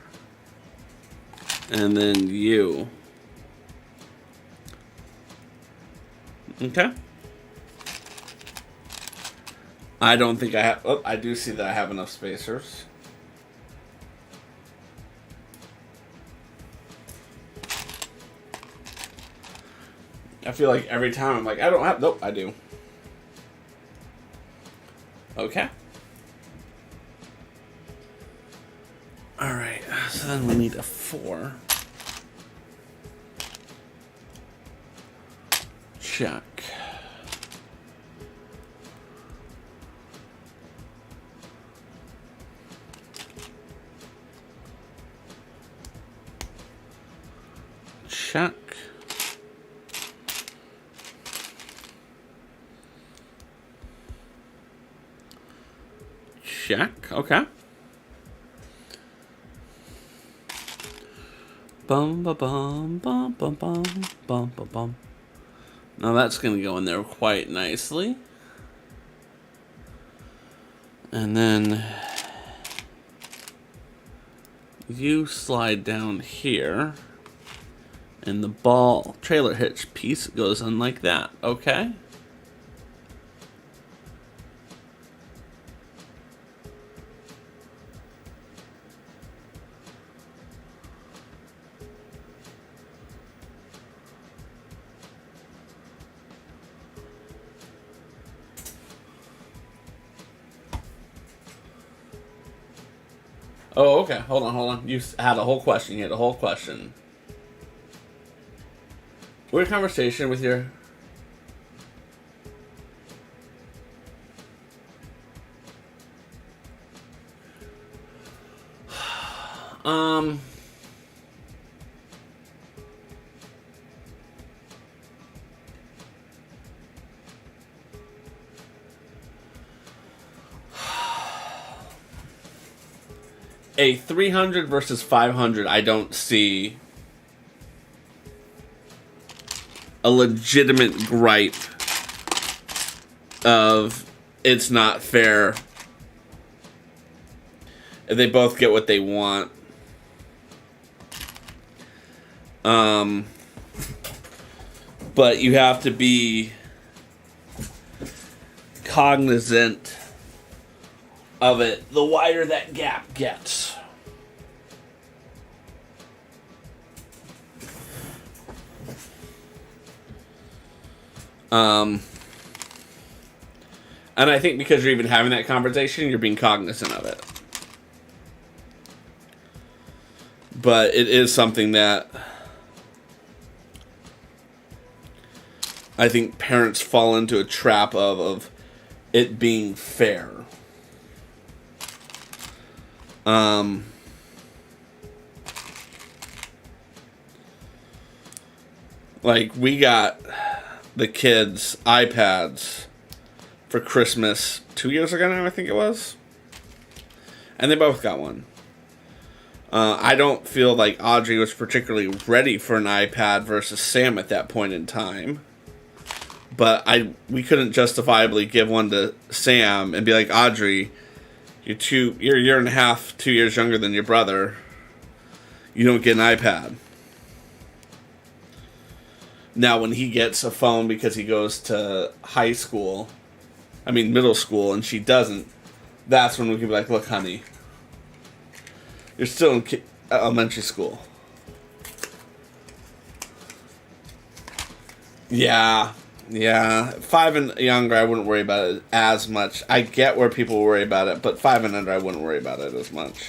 Speaker 1: and then you. Okay. I don't think I have. Oh, I do see that I have enough spacers. I feel like every time I'm like, I don't have. Nope, I do. Okay. Alright, so then we need a 4. Check. Check. Check. Okay. Bum ba bum bum bum bum bum bum bum. Now that's gonna go in there quite nicely. And then you slide down here. And the ball trailer hitch piece goes in like that. Okay. Oh, okay. Hold on. You had a whole question. You had a whole question. Weird conversation with your... A 300 versus 500, I don't see a legitimate gripe of it's not fair if they both get what they want. But you have to be cognizant of it. The wider that gap gets, And I think because you're even having that conversation, you're being cognizant of it. But it is something that I think parents fall into a trap of it being fair. Like, we got the kids iPads for Christmas 2 years ago now, I think it was. And they both got one. I don't feel like Audrey was particularly ready for an iPad versus Sam at that point in time. But we couldn't justifiably give one to Sam and be like, Audrey, you're a year and a half, 2 years younger than your brother. You don't get an iPad. Now, when he gets a phone because he goes to middle school, and she doesn't, that's when we can be like, look, honey, you're still in elementary school. Yeah. 5 and younger, I wouldn't worry about it as much. I get where people worry about it, but 5 and under, I wouldn't worry about it as much.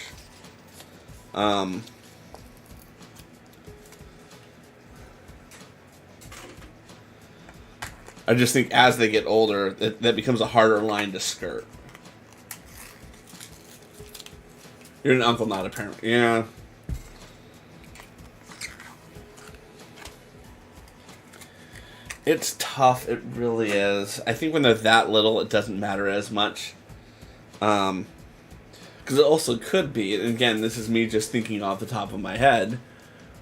Speaker 1: I just think as they get older, that becomes a harder line to skirt. You're an uncle, not a parent. Yeah. It's tough. It really is. I think when they're that little, it doesn't matter as much. Because it also could be, and again, this is me just thinking off the top of my head,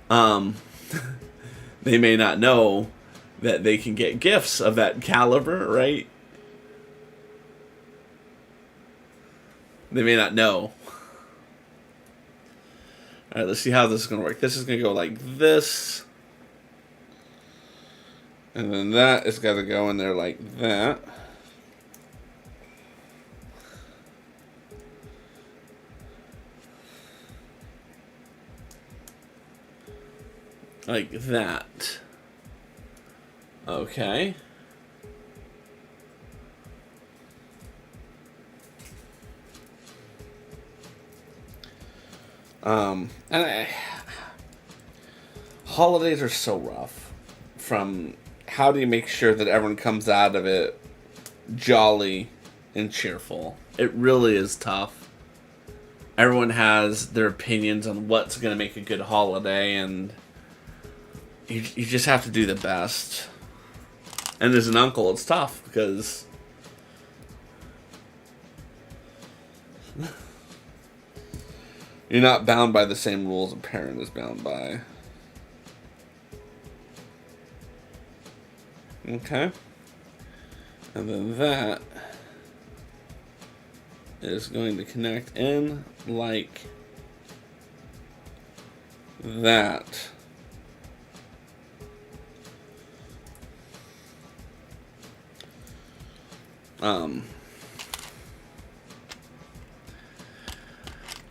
Speaker 1: they may not know that they can get gifts of that caliber, right? They may not know. Alright, let's see how this is going to work. This is going to go like this. And then that is got to go in there like that. Like that. Okay. Holidays are so rough. From how do you make sure that everyone comes out of it jolly and cheerful? It really is tough. Everyone has their opinions on what's going to make a good holiday, and you just have to do the best. And as an uncle, it's tough because you're not bound by the same rules a parent is bound by. Okay. And then that is going to connect in like that.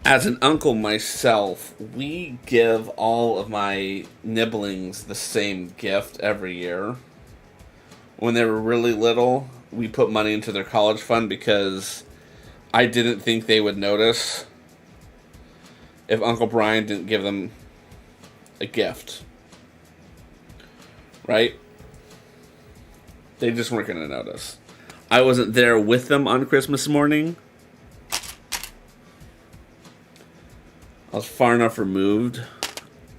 Speaker 1: As an uncle myself, we give all of my nibblings the same gift every year. When they were really little, we put money into their college fund because I didn't think they would notice if Uncle Brian didn't give them a gift. Right? They just weren't going to notice. I wasn't there with them on Christmas morning. I was far enough removed.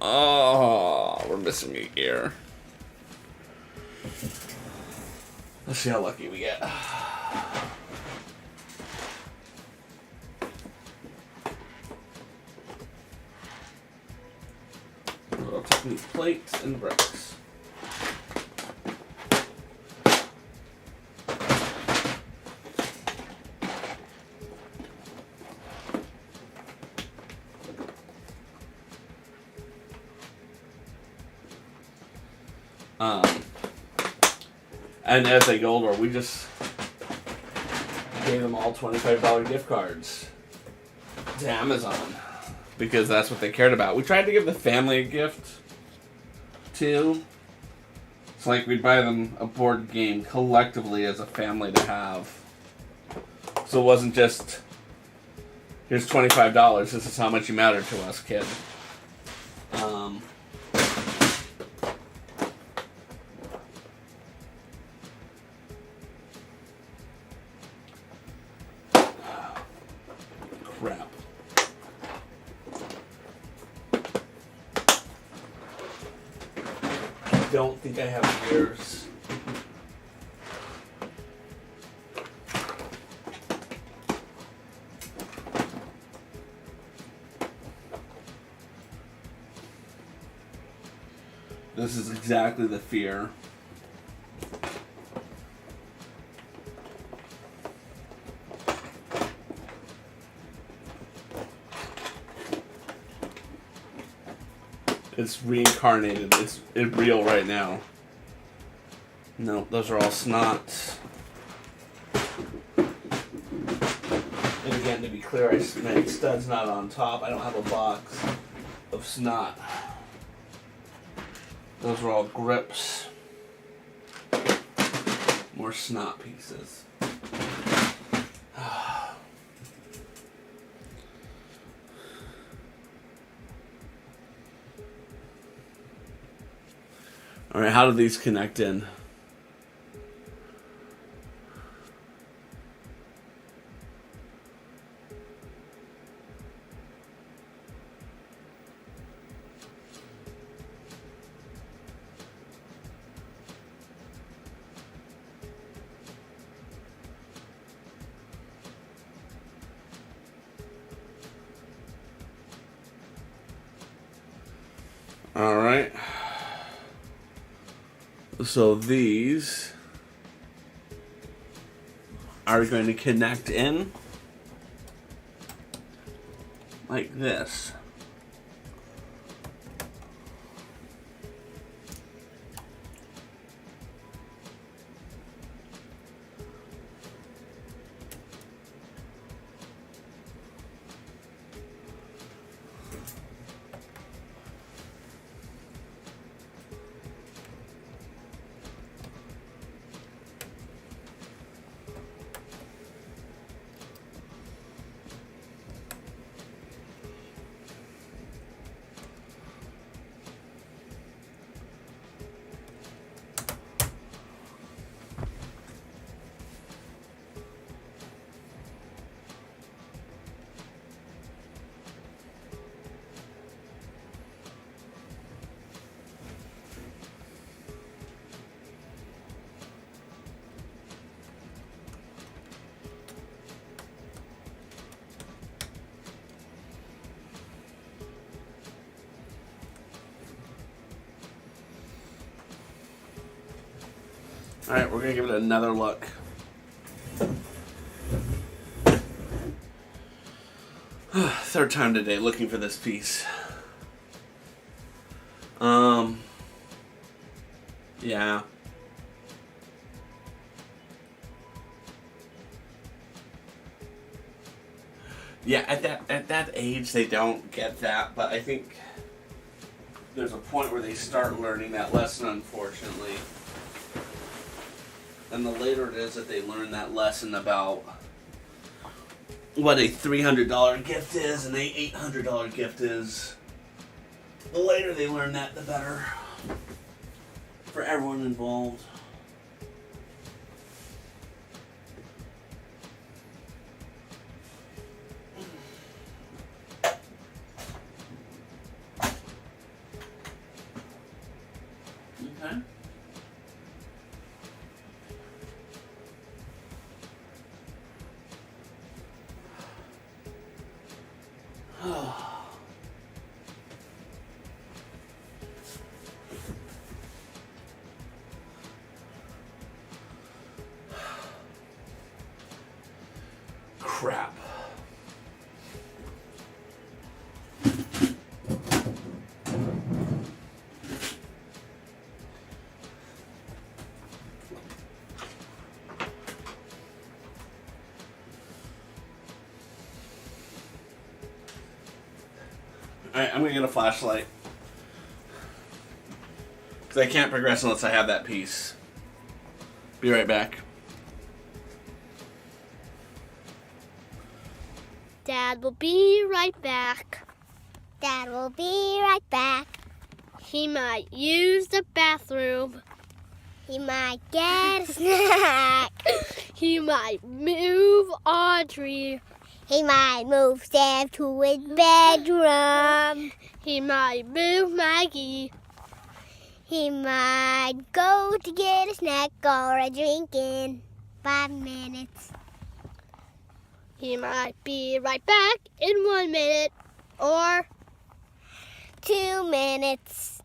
Speaker 1: Oh, we're missing a gear. Let's see how lucky we get. I'll take these plates and bricks. And as they get older, we just gave them all $25 gift cards to Amazon because that's what they cared about. We tried to give the family a gift too, It's like we'd buy them a board game collectively as a family to have. So it wasn't just, here's $25, this is how much you matter to us, kid. Crap. I don't think I have yours. This is exactly the fear. It's reincarnated. It's real right now. No, those are all snot. And again, to be clear, my stud's not on top. I don't have a box of snot. Those are all grips. More snot pieces. Alright, how do these connect in? Alright. So these are going to connect in like this. Alright, we're going to give it another look. Third time today looking for this piece. Yeah. Yeah, at that age they don't get that, but I think there's a point where they start learning that lesson, unfortunately. And the later it is that they learn that lesson about what a $300 gift is and a $800 gift is, the later they learn that, the better for everyone involved. Okay. Crap. Alright, I'm gonna get a flashlight. Because I can't progress unless I have that piece. Be right back.
Speaker 3: Dad will be right back.
Speaker 4: Dad will be right back.
Speaker 3: He might use the bathroom.
Speaker 4: He might get a snack.
Speaker 3: He might move Audrey.
Speaker 4: He might move Sam to his bedroom.
Speaker 3: He might move Maggie.
Speaker 4: He might go to get a snack or a drink in 5 minutes.
Speaker 3: He might be right back in 1 minute or
Speaker 4: 2 minutes.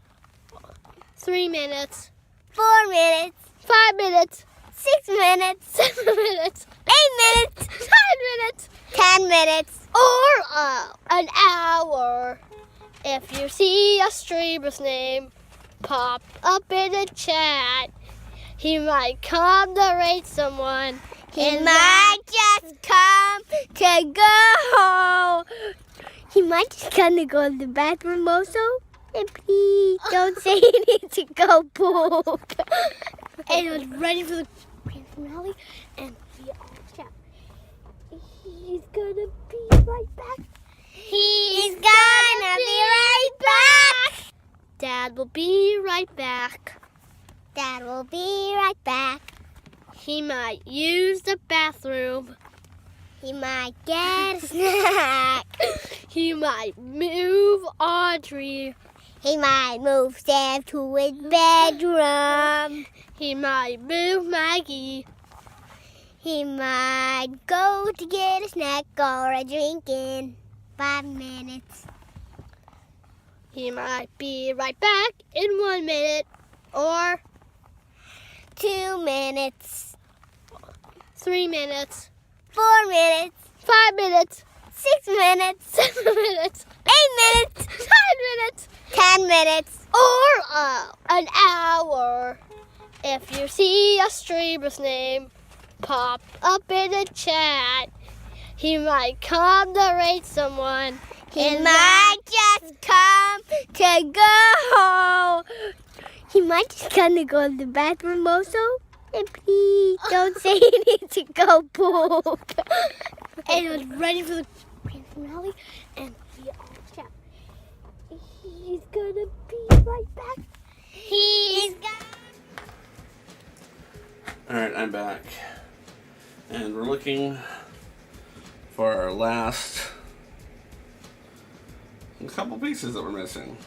Speaker 3: 3 minutes,
Speaker 4: 4 minutes.
Speaker 3: 5 minutes,
Speaker 4: 6 minutes.
Speaker 3: 7 minutes,
Speaker 4: 8 minutes.
Speaker 3: 9 minutes,
Speaker 4: 10 minutes.
Speaker 3: or an hour. If you see a streamer's name pop up in the chat, he might come to rate someone.
Speaker 4: He might just come to go. He might just come to go to the bathroom also. And please don't say he needs to go poop.
Speaker 3: And it was ready for the grand finale, and we all shout, he's gonna be right back.
Speaker 4: He's gonna be right back.
Speaker 3: Dad will be right back.
Speaker 4: Dad will be right back.
Speaker 3: He might use the bathroom.
Speaker 4: He might get a snack.
Speaker 3: He might move Audrey.
Speaker 4: He might move Sam to his bedroom.
Speaker 3: He might move Maggie.
Speaker 4: He might go to get a snack or a drink in 5 minutes.
Speaker 3: He might be right back in 1 minute or
Speaker 4: 2 minutes.
Speaker 3: 3 minutes,
Speaker 4: 4 minutes.
Speaker 3: 5 minutes,
Speaker 4: 6 minutes.
Speaker 3: 7 minutes,
Speaker 4: 8 minutes.
Speaker 3: 9 minutes,
Speaker 4: 10 minutes.
Speaker 3: or an hour. If you see a streamer's name pop up in the chat, he might come to rate someone.
Speaker 4: He might just come to go. He might just come to go to the bathroom also. And please don't say he needs to go poop.
Speaker 3: And it was ready for the grand finale, and we all shout, he's gonna be right back.
Speaker 4: He's gonna...
Speaker 1: Alright, I'm back. And we're looking for our last couple pieces that we're missing.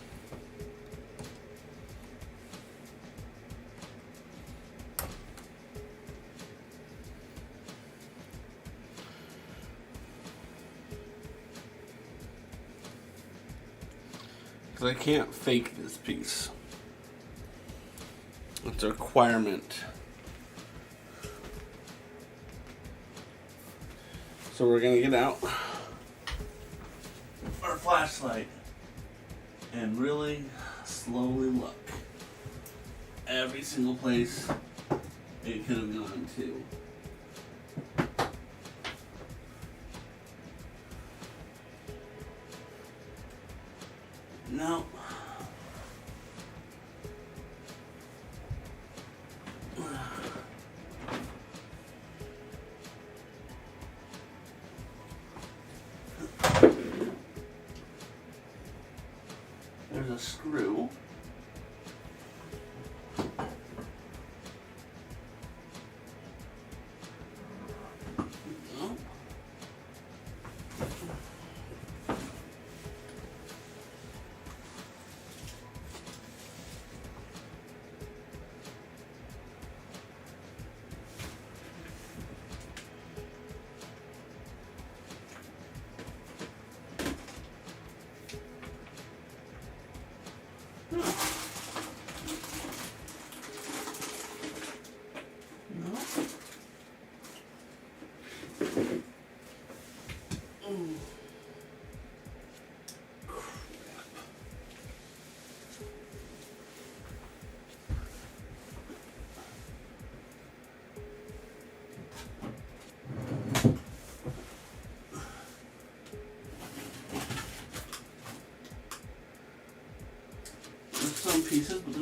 Speaker 1: Because I can't fake this piece. It's a requirement. So we're going to get out our flashlight and really slowly look every single place it could have gone to. No. There's a screw. No.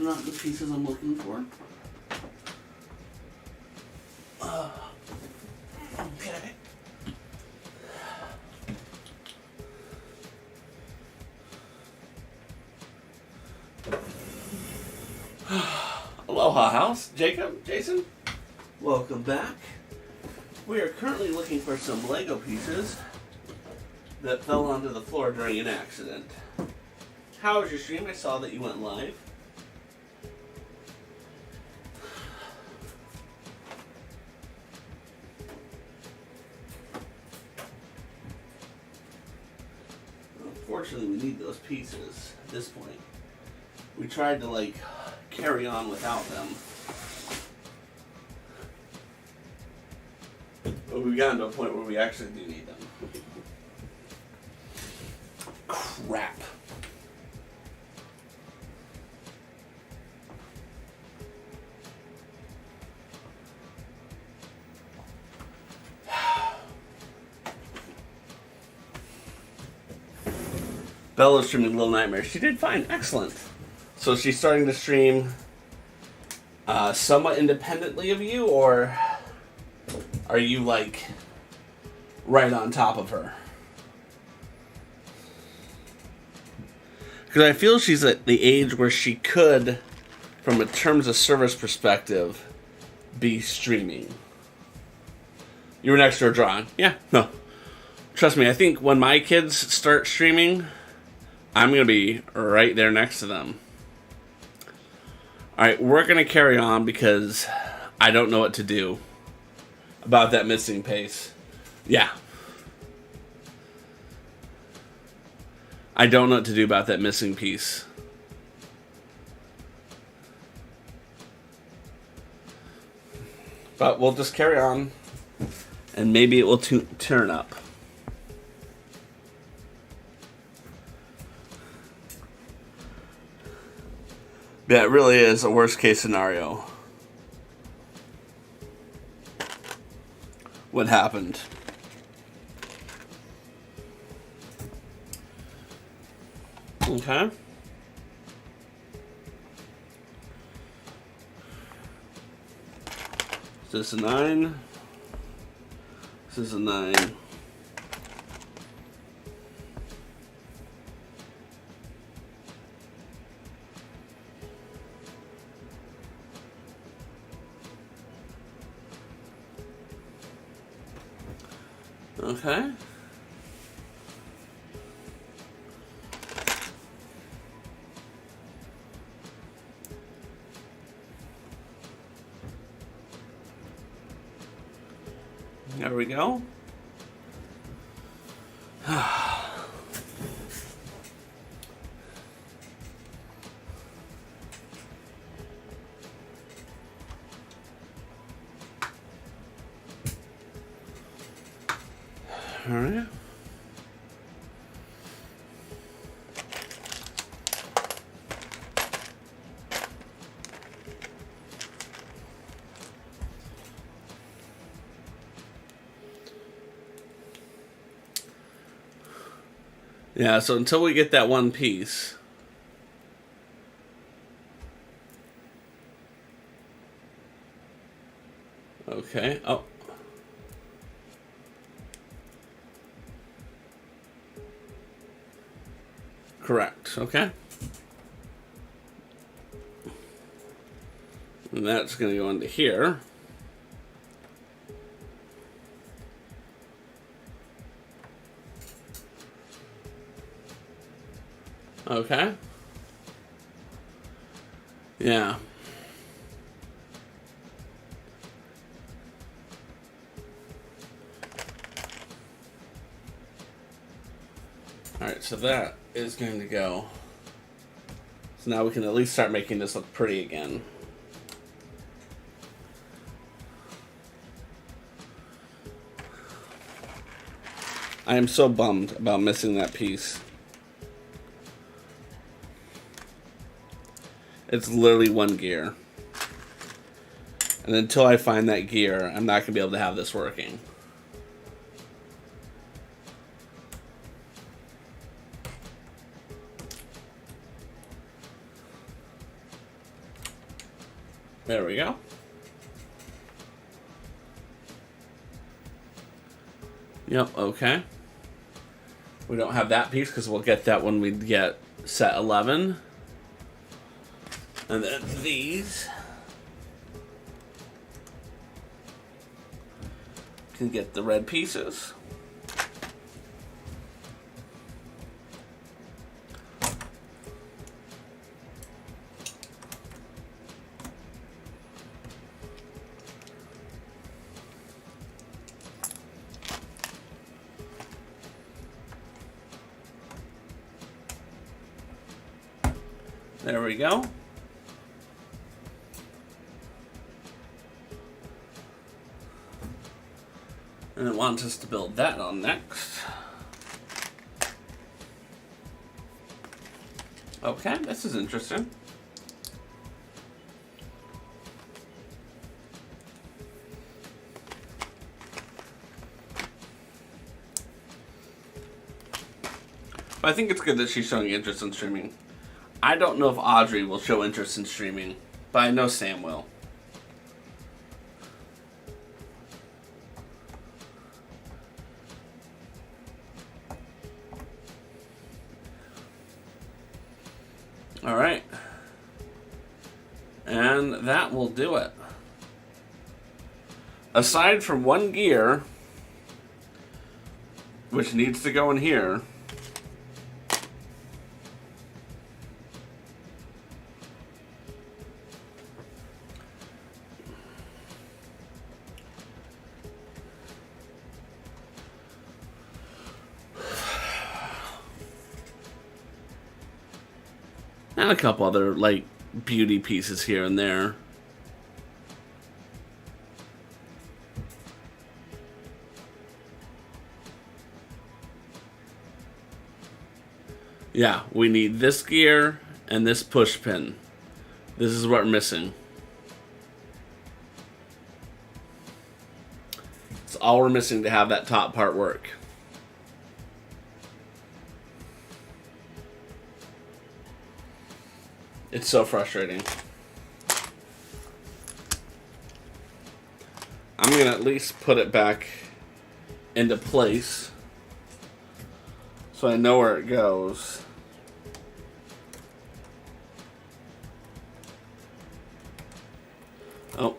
Speaker 1: not the pieces I'm looking for. Okay. Aloha house, Jacob, Jason, welcome back. We are currently looking for some Lego pieces that fell onto the floor during an accident. How was your stream? I saw that you went live. Unfortunately, we need those pieces at this point. We tried to, carry on without them. But we've gotten to a point where we actually do need them. Crap. Bella's streaming Little Nightmares. She did fine. Excellent. So she's starting to stream somewhat independently of you, or are you, right on top of her? Because I feel she's at the age where she could, from a terms of service perspective, be streaming. You were next to her drawing. Yeah, no. Trust me, I think when my kids start streaming, I'm going to be right there next to them. Alright, we're going to carry on because I don't know what to do about that missing piece. Yeah. I don't know what to do about that missing piece. But we'll just carry on, and maybe it will turn up. Yeah, it really is a worst case scenario. What happened? Okay. Is this a 9? This is a 9. Okay. There we go. All right. Yeah, so until we get that one piece. Okay. Oh. Correct. Okay. And that's going to go into here. Okay. Yeah. Alright, so that is going to go. So now we can at least start making this look pretty again. I am so bummed about missing that piece. It's literally one gear. And until I find that gear, I'm not going to be able to have this working. There we go. Yep, okay. We don't have that piece because we'll get that when we get set 11. And then these can get the red pieces. There we go. And it wants us to build that on next. Okay, this is interesting. But I think it's good that she's showing interest in streaming. I don't know if Audrey will show interest in streaming, but I know Sam will. Alright. And that will do it. Aside from one gear, which needs to go in here, and a couple other, like, beauty pieces here and there. Yeah, we need this gear and this push pin. This is what we're missing. It's all we're missing to have that top part work. It's so frustrating. I'm gonna at least put it back into place so I know where it goes. Oh.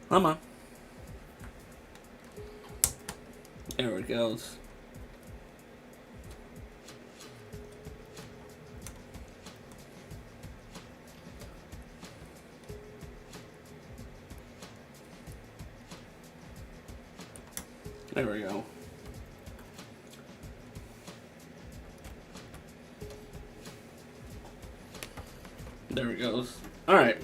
Speaker 1: Come on. There it goes. There we go. There it goes. All right.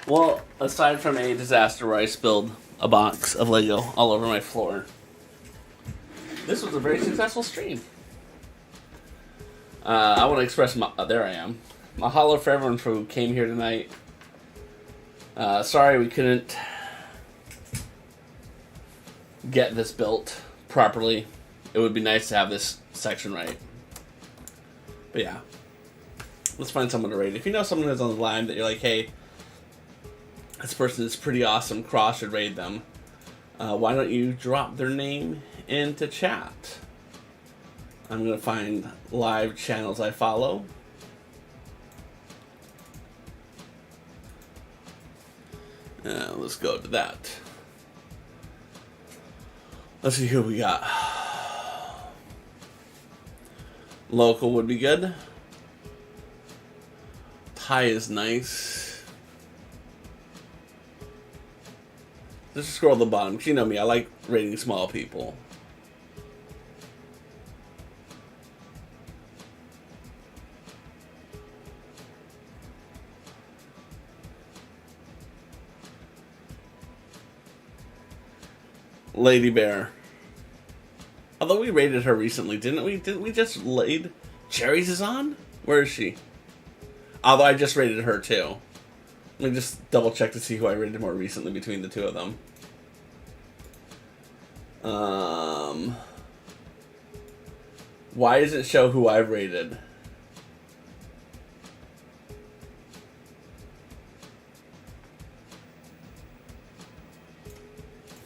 Speaker 1: Well, aside from a disaster where I spilled a box of Lego all over my floor, this was a very successful stream. I want to express my... there I am. Mahalo for everyone who came here tonight. Sorry we couldn't get this built properly. It would be nice to have this section right. But yeah. Let's find someone to raid. If you know someone who's on the line that you're like, hey, this person is pretty awesome, Craw should raid them, why don't you drop their name into chat? I'm going to find live channels I follow. Let's go to that. Let's see who we got. Local would be good. Thai is nice. Let's just scroll to the bottom, because you know me, I like rating small people. Lady Bear. Although we rated her recently, didn't we? Didn't we just laid? Cherries is on? Where is she? Although I just rated her too. Let me just double check to see who I rated more recently between the two of them. Why does it show who I've rated?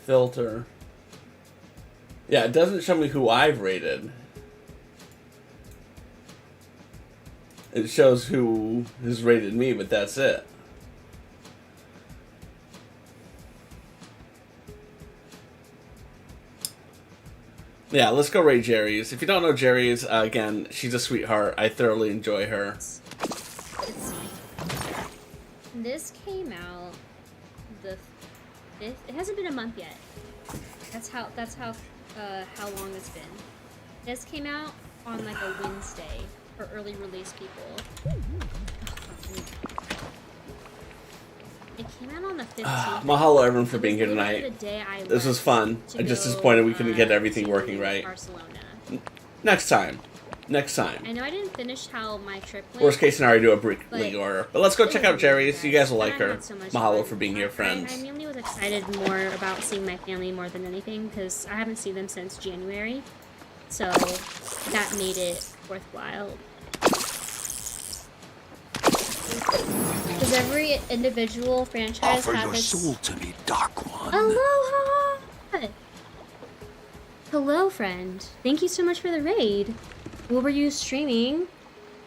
Speaker 1: Filter. Yeah, it doesn't show me who I've rated. It shows who has rated me, but that's it. Yeah, let's go rate Jerry's. If you don't know Jerry's, again, she's a sweetheart. I thoroughly enjoy her.
Speaker 5: This came out the 5th. It hasn't been a month yet. That's how long it's been. This came out on like a Wednesday for early release people. It came out on the 15th.
Speaker 1: Mahalo everyone for being here tonight.
Speaker 5: The day I
Speaker 1: This was fun. I'm just disappointed we couldn't get everything working right.
Speaker 5: Barcelona.
Speaker 1: Next time. Next time.
Speaker 5: I know I didn't finish how my trip went.
Speaker 1: Worst case scenario, do a brickly order. But let's go check out
Speaker 5: really
Speaker 1: Jerry's.
Speaker 5: good.
Speaker 1: You guys will
Speaker 5: And
Speaker 1: like
Speaker 5: I
Speaker 1: her.
Speaker 5: had so much
Speaker 1: Mahalo
Speaker 5: fun.
Speaker 1: for being here, friends.
Speaker 5: I mainly was excited more about seeing my family more than anything because I haven't seen them since January. So that made it worthwhile. Because every individual franchise
Speaker 6: Offer
Speaker 5: has
Speaker 6: your
Speaker 5: its...
Speaker 6: soul to me, Dark One.
Speaker 5: Aloha! Hello, friend. Thank you so much for the raid. What were you streaming?